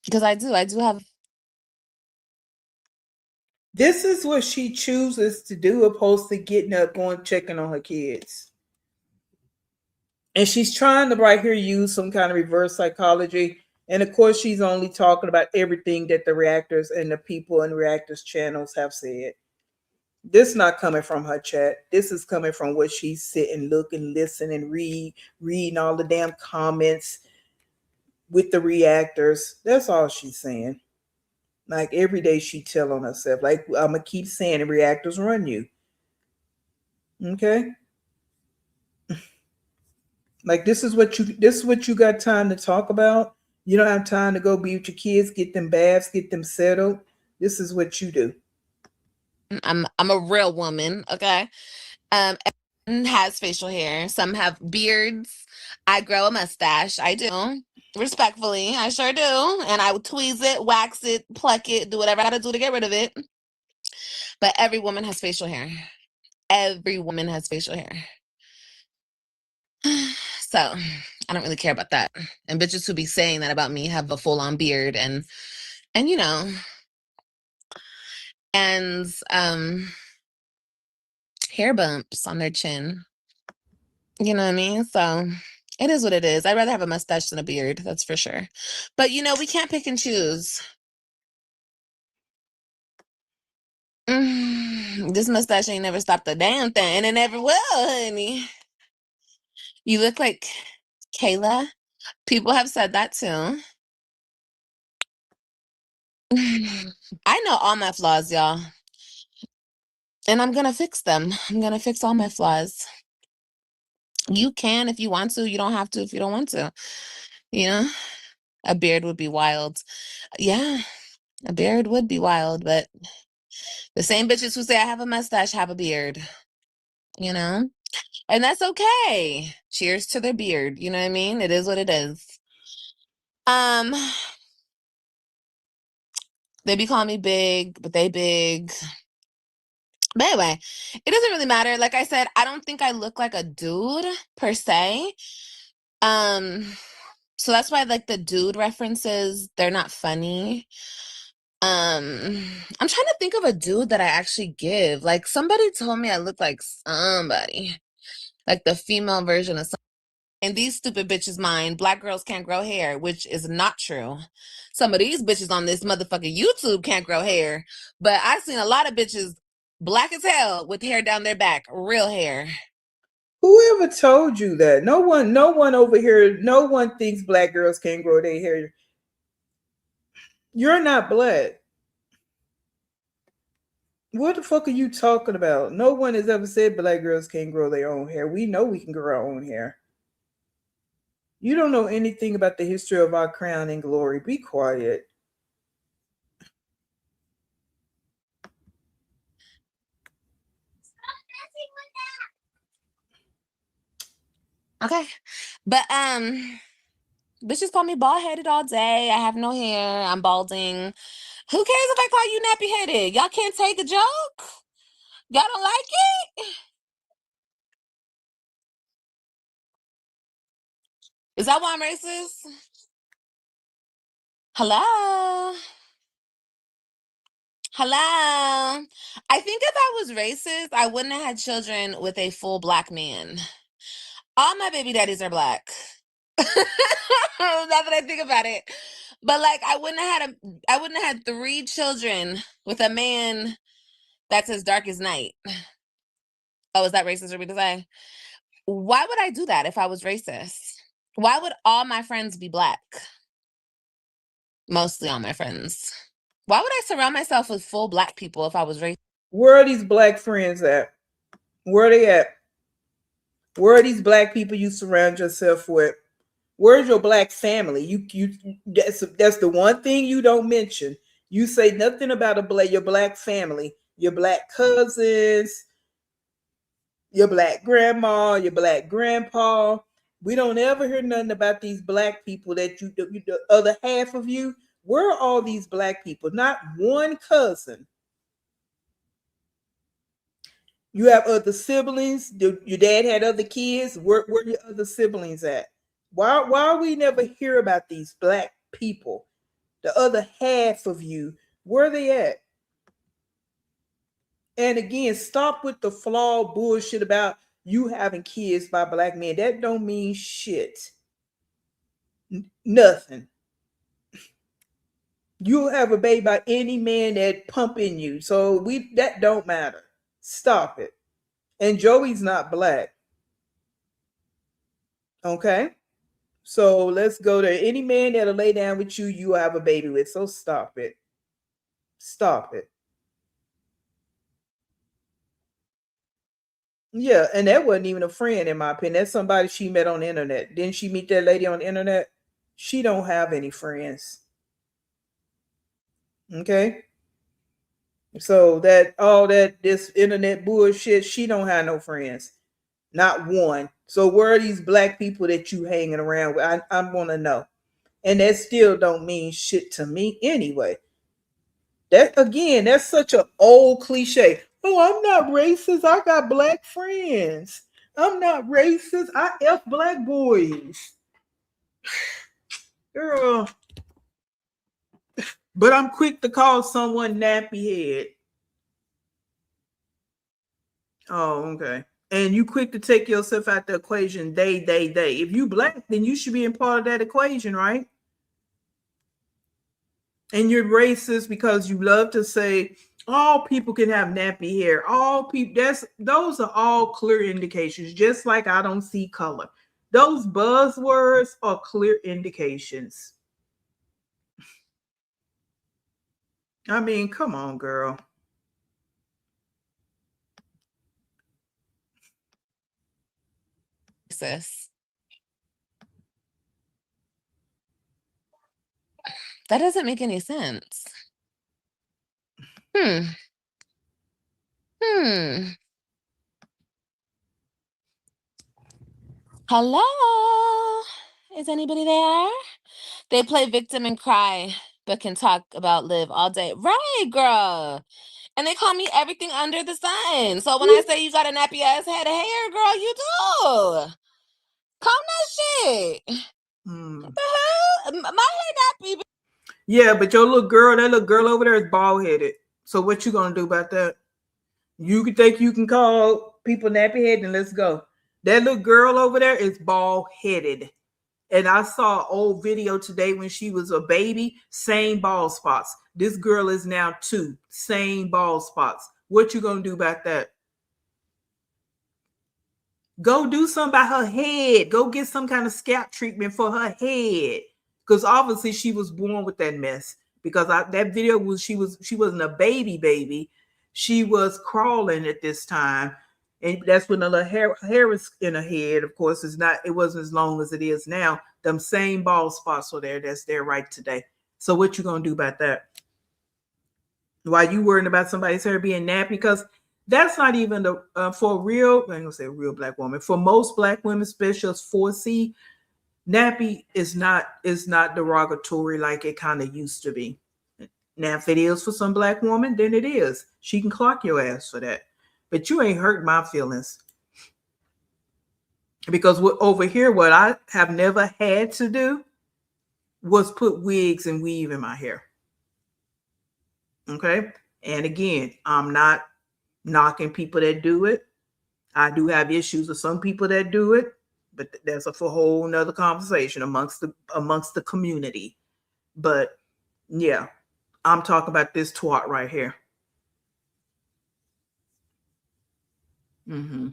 Because I do have. This is what she chooses to do opposed to getting up, going checking on her kids. And she's trying to right here use some kind of reverse psychology. And of course, she's only talking about everything that the reactors and the people in reactors channels have said. This not coming from her chat. This is coming from what she sit and look and listen and reading all the damn comments with the reactors. That's all she's saying. Like every day she tell on herself. Like I'm gonna keep saying the reactors run you. Okay? Like this is what you got time to talk about. You don't have time to go be with your kids, get them baths, get them settled. This is what you do. I'm a real woman, okay? Everyone has facial hair. Some have beards. I grow a mustache. I do. Respectfully, I sure do. And I would tweeze it, wax it, pluck it, do whatever I gotta do to get rid of it. But every woman has facial hair. Every woman has facial hair. So I don't really care about that. And bitches who be saying that about me have a full-on beard and and hair bumps on their chin. You know what I mean? So it is what it is. I'd rather have a mustache than a beard, that's for sure. But we can't pick and choose. This mustache ain't never stopped a damn thing, and it never will, honey. You look like Kayla. People have said that too. I know all my flaws, y'all. And I'm gonna fix them. I'm gonna fix all my flaws. You can if you want to. You don't have to if you don't want to. You know, a beard would be wild. Yeah, a beard would be wild, but the same bitches who say I have a mustache have a beard, you know? And that's okay. Cheers to their beard. You know what I mean? It is what it is. Um, They be calling me big, but they big. But anyway, it doesn't really matter. Like I said, I don't think I look like a dude per se. So that's why like the dude references, they're not funny. I'm trying to think of a dude that I actually give. Like somebody told me I look like somebody, like the female version of something. And these stupid bitches mind black girls can't grow hair, which is not true. Some of these bitches on this motherfucking YouTube can't grow hair, but I've seen a lot of bitches black as hell with hair down their back, real hair. Whoever told you that? No one over here, no one thinks black girls can't grow their hair. You're not black. What the fuck are you talking about? No one has ever said black girls can't grow their own hair. We know we can grow our own hair. You don't know anything about the history of our crown and glory. Be quiet. Okay. But bitches call me bald headed all day. I have no hair. I'm balding. Who cares if I call you nappy headed? Y'all can't take a joke? Y'all don't like it? Is that why I'm racist? Hello? Hello? I think if I was racist, I wouldn't have had children with a full black man. All my baby daddies are black. Now that I think about it. But like I wouldn't have had 3 children with a man that's as dark as night. Oh, is that racist for me to say? Why would I do that if I was racist? Why would all my friends be black? Mostly all my friends. Why would I surround myself with full black people if I was racist? Where are these black friends at? Where are they at? Where are these black people you surround yourself with? Where's your black family? You that's the one thing you don't mention. You say nothing about your black family, your black cousins, your black grandma, your black grandpa. We don't ever hear nothing about these black people that the other half of you. Where are all these black people? Not one cousin. You have other siblings. Your dad had other kids. Where your other siblings at? Why we never hear about these black people? The other half of you, where they at? And again, stop with the flawed bullshit about you having kids by black men. That don't mean shit. Nothing. You'll have a baby by any man that pump in you. So that don't matter. Stop it. And Joey's not black. Okay? So let's go to any man that'll lay down with you, you have a baby with. So stop it. Stop it. Yeah, and that wasn't even a friend in my opinion. That's somebody she met on the internet. Didn't she meet that lady on the internet? She don't have any friends. Okay? So that all that this internet bullshit, she don't have no friends. Not one. So where are these black people that you hanging around with? I want to know. And that still don't mean shit to me anyway. That again, that's such an old cliche. Oh, I'm not racist. I got black friends. I'm not racist. I F black boys. Girl. But I'm quick to call someone nappy head. Oh, okay. And you quick to take yourself out the equation. They. If you black, then you should be in part of that equation, right? And you're racist because you love to say all people can have nappy hair. All people, those are all clear indications, just like I don't see color. Those buzzwords are clear indications. I mean, come on, girl. Racist. That doesn't make any sense. Hmm. Hello? Is anybody there? They play victim and cry but can talk about live all day. Right, girl. And they call me everything under the sun. So when I say you got a nappy ass head of hair, girl, you do. Calm that shit. What the hell? My hair nappy. Yeah, but your little girl, that little girl over there is bald headed. So what you gonna do about that? You can think you can call people nappy head and let's go. That little girl over there is bald headed. And I saw an old video today when she was a baby, same bald spots. This girl is now 2, same bald spots. What you gonna do about that? Go do something about her head. Go get some kind of scalp treatment for her head. Because obviously she was born with that mess. Because that video was she wasn't a baby. She was crawling at this time. And that's when the little hair was in her head. Of course, it wasn't as long as it is now. Them same bald spots were there. That's there right today. So what you gonna do about that? Why you worrying about somebody's hair being nappy? Because that's not even the for real. I ain't gonna say a real black woman. For most black women, especially as 4C, nappy is not derogatory like it kind of used to be. Now, if it is for some black woman, then it is. She can clock your ass for that. But you ain't hurt my feelings. Because over here, what I have never had to do was put wigs and weave in my hair. Okay? And again, I'm not knocking people that do it. I do have issues with some people that do it, but that's a whole nother conversation amongst the community. But yeah, I'm talking about this twat right here. Mm-hmm.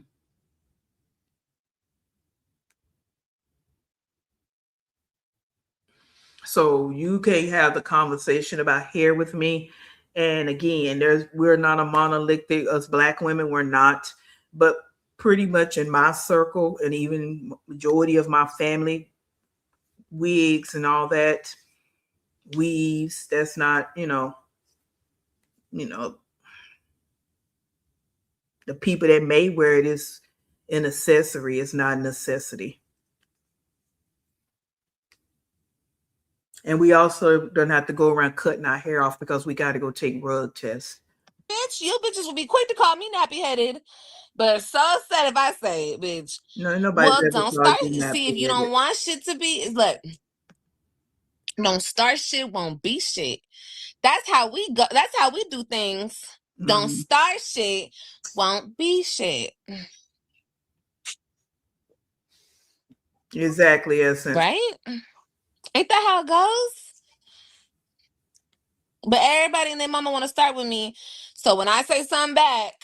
So you can't have the conversation about hair with me. And again, we're not a monolithic, us black women, we're not. But pretty much in my circle and even majority of my family, wigs and all that, weaves, that's not, the people that may wear it is an accessory, it's not a necessity. And we also don't have to go around cutting our hair off because we got to go take rug tests. Bitch, you bitches will be quick to call me nappy headed. But so sad if I say it, bitch. No, nobody's well, ever don't called start. you See, if you nappy-headed. don't want shit to be, look, don't start shit, won't be shit. That's how we go. That's how we do things. Don't start shit, won't be shit. Exactly, Essence. Right? Ain't that how it goes? But everybody and their mama want to start with me. So when I say something back,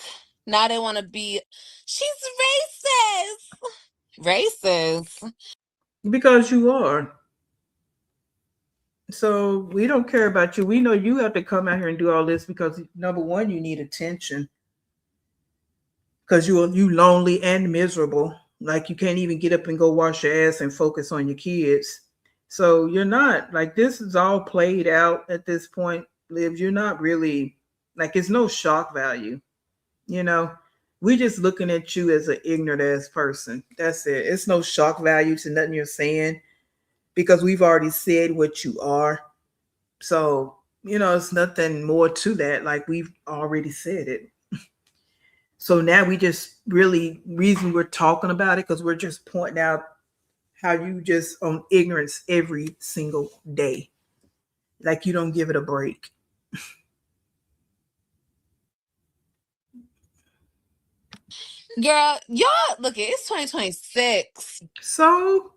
now they want to be, she's racist. Racist. Because you are. So we don't care about you. We know you have to come out here and do all this because number one, you need attention. Because you lonely and miserable. Like you can't even get up and go wash your ass and focus on your kids. So you're not like this is all played out at this point, Liv. You're not really like it's no shock value. We just looking at you as an ignorant ass person. That's it. It's no shock value to nothing you're saying because we've already said what you are. So, it's nothing more to that. Like we've already said it. So now we just really reason we're talking about it because we're just pointing out how you just on ignorance every single day. Like you don't give it a break. Girl, y'all, look, it's 2026. So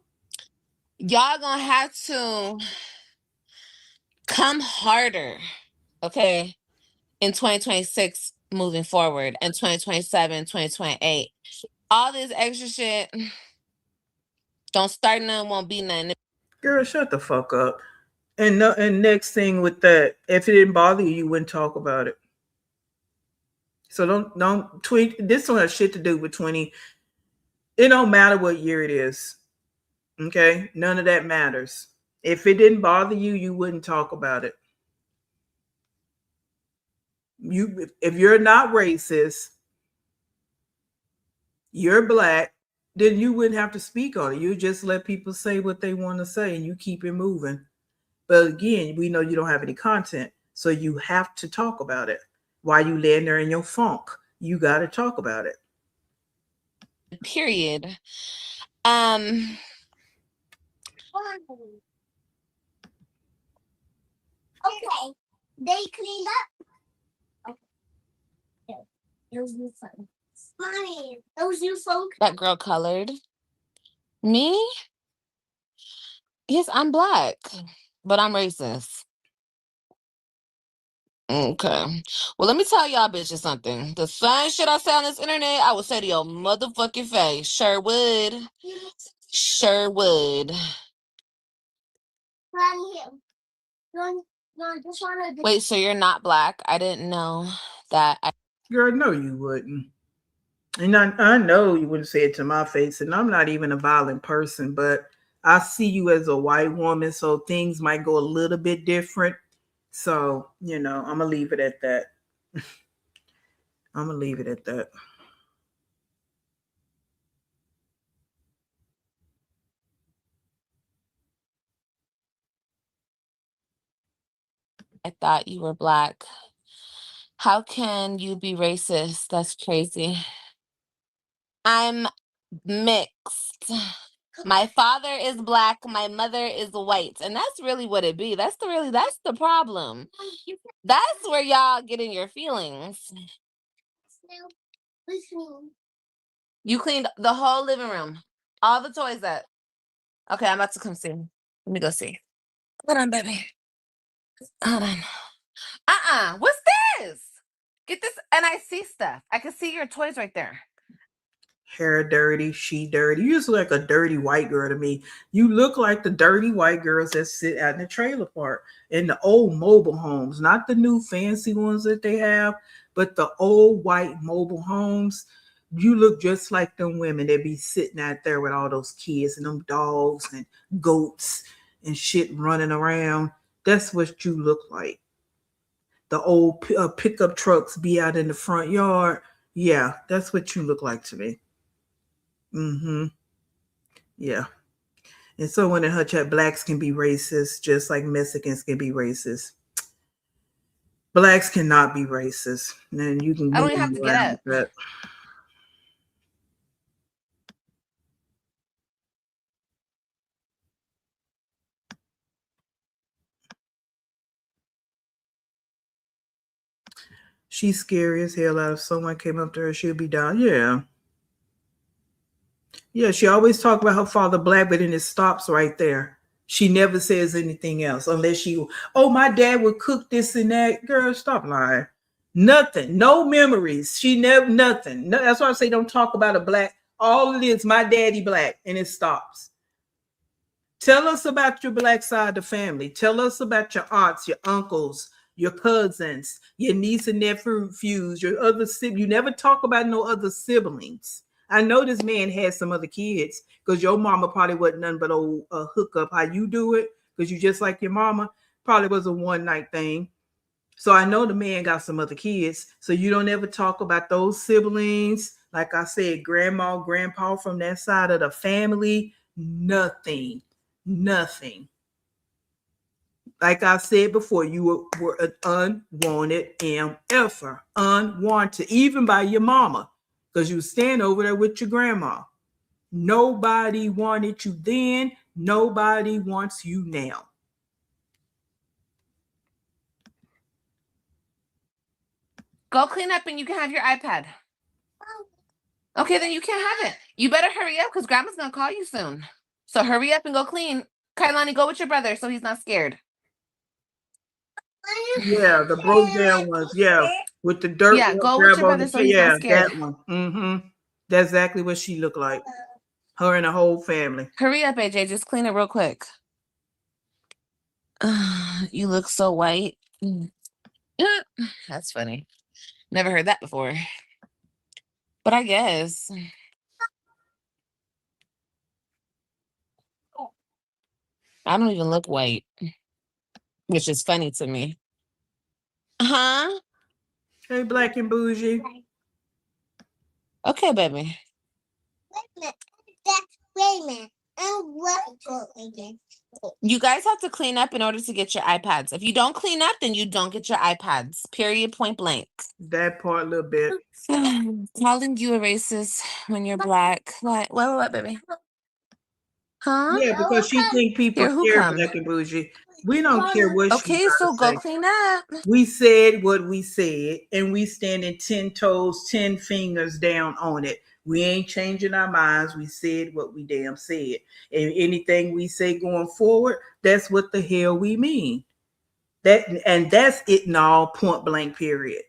y'all gonna have to come harder, okay, in 2026 moving forward, and 2027, 2028. All this extra shit, don't start none, won't be none. Girl, shut the fuck up. And next thing with that, if it didn't bother you, you wouldn't talk about it. So don't tweet. This one has shit to do with 20. It don't matter what year it is. Okay? None of that matters. If it didn't bother you, you wouldn't talk about it. If you're not racist, you're black, then you wouldn't have to speak on it. You just let people say what they want to say and you keep it moving. But again, we know you don't have any content, so you have to talk about it. While you laying there in your funk, you got to talk about it. Period. Okay. They cleaned up. Okay. Those new phones. Mommy, those new phones. That girl colored. Me? Yes, I'm black, but I'm racist. Okay. Well, let me tell y'all bitches something. The same shit I say on this internet, I would say to your motherfucking face. Sure would. Sure would. Wait, so you're not black? I didn't know that. Girl, no, you wouldn't. And I know you wouldn't say it to my face, and I'm not even a violent person, but I see you as a white woman, so things might go a little bit different. So, I'm going to leave it at that. I'm going to leave it at that. I thought you were black. How can you be racist? That's crazy. I'm mixed. My father is black, my mother is white, and that's really what it be. That's the problem. That's where y'all get in your feelings. You cleaned the whole living room, all the toys up. Okay, I'm about to come see. Let me go see. Hold on, baby. Hold on. What's this? Get this, and I see stuff. I can see your toys right there. Hair dirty, she dirty. You just look like a dirty white girl to me. You look like the dirty white girls that sit out in the trailer park in the old mobile homes, not the new fancy ones that they have, but the old white mobile homes. You look just like them women that be sitting out there with all those kids and them dogs and goats and shit running around. That's what you look like. The old pickup trucks be out in the front yard. Yeah, that's what you look like to me. Mm-hmm. Yeah. And so when in her chat, blacks can be racist, just like Mexicans can be racist. Blacks cannot be racist. And you can I don't move even have to get around up. with that. She's scary as hell out. If someone came up to her, she'll be down. Yeah. Yeah, she always talk about her father black, but then it stops right there. She never says anything else unless she, oh, my dad would cook this and that. Girl, stop lying. Nothing. No memories. She never, nothing. No, that's why I say don't talk about a black. All it is, my daddy black, and it stops. Tell us about your black side of the family. Tell us about your aunts, your uncles, your cousins, your niece and nephews, your other siblings. You never talk about no other siblings. I know this man had some other kids because your mama probably wasn't nothing but a hookup. How you do it, because you just like your mama, probably was a one night thing. So I know the man got some other kids. So you don't ever talk about those siblings. Like I said, grandma, grandpa from that side of the family, nothing. Nothing. Like I said before, you were an unwanted MFer, unwanted, even by your mama, because you stand over there with your grandma. Nobody wanted you then. Nobody wants you now. Go clean up and you can have your iPad. Okay, then you can't have it. You better hurry up because grandma's going to call you soon. So hurry up and go clean. Kailani, go with your brother so he's not scared. Yeah, the broke down ones. Yeah, with the dirt. Yeah, go with your brother so he's not scared. That one. Mm-hmm. That's exactly what she looked like. Her and the whole family. Hurry up, AJ. Just clean it real quick. You look so white. That's funny. Never heard that before. But I guess. I don't even look white, which is funny to me. Huh? Hey, black and bougie. Okay, baby. Wait a minute. You guys have to clean up in order to get your iPads. If you don't clean up, then you don't get your iPads. Period. Point blank. That part a little bit. Calling you a racist when you're black. What, baby? Huh? Yeah, because she think people Here, who care come? black and bougie. We don't care what she Okay, so gotta go say. clean up. We said what we said, and we standing 10 toes, 10 fingers down on it. We ain't changing our minds. We said what we damn said. And anything we say going forward, that's what the hell we mean. That's it in all, point blank, period.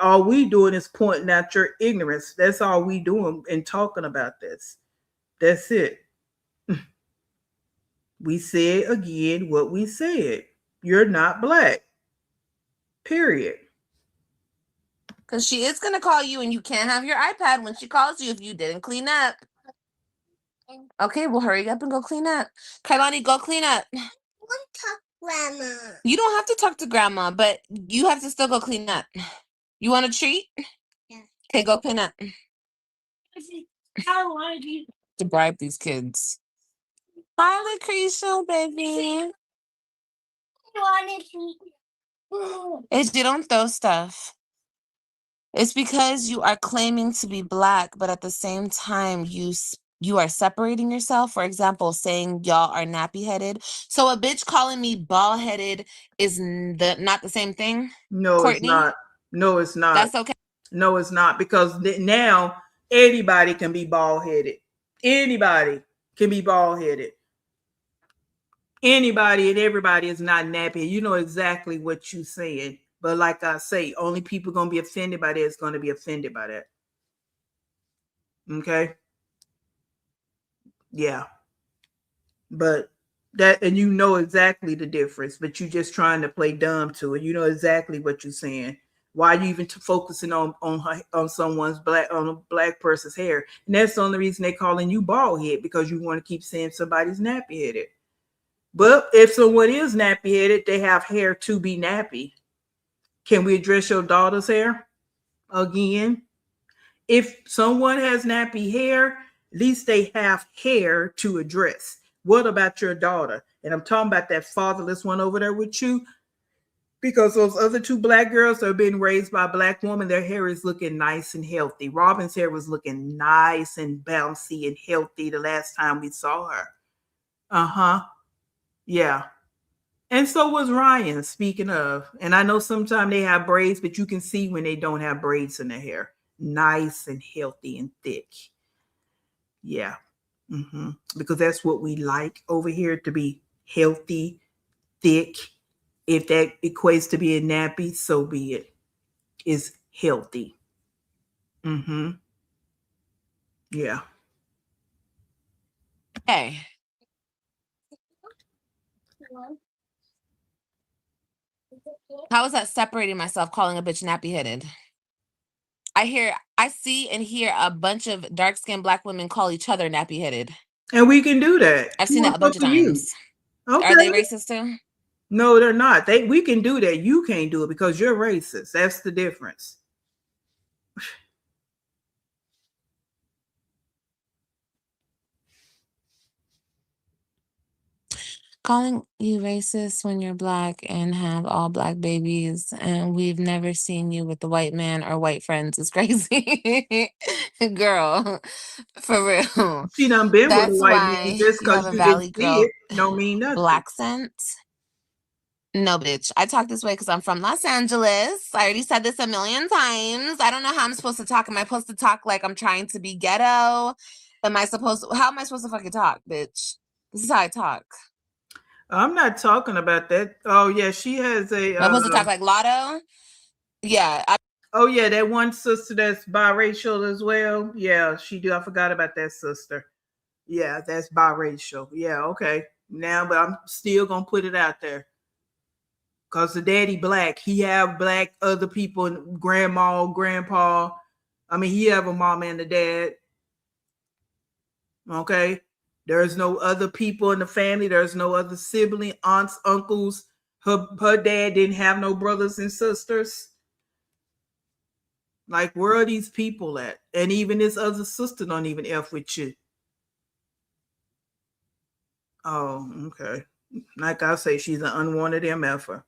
All we doing is pointing out your ignorance. That's all we doing and talking about this. That's it. We said again what we said. You're not black. Period. Because she is going to call you and you can't have your iPad when she calls you if you didn't clean up. Okay, well, hurry up and go clean up. Kailani, go clean up. I want to talk, Grandma. You don't have to talk to Grandma, but you have to still go clean up. You want a treat? Yeah. Okay, go clean up. To bribe these kids. Hi, Lucretia, baby. It's you don't throw stuff. It's because you are claiming to be black, but at the same time, you are separating yourself. For example, saying y'all are nappy headed. So a bitch calling me bald headed is not the same thing. No, Courtney? it's not. No, it's not. That's okay. No, it's not, because now anybody can be bald headed. Anybody can be bald headed. Anybody and everybody is not nappy. You know exactly what you're saying. But like I say, only people gonna be offended by that is gonna be offended by that. Okay? Yeah. But that, and you know exactly the difference, but you just trying to play dumb to it. You know exactly what you're saying. Why are you even focusing on someone's on a black person's hair? And that's the only reason they're calling you bald head, because you want to keep saying somebody's nappy headed. But if someone is nappy headed, they have hair to be nappy. Can we address your daughter's hair again? If someone has nappy hair, at least they have hair to address. What about your daughter? And I'm talking about that fatherless one over there with you, because those other two black girls are being raised by a black woman. Their hair is looking nice and healthy. Robin's hair was looking nice and bouncy and healthy the last time we saw her. Uh-huh. Yeah. And so was Ryan, speaking of. And I know sometimes they have braids, but you can see when they don't have braids in their hair. Nice and healthy and thick. Yeah. Because that's what we like over here, to be healthy, thick. If that equates to being nappy, so be it. It's healthy. Yeah. Hey. How is that separating myself, calling a bitch nappy headed? I see and hear a bunch of dark-skinned black women call each other nappy headed. And we can do that. I've seen that a bunch of times. Okay. Are they racist too? No, they're not. We can do that. You can't do it because you're racist. That's the difference. Calling you racist when you're black and have all black babies, and we've never seen you with the white man or white friends is crazy. Girl, for real. She done been with a That's white why man. Just you have because a you didn't Valley see Girl it don't mean nothing. black scent. No, bitch. I talk this way because I'm from Los Angeles. I already said this a million times. I don't know how I'm supposed to talk. Am I supposed to talk like I'm trying to be ghetto? How am I supposed to fucking talk, bitch? This is how I talk. I'm not talking about that. Oh yeah, she has a. Am I supposed to talk like Lotto? Yeah. Oh yeah, that one sister that's biracial as well. Yeah, she do. I forgot about that sister. Yeah, that's biracial. Yeah, okay. Now, but I'm still gonna put it out there. Cause the daddy black, he have black other people, grandma, grandpa. I mean, he have a mom and a dad. Okay. There's no other people in the family. There's no other sibling, aunts, uncles. Her dad didn't have no brothers and sisters. Like, where are these people at? And even this other sister don't even F with you. Oh, okay. Like I say, she's an unwanted MFer.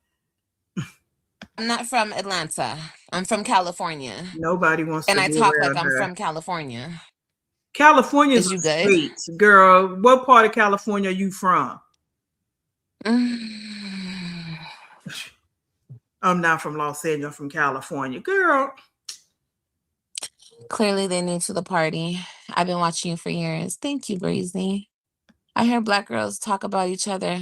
I'm not from Atlanta. I'm from California. Nobody wants And to I be talk like around I'm her. from California. California's Is a you good? state, girl. What part of California are you from? I'm not from Los Angeles. I'm from California, girl. Clearly, they're new to the party. I've been watching you for years. Thank you, Breezy. I hear black girls talk about each other.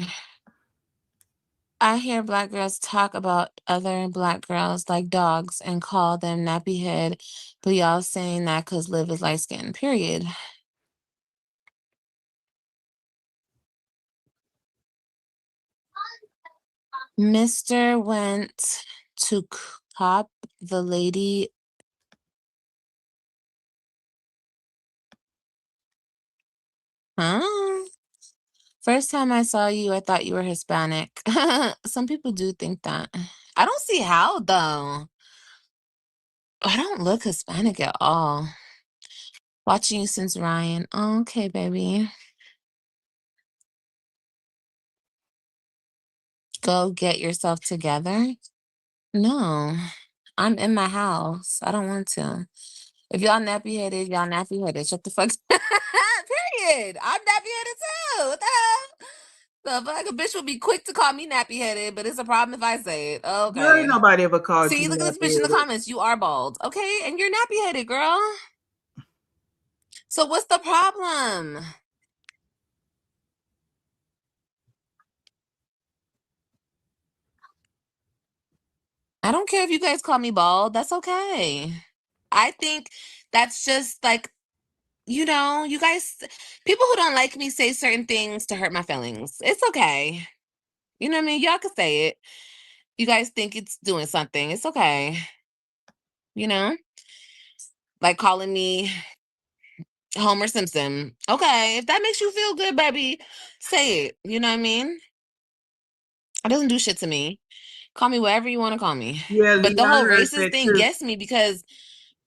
I hear black girls talk about other black girls like dogs and call them nappy head, but y'all saying that because Liv is light skinned, period. Mr. went to cop the lady. Huh? First time I saw you, I thought you were Hispanic. Some people do think that. I don't see how, though. I don't look Hispanic at all. Watching you since Ryan. Okay, baby. Go get yourself together. No, I'm in my house. I don't want to. If y'all nappy headed, y'all nappy headed. Shut the fuck. Period. I'm nappy headed too. What the hell? The fuck, a bitch would be quick to call me nappy headed, but it's a problem if I say it. Girl, ain't Okay. nobody ever called See, you look at this bitch in the nappy-headed. comments. You are bald. Okay, and you're nappy headed, girl. So what's the problem? I don't care if you guys call me bald. That's okay. I think that's just like, you know, you guys, people who don't like me say certain things to hurt my feelings. It's okay. You know what I mean? Y'all can say it. You guys think it's doing something. It's okay. You know? Like calling me Homer Simpson. Okay. If that makes you feel good, baby, say it. You know what I mean? It doesn't do shit to me. Call me whatever you want to call me. Yeah, But Lee, the I whole heard racist that thing too. gets me because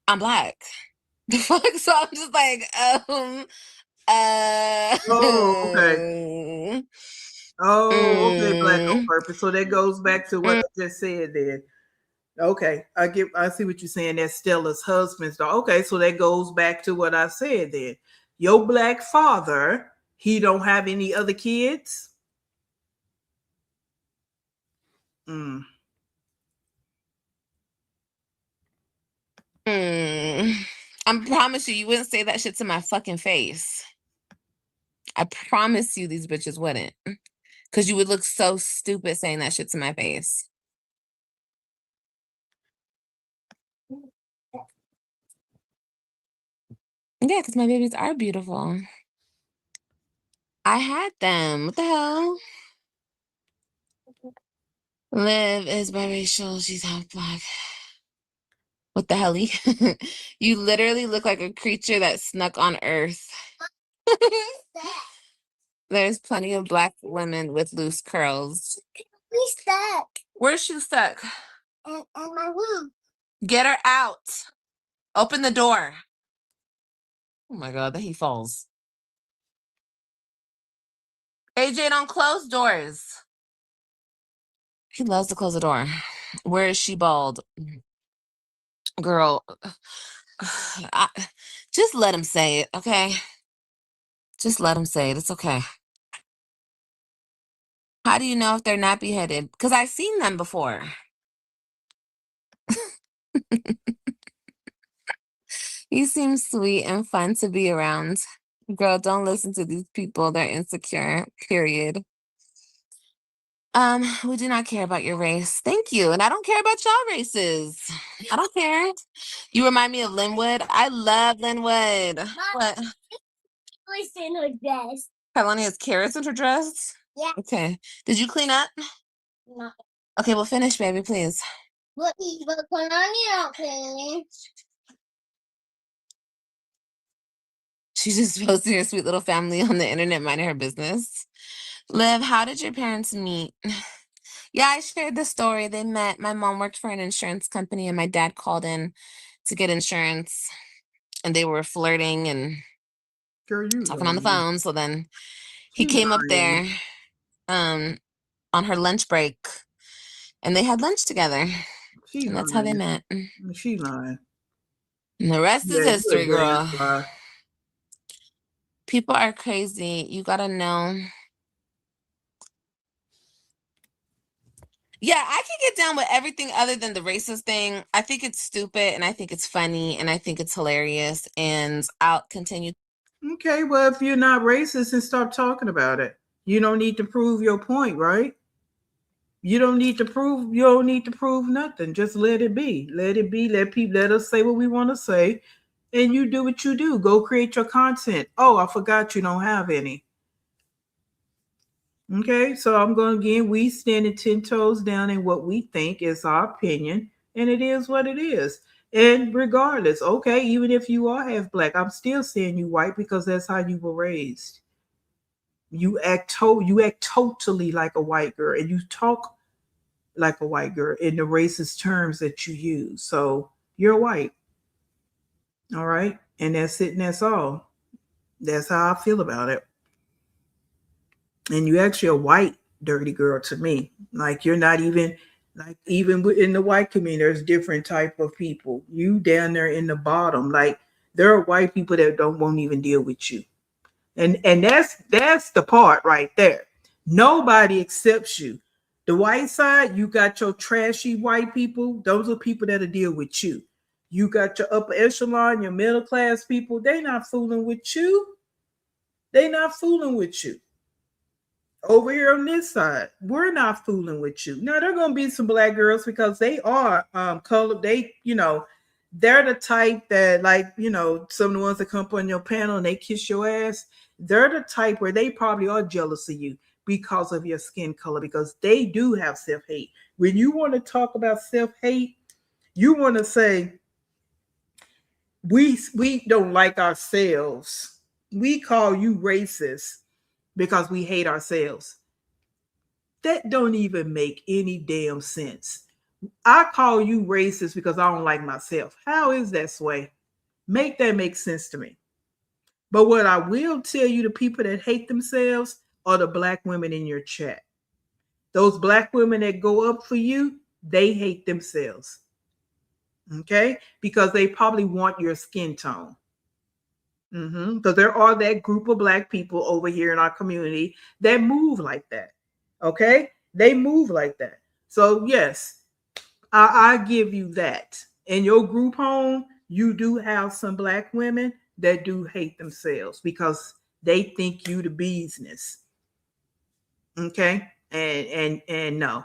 I'm black. The fuck? So I'm just like, Oh, okay. Oh, okay, black on mm, purpose. So that goes back to what mm, I just said then. Okay, I see what you're saying. That's Stella's husband's dog. Okay, so that goes back to what I said then. Your black father, he don't have any other kids? Mm. mm. I promise you wouldn't say that shit to my fucking face. I promise you these bitches wouldn't. Because you would look so stupid saying that shit to my face. Yeah, because my babies are beautiful. I had them. What the hell? Liv is biracial. She's half black. What the hell? You literally look like a creature that snuck on Earth. There's plenty of black women with loose curls. We stuck Where's she stuck? in my room. Get her out. Open the door. Oh my God, then he falls. AJ, don't close doors. He loves to close the door. Where is she bald? Girl, just let him say it, okay? Just let him say it. It's okay. How do you know if they're nappy headed? Because I've seen them before. You seem sweet and fun to be around. Girl, don't listen to these people. They're insecure, period. We do not care about your race. Thank you. And I don't care about y'all races. I don't care. You remind me of Linwood. I love Linwood. Mom, What? what's in her dress? Kalani has carrots in her dress? Yeah. Okay. Did you clean up? No. Okay, well, finish, baby, please. But Kalani not cleaning. She's just posting her sweet little family on the internet, minding her business. Liv, how did your parents meet? Yeah, I shared the story. They met. My mom worked for an insurance company, and my dad called in to get insurance, and they were flirting and Girl, you talking on the lying. phone. So then He came up there on her lunch break, and they had lunch together. And that's how they met. She lying. And the rest is Yeah, history, you a damn girl. lie. People are crazy. You gotta know. Yeah, I can get down with everything other than the racist thing. I think it's stupid, and I think it's funny, and I think it's hilarious, and I'll continue. Okay, well, if you're not racist, then stop talking about it. You don't need to prove your point, right? You don't need to prove nothing. Just let it be. Let it be. Let us say what we want to say. And you do what you do. Go create your content. Oh, I forgot you don't have any. Okay, so I'm going again. We standing 10 toes down in what we think is our opinion, and it is what it is. And regardless, okay, even if you are half black, I'm still saying you white because that's how you were raised. You act totally like a white girl, and you talk like a white girl in the racist terms that you use. So you're white. All right. And that's it, and that's all. That's how I feel about it. And you actually a white dirty girl to me. Like you're not even like even within the white community, there's different type of people. You down there in the bottom, like there are white people that don't won't even deal with you. And that's the part right there. Nobody accepts you. The white side, you got your trashy white people. Those are people that'll deal with you. You got your upper echelon, your middle class people. They not fooling with you. They not fooling with you. Over here on this side, we're not fooling with you. Now there are gonna be some black girls because they are colored. They're the type that some of the ones that come up on your panel and they kiss your ass. They're the type where they probably are jealous of you because of your skin color, because they do have self-hate. When you want to talk about self-hate, you want to say we don't like ourselves. We call you racist because we hate ourselves. That don't even make any damn sense. I call you racist because I don't like myself. How is that, Sway? Make that make sense to me. But what I will tell you, the people that hate themselves are the black women in your chat. Those black women that go up for you, they hate themselves. Okay? Because they probably want your skin tone. Because there are that group of black people over here in our community that move like that. Okay? They move like that. So, yes, I give you that. In your group home, you do have some black women that do hate themselves because they think you the business. Okay? And no.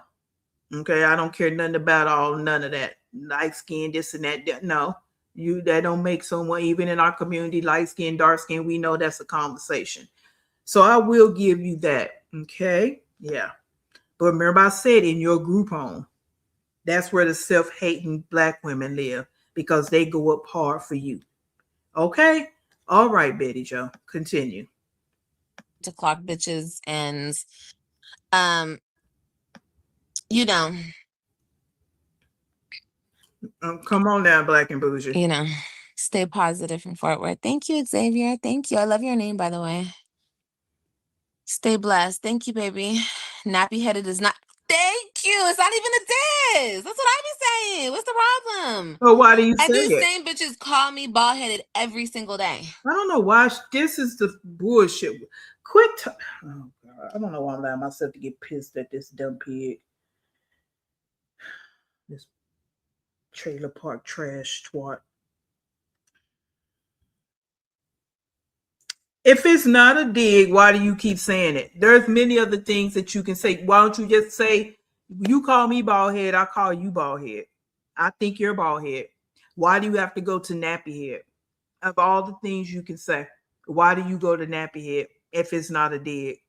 Okay, I don't care nothing about none of that. Light skin, this and that. No. That don't make someone, even in our community, light skin, dark skin, we know that's a conversation. So I will give you that. Okay? Yeah. But remember I said in your group home, that's where the self-hating black women live because they go up hard for you. Okay? All right, Betty Joe. Continue. To clock bitches and you know. Come on down, Black and Bougie. You know, stay positive in Fort Worth. Thank you, Xavier. Thank you. I love your name, by the way. Stay blessed. Thank you, baby. Nappy headed is not. Thank you. It's not even a diss. That's what I be saying. What's the problem? Well, why do you And say these it? same bitches call me bald headed every single day. I don't know why. This is the bullshit. Quit. Oh, God. I don't know why I'm allowing myself to get pissed at this dumb pig. This trailer park trash twat. If it's not a dig, why do you keep saying it? There's many other things that you can say. Why don't you just say, you call me bald head, I call you bald head. I think you're bald head. Why do you have to go to nappy head? Of all the things you can say, why do you go to nappy head if it's not a dig?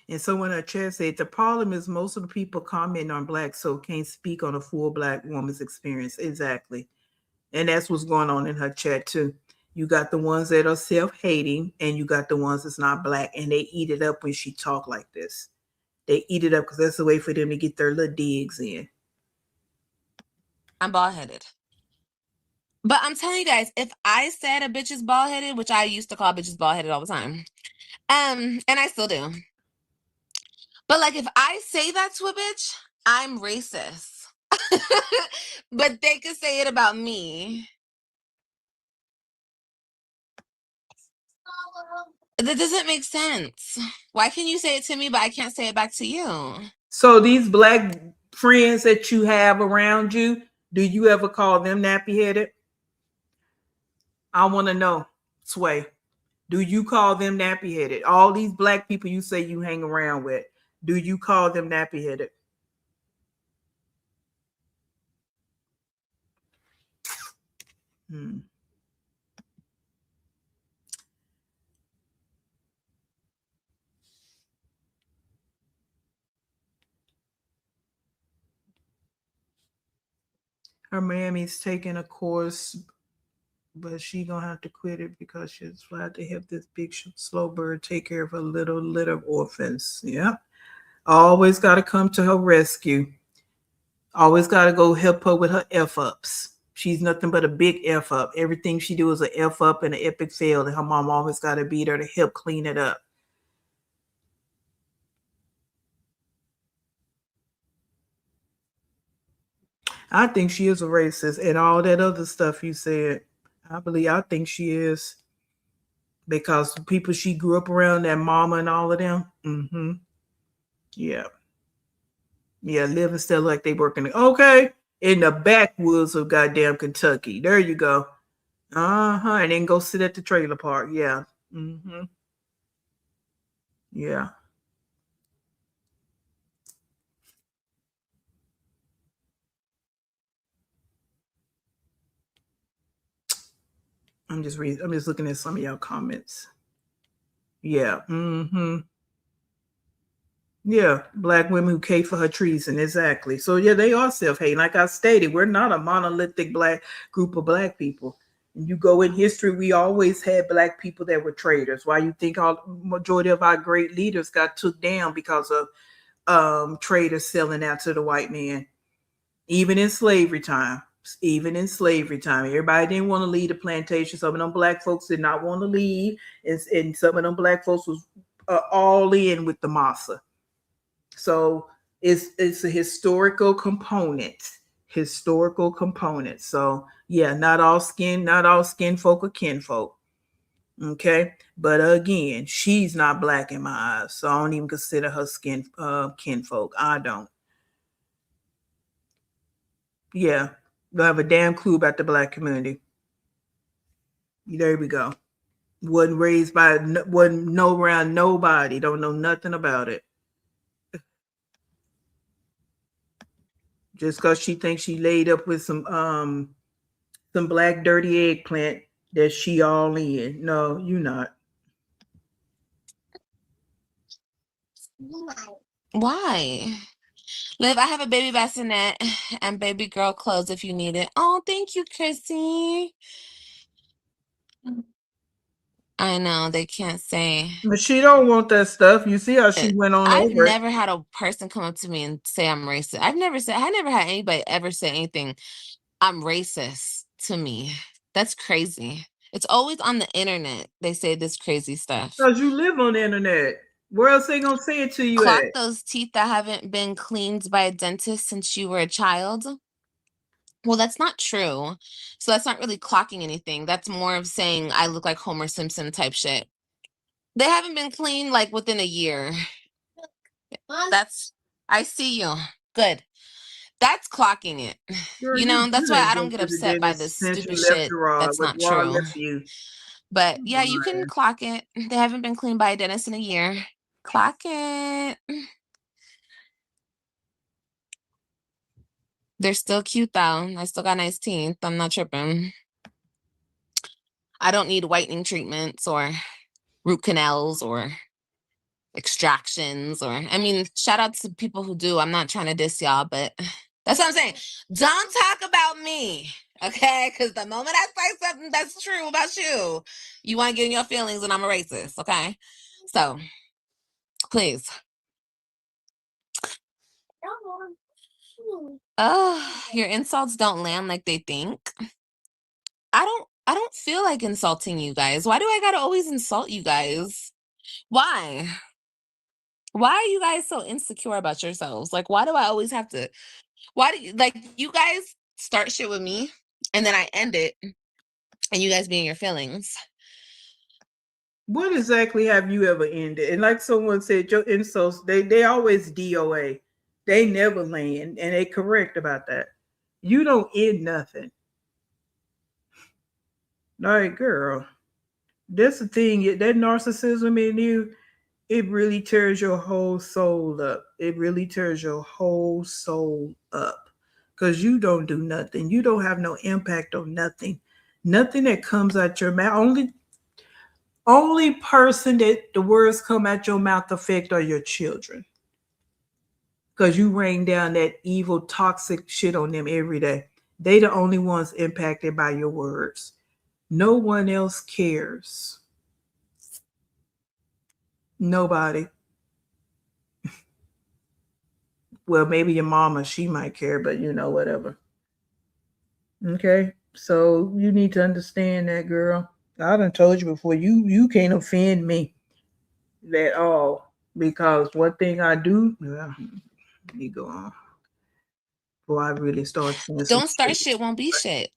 And someone in the chat said the problem is most of the people comment on black, so can't speak on a full black woman's experience. Exactly. And that's what's going on in her chat too. You got the ones that are self-hating and you got the ones that's not black, and they eat it up when she talk like this. They eat it up because that's the way for them to get their little digs in. I'm bald-headed. But I'm telling you guys, if I said a bitch is bald-headed, which I used to call bitches bald-headed all the time, and I still do. But like, if I say that to a bitch, I'm racist. But they could say it about me. That doesn't make sense. Why can you say it to me, but I can't say it back to you? So these black friends that you have around you, do you ever call them nappy headed? I want to know, Sway. Do you call them nappy headed? All these black people you say you hang around with, do you call them nappy headed? Her mammy's taking a course, but she gonna have to quit it because she's glad to help this big slow bird take care of a little litter of orphans. Yeah, always got to come to her rescue. Always got to go help her with her f ups. She's nothing but a big f up. Everything she do is an f up and an epic fail, and her mom always got to be there to help clean it up. I think she is a racist, and all that other stuff you said. I think she is, because the people she grew up around, that mama and all of them. Yeah. Yeah, living still like they working. Okay. In the backwoods of goddamn Kentucky. There you go. And then go sit at the trailer park. Yeah. Yeah. I'm just looking at some of y'all comments. Yeah. Yeah, black women who came for her treason. Exactly. So yeah, they are self-hating. Like I stated, we're not a monolithic black group of black people. You go in history, we always had black people that were traitors. Why you think all majority of our great leaders got took down because of traders selling out to the white man? Even in slavery time. Everybody didn't want to leave the plantation. Some of them black folks did not want to leave, and some of them black folks was all in with the massa. So it's a historical component. So yeah, not all skin folk are kinfolk. Okay. But again, she's not black in my eyes. So I don't even consider her kinfolk. I don't. Yeah. Don't have a damn clue about the black community. There we go. Wasn't know around nobody. Don't know nothing about it. Just because she thinks she laid up with some black dirty eggplant that she all in. No, you not. Why? Liv, I have a baby bassinet and baby girl clothes if you need it. Oh, thank you, Chrissy. I know they can't say. But she don't want that stuff. You see how she went on I've over it. never had a person come up to me and say I'm racist. I never had anybody ever say anything, I'm racist, to me. That's crazy. It's always on the internet. They say this crazy stuff. Because you live on the internet. Where else they gonna say it to you Clock at? those teeth that haven't been cleaned by a dentist since you were a child. Well, that's not true. So that's not really clocking anything. That's more of saying I look like Homer Simpson type shit. They haven't been cleaned like within a year. I see you. Good. That's clocking it. Girl, You know, that's you why ain't I been don't get to the upset by dentist this since you stupid left shit the Rod. that's not Rod true. left you. But yeah, you can clock it. They haven't been cleaned by a dentist in a year. Clock it. They're still cute though. I still got nice teeth. I'm not tripping. I don't need whitening treatments or root canals or extractions, or I mean, shout out to people who do. I'm not trying to diss y'all, but that's what I'm saying. Don't talk about me, okay? Because the moment I say something that's true about you, you want to get in your feelings and I'm a racist, okay? So please. Your insults don't land like they think. I don't feel like insulting you guys. Why do I gotta always insult you guys? Why? Why are you guys so insecure about yourselves? Like, why do I always have to? Why do you like you guys start shit with me and then I end it and you guys be in your feelings? What exactly have you ever ended? And like someone said, your insults, they always DOA. They never land, and they correct about that. You don't end nothing. Like, girl, that's the thing. That narcissism in you, it really tears your whole soul up. It really tears your whole soul up. Because you don't do nothing. You don't have no impact on nothing. Nothing that comes out your mouth. Only person that the words come out your mouth affect are your children. Because you rain down that evil, toxic shit on them every day. They the only ones impacted by your words. No one else cares. Nobody. Well, maybe your mama, she might care, but whatever. Okay? So you need to understand that, girl. I done told you before, you can't offend me at all. Because one thing I do, well, let me go on. Before I really start saying some Don't start shit. shit, won't be shit.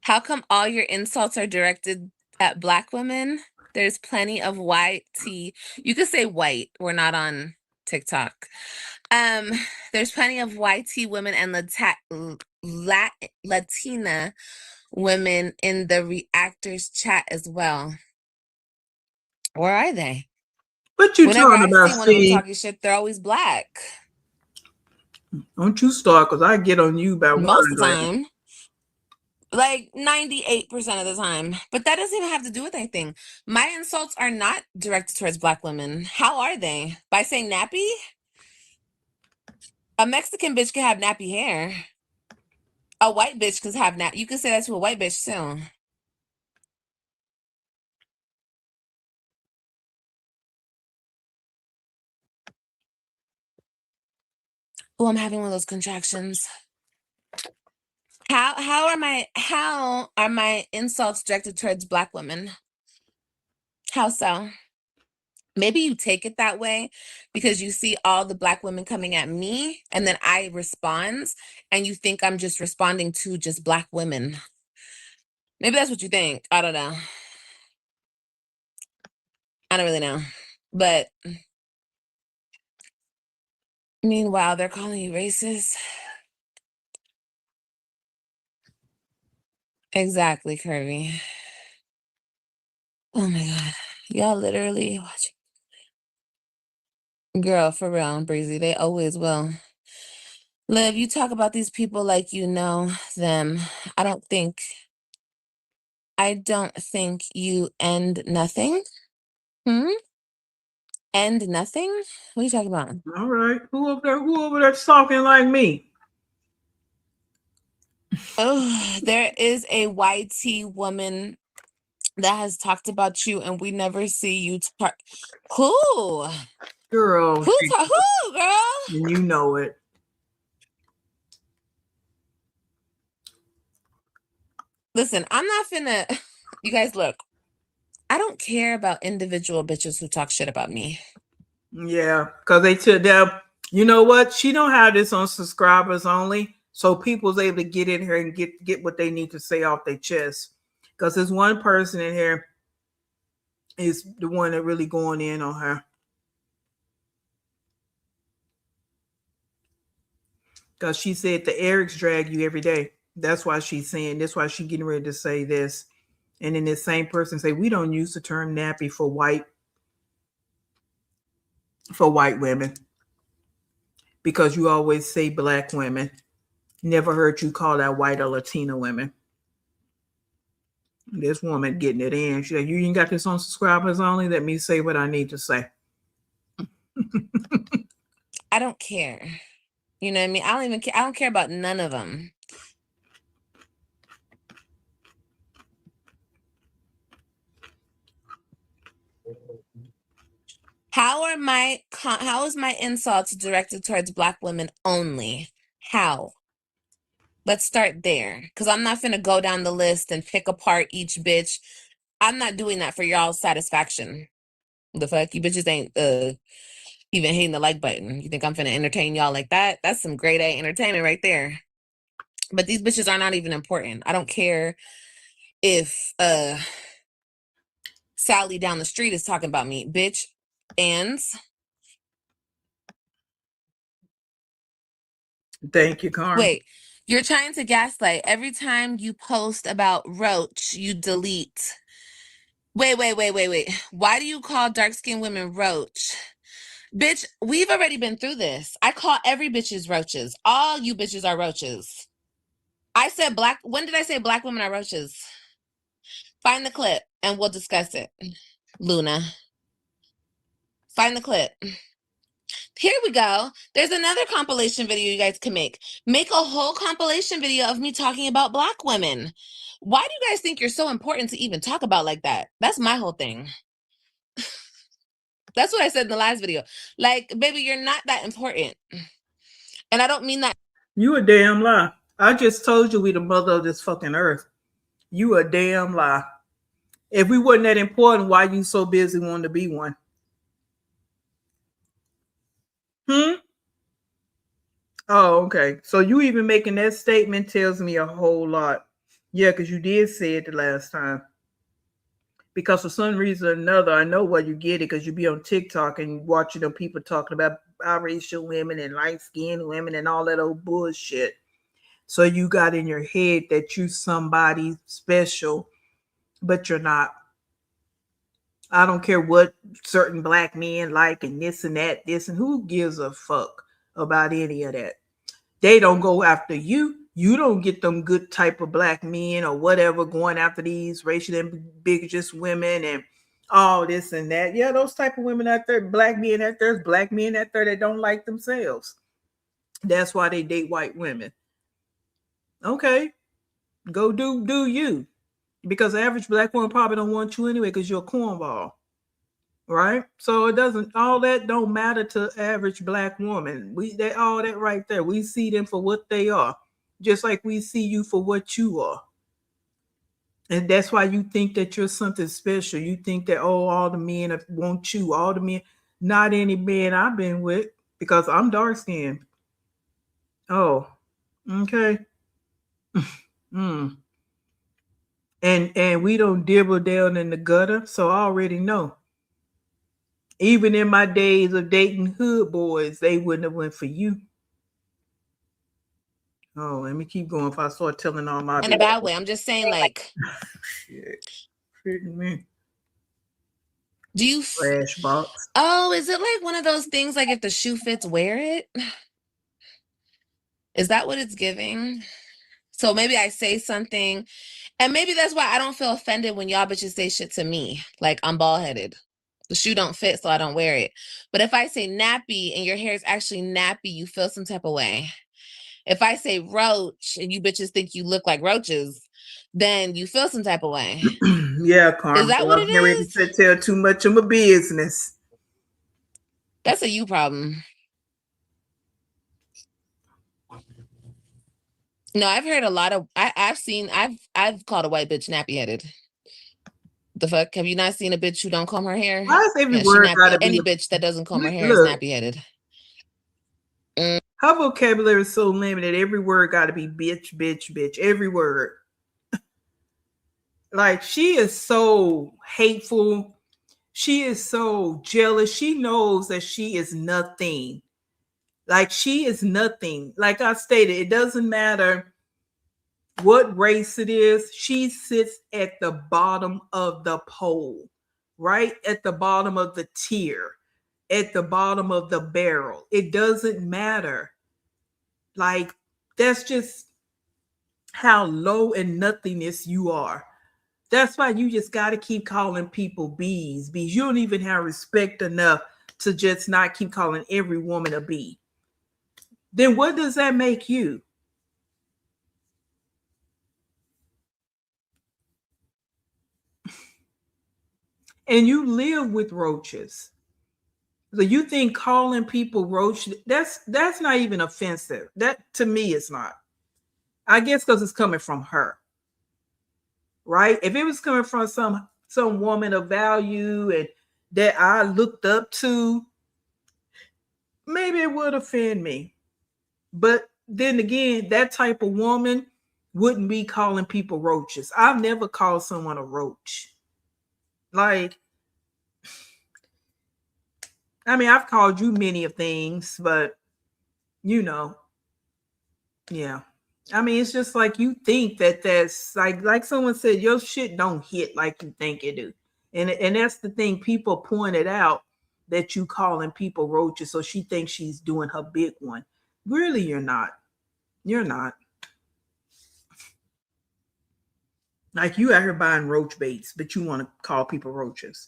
How come all your insults are directed at Black women? There's plenty of white tea. You could say white. We're not on TikTok. There's plenty of YT women and Latina women in the reactors chat as well. Where are they? What you Whenever talking I about, see one of them Steve? talking shit, they're always Black. Don't you start, because I get on you about Most of the wine glass. time. Like 98% of the time. But that doesn't even have to do with anything. My insults are not directed towards Black women. How are they? By saying nappy? A Mexican bitch can have nappy hair. A white bitch can have nap. You can say that to a white bitch too. Oh, I'm having one of those contractions. How are my insults directed towards Black women? How so? Maybe you take it that way because you see all the Black women coming at me and then I respond and you think I'm just responding to just Black women. Maybe that's what you think. I don't know. I don't really know. But meanwhile, they're calling you racist. Exactly, Kirby. Oh my God. Y'all literally watching. Girl, for real, Breezy. They always will. Liv, you talk about these people like you know them. I don't think you end nothing. End nothing? What are you talking about? All right. Who over there talking like me? Oh, there is a YT woman that has talked about you and we never see you talk. Who? Girl, Who, girl? and you know it. Listen, I'm not finna. You guys, look. I don't care about individual bitches who talk shit about me. Yeah, because they took them. You know what? She don't have this on subscribers only, so people's able to get in here and get what they need to say off their chest. Because there's one person in here is the one that really going in on her. Because she said the Erics drag you every day. That's why she's saying. That's why she's getting ready to say this. And then this same person say we don't use the term nappy for white women because you always say Black women. Never heard you call that white or Latina women. This woman getting it in. She said, "You ain't got this on subscribers only. Let me say what I need to say." I don't care. You know what I mean? I don't even care. I don't care about none of them. How is my insults directed towards Black women only? How? Let's start there, because I'm not finna go down the list and pick apart each bitch. I'm not doing that for y'all's satisfaction. The fuck? You bitches ain't even hitting the like button. You think I'm finna entertain y'all like that? That's some grade A entertainment right there. But these bitches are not even important. I don't care if Sally down the street is talking about me, bitch. And Thank you, Carmen. wait, you're trying to gaslight. Every time you post about Roach, you delete. Wait. Why do you call dark-skinned women Roach? Bitch, we've already been through this. I call every bitches roaches. All you bitches are roaches. I said black. When did I say Black women are roaches? Find the clip and we'll discuss it. Luna. Find the clip. Here we go. There's another compilation video you guys can make. Make a whole compilation video of me talking about Black women. Why do you guys think you're so important to even talk about like that? That's my whole thing. That's what I said in the last video. Like, baby, you're not that important. And I don't mean that. You a damn lie. I just told you we the mother of this fucking earth. You a damn lie. If we wasn't that important, why you so busy wanting to be one? Oh, okay. So you even making that statement tells me a whole lot. Yeah, because you did say it the last time. Because for some reason or another, I know why you get it, because you be on TikTok and watching them people talking about biracial women and light-skinned women and all that old bullshit. So you got in your head that you somebody special, but you're not. I don't care what certain Black men like and this and that, this, and who gives a fuck about any of that. They don't go after you. You don't get them good type of Black men or whatever going after these racial ambiguous women and all this and that. Yeah, those type of women out there, Black men out there's Black men out there that don't like themselves. That's why they date white women. Okay, go do you. Because the average Black woman probably don't want you anyway because you're a cornball. Right? So it doesn't, all that don't matter to average Black woman. They all that right there. We see them for what they are, just like we see you for what you are. And that's why you think that you're something special. You think that, oh, all the men want you, all the men, not any man I've been with, because I'm dark skinned. Oh, okay. mm. And we don't dibble down in the gutter, so I already know. Even in my days of dating hood boys, they wouldn't have went for you. Oh, let me keep going. If I start telling all my In a bad way. I'm just saying, like, shit, freaking me, do you trash box. Oh, is it like one of those things like if the shoe fits, wear it? Is that what it's giving? So maybe I say something, and maybe that's why I don't feel offended when y'all bitches say shit to me. Like, I'm bald headed. The shoe don't fit, so I don't wear it. But if I say nappy and your hair is actually nappy, you feel some type of way. If I say roach and you bitches think you look like roaches, then you feel some type of way. Yeah, Carmen. Is that what it I'm ready is? to tell too much of my business. That's a you problem. No, I've heard a lot of. I've called a white bitch nappy headed. The fuck? Have you not seen a bitch who don't comb her hair? Why is every Yeah, she word nappy. gotta be? Any bitch that doesn't comb her hair is Look, nappy headed. her vocabulary is so limited. Every word got to be bitch, bitch, bitch. Every word. Like, she is so hateful. She is so jealous. She knows that she is nothing. Like, she is nothing. Like I stated, it doesn't matter what race it is. She sits at the bottom of the pole, right at the bottom of the tier, at the bottom of the barrel. It doesn't matter. Like, that's just how low in nothingness you are. That's why you just got to keep calling people bees. Bees. You don't even have respect enough to just not keep calling every woman a bee. Then what does that make you? And you live with roaches. So you think calling people roach, that's not even offensive. That to me is not. I guess because it's coming from her, right? If it was coming from some woman of value and that I looked up to, maybe it would offend me. But then again, that type of woman wouldn't be calling people roaches. I've never called someone a roach. Like, I mean, I've called you many of things, but you know, yeah. I mean, it's just like you think that that's like someone said, your shit don't hit like you think it do, and that's the thing. People pointed out that you calling people roaches, so she thinks she's doing her big one. Really, you're not. You're not. Like you out here buying roach baits, but you want to call people roaches.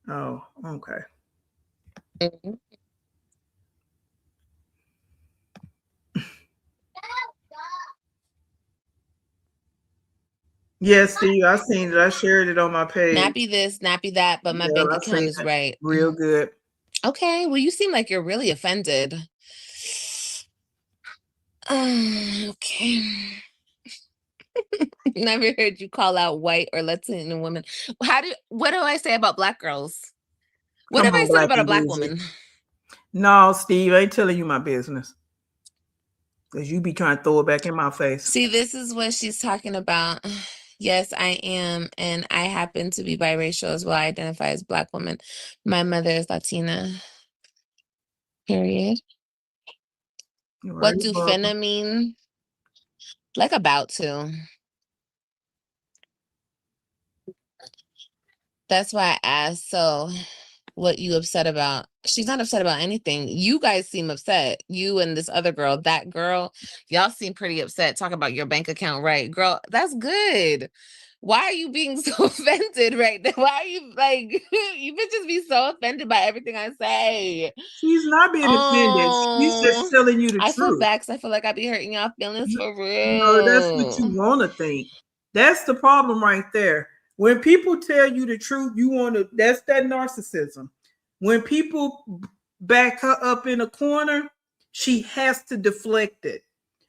Oh, okay. Mhm. Yes, Steve, I seen it. I shared it on my page. Nappy this, nappy that, but my Yeah, bank I account seen is it. right. Real good. Okay, well, you seem like you're really offended. Okay. Never heard you call out white or Latino women. What do I say about black girls? What Come have I on, said Black about a and black Bougie. woman? No, Steve, I ain't telling you my business. Because you be trying to throw it back in my face. See, this is what she's talking about. Yes, I am, and I happen to be biracial as well. I identify as black woman. My mother is Latina. Period. What do finna mean? Like about to. That's why I asked. So, what you upset about? She's not upset about anything. You guys seem upset. You and this other girl, that girl, y'all seem pretty upset. Talk about your bank account, right? Girl, that's good. Why are you being so offended right now? Why are you like, you bitches be so offended by everything I say? She's not being offended. She's just telling you the I feel truth. bad because I feel like I be hurting y'all feelings for No, that's what you real. want to think. That's the problem right there. When people tell you the truth, you want to, that's that narcissism. When people back her up in a corner, she has to deflect it.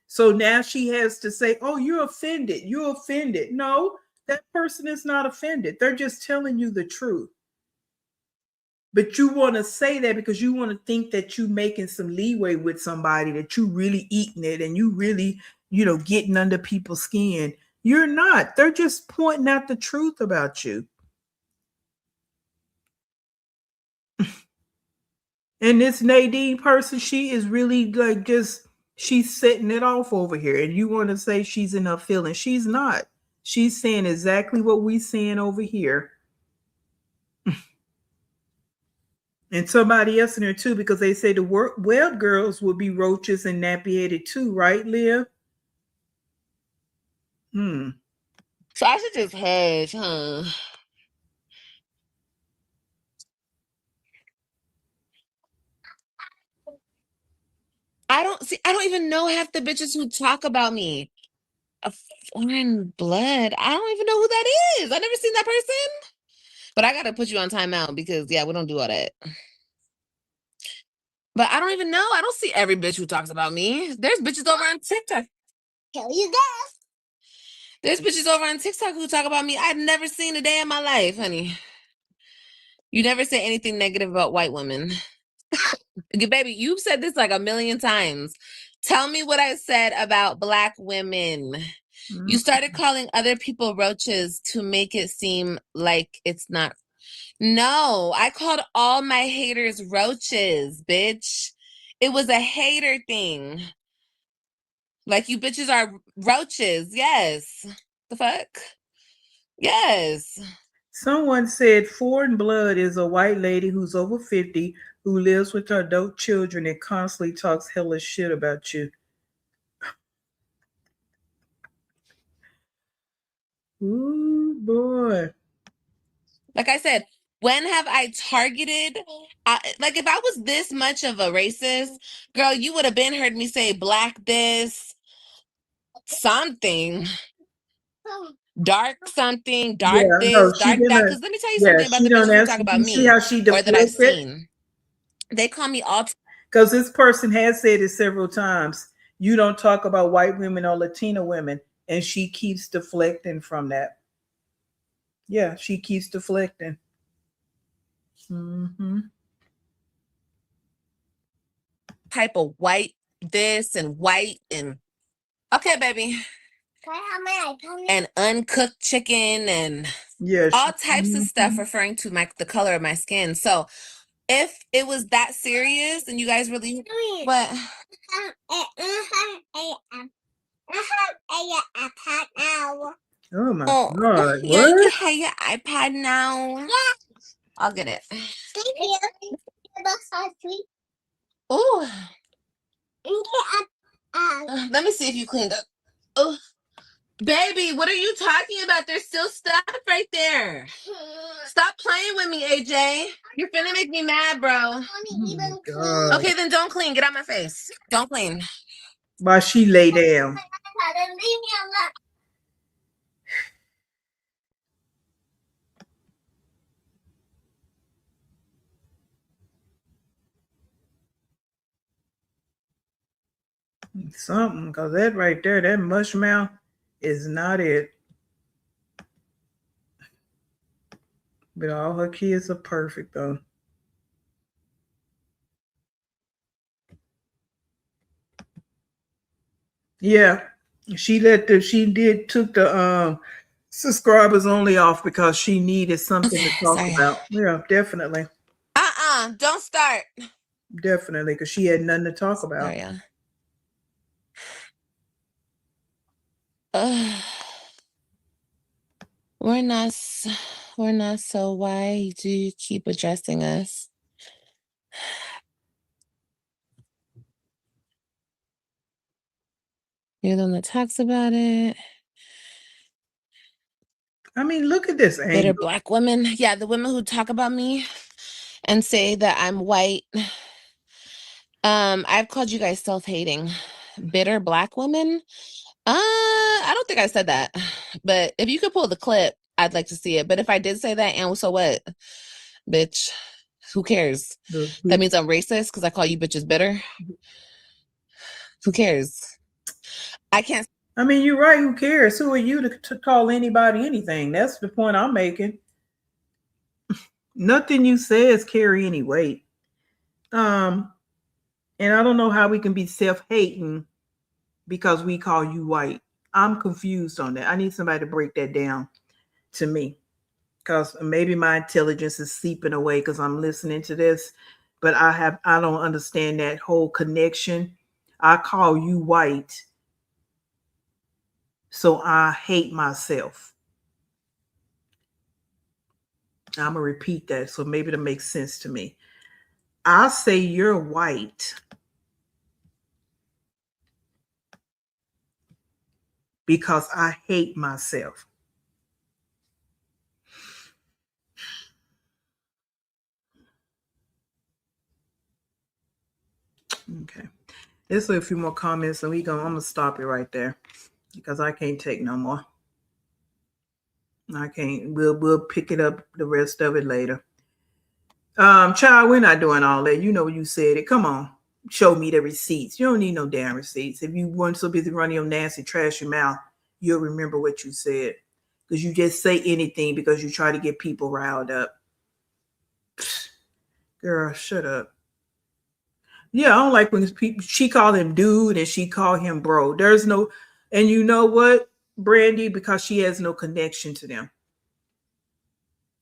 So now she has to say, oh, you're offended. You're offended. No, that person is not offended. They're just telling you the truth. But you want to say that because you want to think that you making some leeway with somebody, that you really eating it and you really, getting under people's skin. You're not. They're just pointing out the truth about you. And this Nadine person, she is really like just, she's setting it off over here. And you want to say she's in her feelings. She's not. She's saying exactly what we saying over here. And somebody else in there too, because they say the web girls will be roaches and nappy headed too, right, Liv? So I should just hedge, huh? I don't even know half the bitches who talk about me. A foreign blood. I don't even know who that is. I never seen that person. But I gotta put you on timeout because yeah, we don't do all that. But I don't even know. I don't see every bitch who talks about me. There's bitches over on TikTok. Tell you that. There's bitches over on TikTok who talk about me. I've never seen a day in my life, honey. You never say anything negative about white women. Baby, you've said this like a million times. Tell me what I said about black women. You started calling other people roaches to make it seem like it's not. No, I called all my haters roaches, bitch. It was a hater thing. Like you bitches are roaches. Yes. The fuck? Yes. Someone said foreign blood is a white lady who's over 50 who lives with her adult children and constantly talks hellish shit about you. Ooh, boy. Like I said, when have I targeted? Like if I was this much of a racist, girl, you would have been heard me say black this, something, dark something, dark Yeah, no, this, she dark that. didn't. Because let me tell you Yeah, something about she the don't bitches who ask. talk about You see me how she or that I've deflected? seen. They call me all Because this person has said it several times. You don't talk about white women or Latina women, and she keeps deflecting from that. Yeah, she keeps deflecting. Mm-hmm. type of white this and white and okay, baby. Can I have my iPad? And uncooked chicken and Yeah, all types of stuff mhm. referring to the color of my skin. So if it was that serious and you guys really what Oh my oh God! yeah, you What? can have your iPad now. I'll get it. Oh, let me see if you cleaned up. Oh, baby, what are you talking about? There's still stuff right there. Stop playing with me, AJ. You're finna make me mad, bro. Oh my God! Okay, then don't clean. Get out my face. Don't clean. While she lay down. Something, because that right there, that mush mouth is not it. But all her kids are perfect though. Yeah. She took the subscribers only off because she needed something Okay, to talk sorry. about. Yeah, definitely. Don't start. Definitely, because she had nothing to talk about. Sorry, we're not so why do you keep addressing us? You're the one that talks about it. I mean, look at this Bitter angle. black women. Yeah, the women who talk about me and say that I'm white. I've called you guys self-hating. Bitter black women. I don't think I said that. But if you could pull the clip, I'd like to see it. But if I did say that, and so what? Bitch. Who cares? That means I'm racist because I call you bitches bitter. Who cares? I can't. I mean, you're right. Who cares? Who are you to call anybody anything? That's the point I'm making. Nothing you says carry any weight. Um, and I don't know how we can be self-hating because we call you white. I'm confused on that. I need somebody to break that down to me because maybe my intelligence is seeping away because I'm listening to this, but I don't understand that whole connection. I call you white, so I hate myself. I'm gonna repeat that so maybe it'll make sense to me. I say you're white because I hate myself. Okay. Let's leave a few more comments and I'm gonna stop it right there because I can't take no more. I can't. We'll pick it up the rest of it later. Child, we're not doing all that. You know you said it. Come on. Show me the receipts. You don't need no damn receipts. If you weren't so busy running your nasty trashy mouth, you'll remember what you said. Because you just say anything because you try to get people riled up. Girl, shut up. Yeah, I don't like when people she call him dude and she call him bro. There's no, and you know what, Brandy, because she has no connection to them.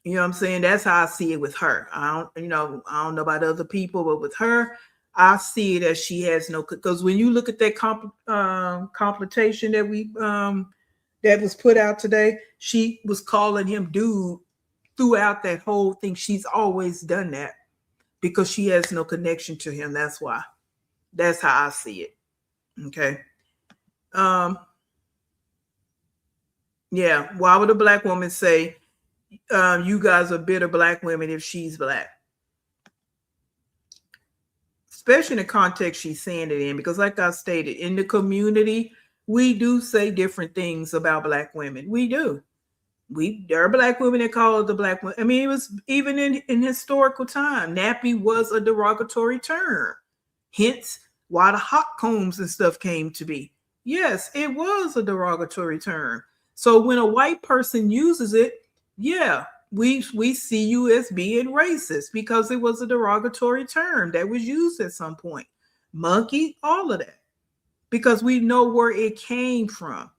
You know what I'm saying? That's how I see it with her. I don't know about other people, but with her, I see it as she has no. Because when you look at that completation that was put out today, she was calling him dude throughout that whole thing. She's always done that because she has no connection to him. That's why. That's how I see it. Okay. Um. Yeah. Why would a black woman say, "You guys are bitter black women" if she's black? Especially in the context she's saying it in, because like I stated, in the community, we do say different things about black women. We do. There are black women that call it the black woman. I mean, it was even in historical time. Nappy was a derogatory term. Hence why the hot combs and stuff came to be. Yes, it was a derogatory term. So when a white person uses it, yeah, we see you as being racist because it was a derogatory term that was used at some point. Monkey, all of that. Because we know where it came from.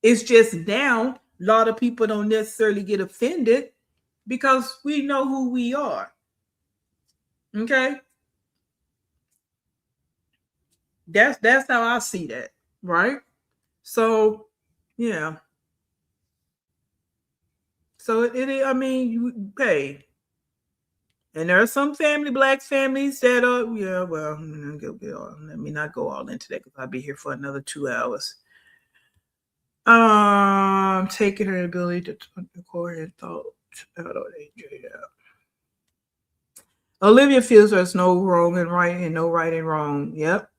It's just now a lot of people don't necessarily get offended because we know who we are. Okay? That's how I see that, right? So, yeah. So I mean, hey, and there are some black families that are, yeah, well, let me not go all into that because I'll be here for another 2 hours. Taking her ability to record her thoughts out on AJ. Yeah. Olivia feels there's no wrong and right and no right and wrong. Yep.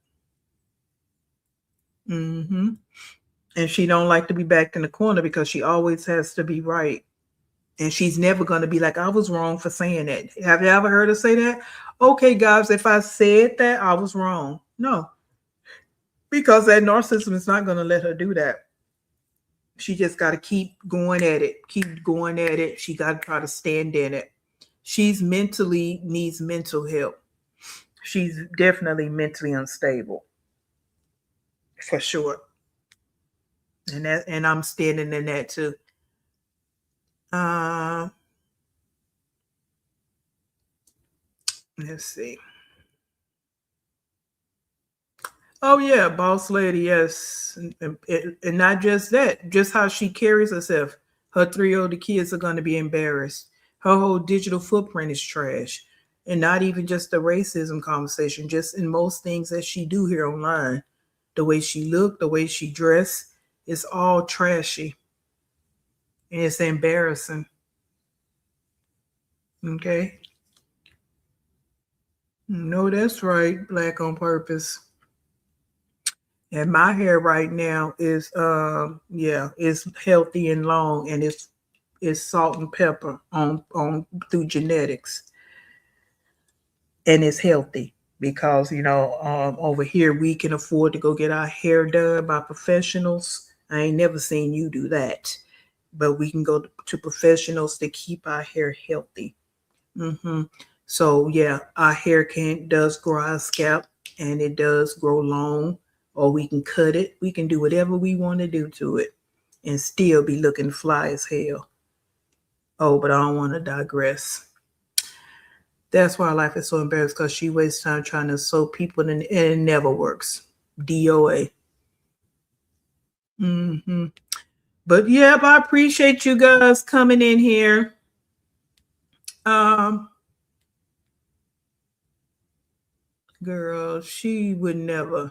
Mm-hmm. And she don't like to be backed in the corner because she always has to be right. And she's never going to be like, I was wrong for saying that. Have you ever heard her say that? Okay, guys, if I said that, I was wrong. No, because that narcissism is not going to let her do that. She just got to keep going at it, keep going at it. She got to try to stand in it. She's mentally needs mental help. She's definitely mentally unstable, for sure. And I'm standing in that too. Uh, let's see. Oh yeah, boss lady, yes, and not just that, just how she carries herself. Her three older kids are going to be embarrassed. Her whole digital footprint is trash, and not even just the racism conversation, just in most things that she do here online. The way she look, the way she dress, it's all trashy, and it's embarrassing. Okay, no, that's right, black on purpose. And my hair right now is yeah, it's healthy and long and it's salt and pepper on through genetics. And it's healthy because over here we can afford to go get our hair done by professionals. I ain't never seen you do that. But we can go to professionals to keep our hair healthy. Mm-hmm. So yeah, our hair can does grow our scalp and it does grow long, or we can cut it. We can do whatever we want to do to it and still be looking fly as hell. Oh, but I don't want to digress. That's why life is so embarrassed because she wastes time trying to sew people and it never works. DOA. Mm-hmm. But yeah, I appreciate you guys coming in here. Um, Girl, she would never.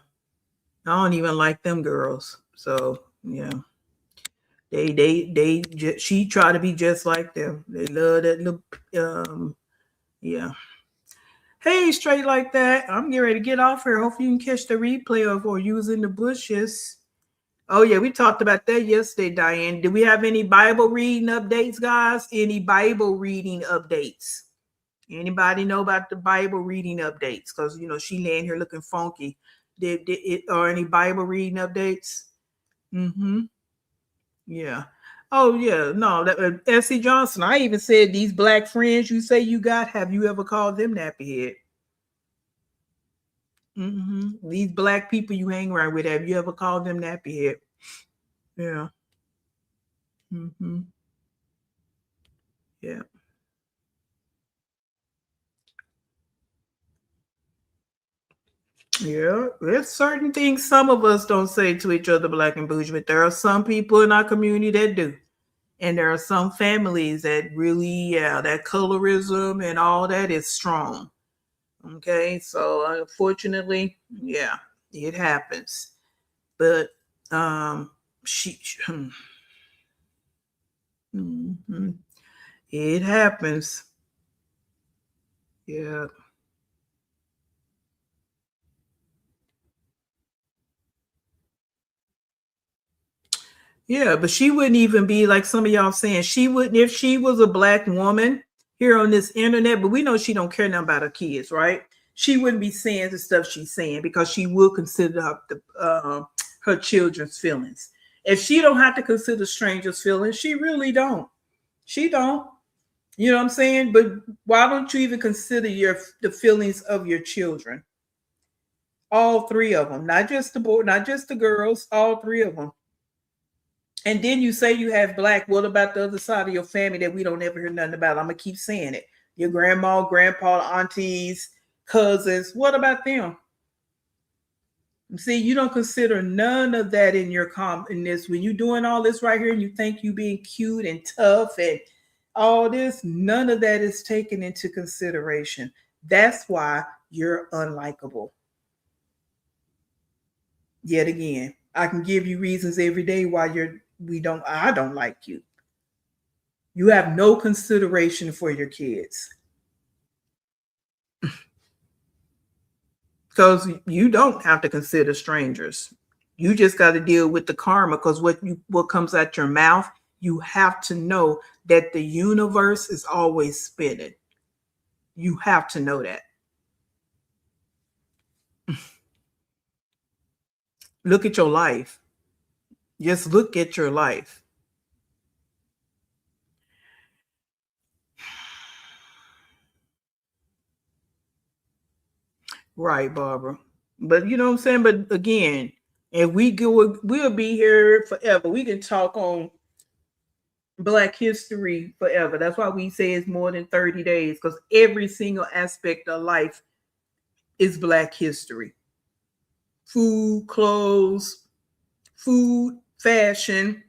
I don't even like them girls. So yeah, she try to be just like them. They love that little yeah. Hey, straight like that. I'm getting ready to get off here. Hopefully you can catch the replay of or using the bushes. Oh yeah, we talked about that yesterday, Diane. Do we have any Bible reading updates, guys? Any Bible reading updates? Anybody know about the Bible reading updates? Because she laying here looking funky. Did it or any Bible reading updates? Mm-hmm. Yeah. Oh yeah. No, that S.C. Johnson. I even said these black friends you say you got. Have you ever called them nappy head? Mm-hmm. These black people you hang around with. Have you ever called them nappy head? Yeah. Mm-hmm. Yeah. Yeah, there's certain things some of us don't say to each other, black and bougie, but there are some people in our community that do. And there are some families that really, yeah, that colorism and all that is strong. Okay, so unfortunately, yeah, it happens. But she, mhm, it happens. Yeah. Yeah, but she wouldn't even be like some of y'all saying she wouldn't if she was a black woman here on this internet. But we know she don't care nothing about her kids, right? She wouldn't be saying the stuff she's saying because she will consider her children's feelings. If she don't have to consider strangers' feelings, she really don't. She don't. You know what I'm saying? But why don't you even consider the feelings of your children? All three of them, not just the boy, not just the girls, all three of them. And then you say you have black. What about the other side of your family that we don't ever hear nothing about? I'm gonna keep saying it. Your grandma, grandpa, aunties, cousins. What about them? See, you don't consider none of that in your in this when you're doing all this right here, and you think you being cute and tough and all this. None of that is taken into consideration. That's why you're unlikable. Yet again, I can give you reasons every day why I don't like you. You have no consideration for your kids because you don't have to consider strangers. You just got to deal with the karma because what comes out your mouth, you have to know that the universe is always spinning. You have to know that. Look at your life. Just look at your life. Right, Barbara. But you know what I'm saying? But again, if we go, we'll be here forever. We can talk on Black history forever. That's why we say it's more than 30 days because every single aspect of life is Black history. Food, clothes, food, fashion,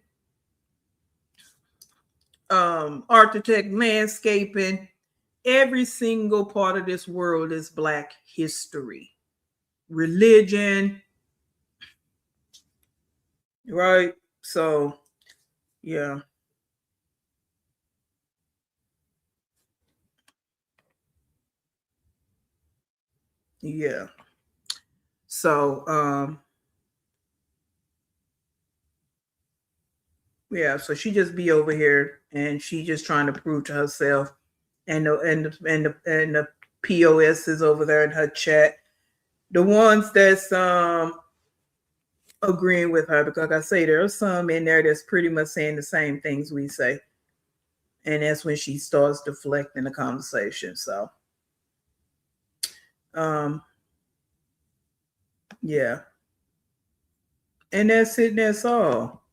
architect, landscaping. Every single part of this world is Black history. Religion, right? So, yeah. Yeah. So, yeah, so she just be over here and she just trying to prove to herself and the POS is over there in her chat. The ones that's agreeing with her because like I say there are some in there that's pretty much saying the same things we say. And that's when she starts deflecting the conversation. So um yeah. And that's it, and that's all.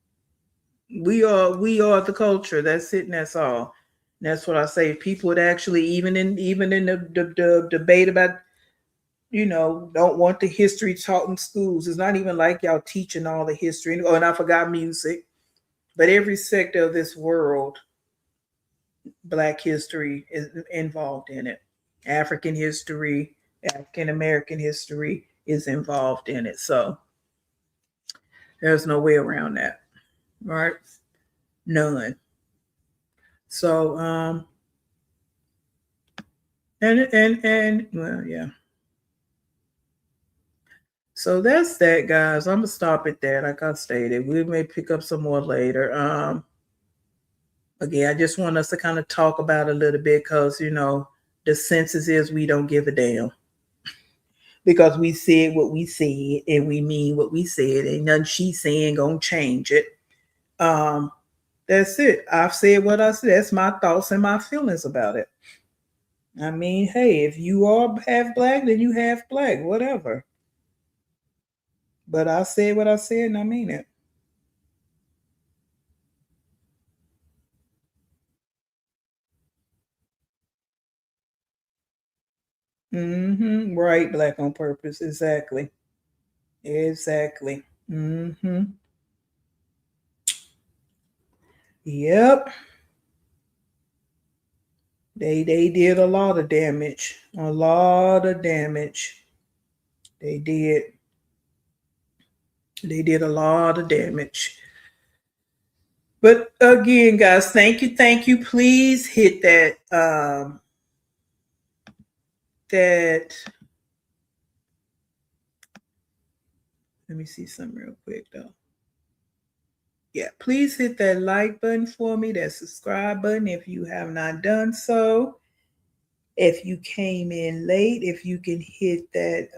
We are the culture. That's it, and that's all. And that's what I say. People would actually even in the debate about don't want the history taught in schools. It's not even like y'all teaching all the history. Oh, and I forgot music. But every sector of this world, Black history is involved in it. African history, African American history is involved in it. So there's no way around that. Right? None. So and well, yeah. So that's that, guys. I'm gonna stop at that. Like I stated, we may pick up some more later. Again, I just want us to kind of talk about it a little bit because the census is we don't give a damn because we said what we said and we mean what we said. Ain't nothing she's saying gonna change it. Um, that's it. I've said what I said. That's my thoughts and my feelings about it. I mean, hey, if you are half black, then you half black, whatever. But I said what I said and I mean it. Right, black on purpose. Exactly. Exactly. Yep. They did a lot of damage. A lot of damage. They did. They did a lot of damage. But again, guys, thank you, thank you. Please hit that let me see something real quick though. Yeah, please hit that like button for me, that subscribe button if you have not done so. If you came in late, if you can hit that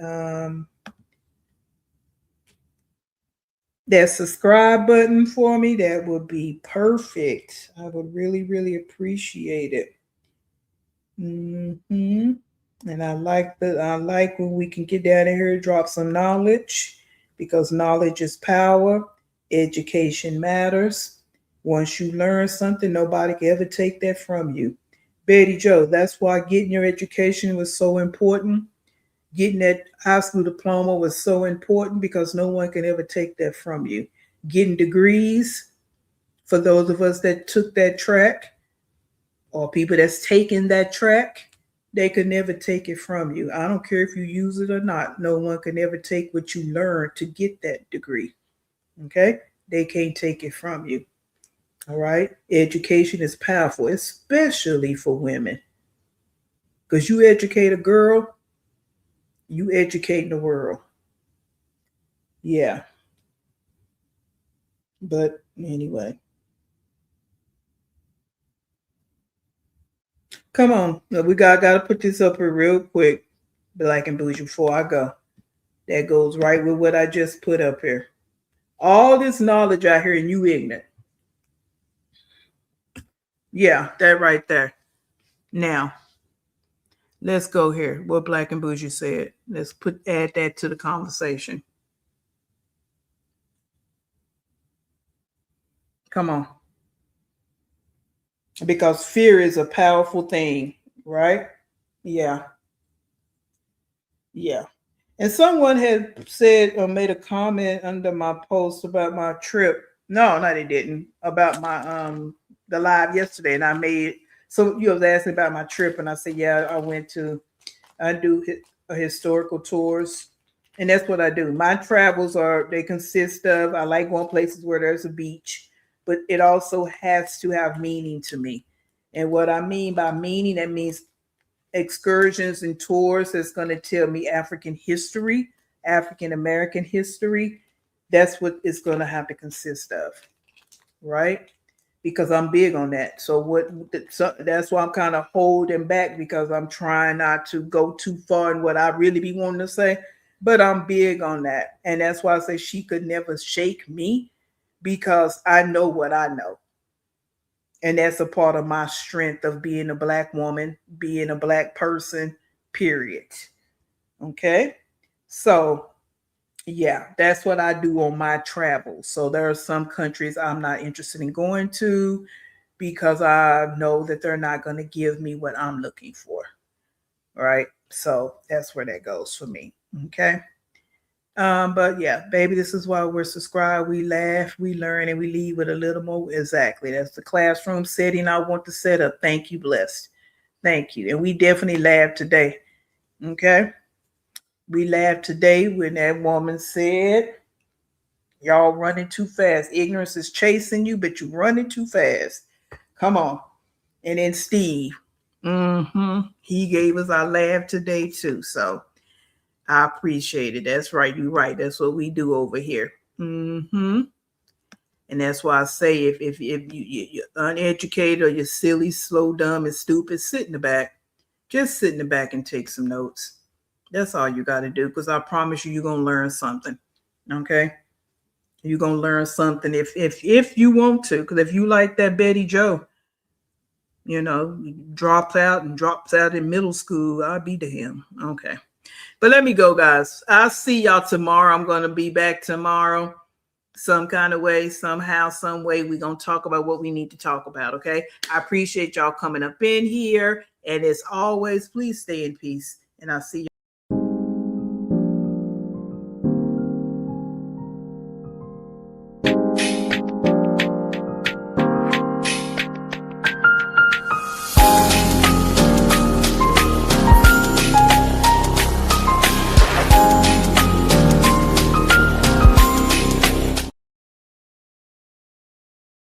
subscribe button for me, that would be perfect. I would really, really appreciate it. Hmm. And I like when we can get down in here, drop some knowledge, because knowledge is power. Education matters. Once you learn something, nobody can ever take that from you. Betty Joe, that's why getting your education was so important. Getting that high school diploma was so important because no one can ever take that from you. Getting degrees, for those of us that took that track, or people that's taking that track, they could never take it from you. I don't care if you use it or not. No one can ever take what you learned to get that degree. Okay? They can't take it from you. All right? Education is powerful, especially for women. Because you educate a girl, you educate the world. Yeah. But anyway, come on. We gotta put this up here real quick, Black and Bougie, before I go. That goes right with what I just put up here. All this knowledge out here and you ignorant. Yeah, that right there. Now, let's go here. What Black and Bougie said. Let's add that to the conversation. Come on. Because fear is a powerful thing, right? Yeah. Yeah. And someone had said or made a comment under my post about my trip. No, they didn't. About my the live yesterday, and I made, so you was asking about my trip, and I said, yeah, I do historical tours, and that's what I do. My travels they consist of, I like going places where there's a beach, but it also has to have meaning to me. And what I mean by meaning, that means excursions and tours that's going to tell me African history, African American history. That's what it's going to have to consist of, right? Because I'm big on that. So that's why I'm kind of holding back, because I'm trying not to go too far in what I really be wanting to say. But I'm big on that, and that's why I say she could never shake me, because I know what I know. And that's a part of my strength of being a Black woman, being a Black person, period. Okay. So, yeah, that's what I do on my travels. So, there are some countries I'm not interested in going to because I know that they're not going to give me what I'm looking for. Right. So, that's where that goes for me. Okay. But yeah, baby, this is why we're subscribed. We laugh, we learn, and we leave with a little more. Exactly. That's the classroom setting I want to set up. Thank you, blessed. Thank you. And we definitely laughed today. Okay. We laughed today when that woman said, y'all running too fast. Ignorance is chasing you, but you're running too fast. Come on. And then Steve. He gave us our laugh today too. So I appreciate it. That's right. You're right. That's what we do over here. And that's why I say, if you're uneducated or you're silly, slow, dumb, and stupid, sit in the back. Just sit in the back and take some notes. That's all you got to do, because I promise you, you're going to learn something. Okay? You're going to learn something if you want to. Because if you like that Betty Joe, drops out in middle school, I'll be to him. Okay. But let me go, guys. I'll see y'all tomorrow. I'm going to be back tomorrow. Some kind of way, somehow, some way, we're going to talk about what we need to talk about, okay? I appreciate y'all coming up in here. And as always, please stay in peace. And I'll see y'all.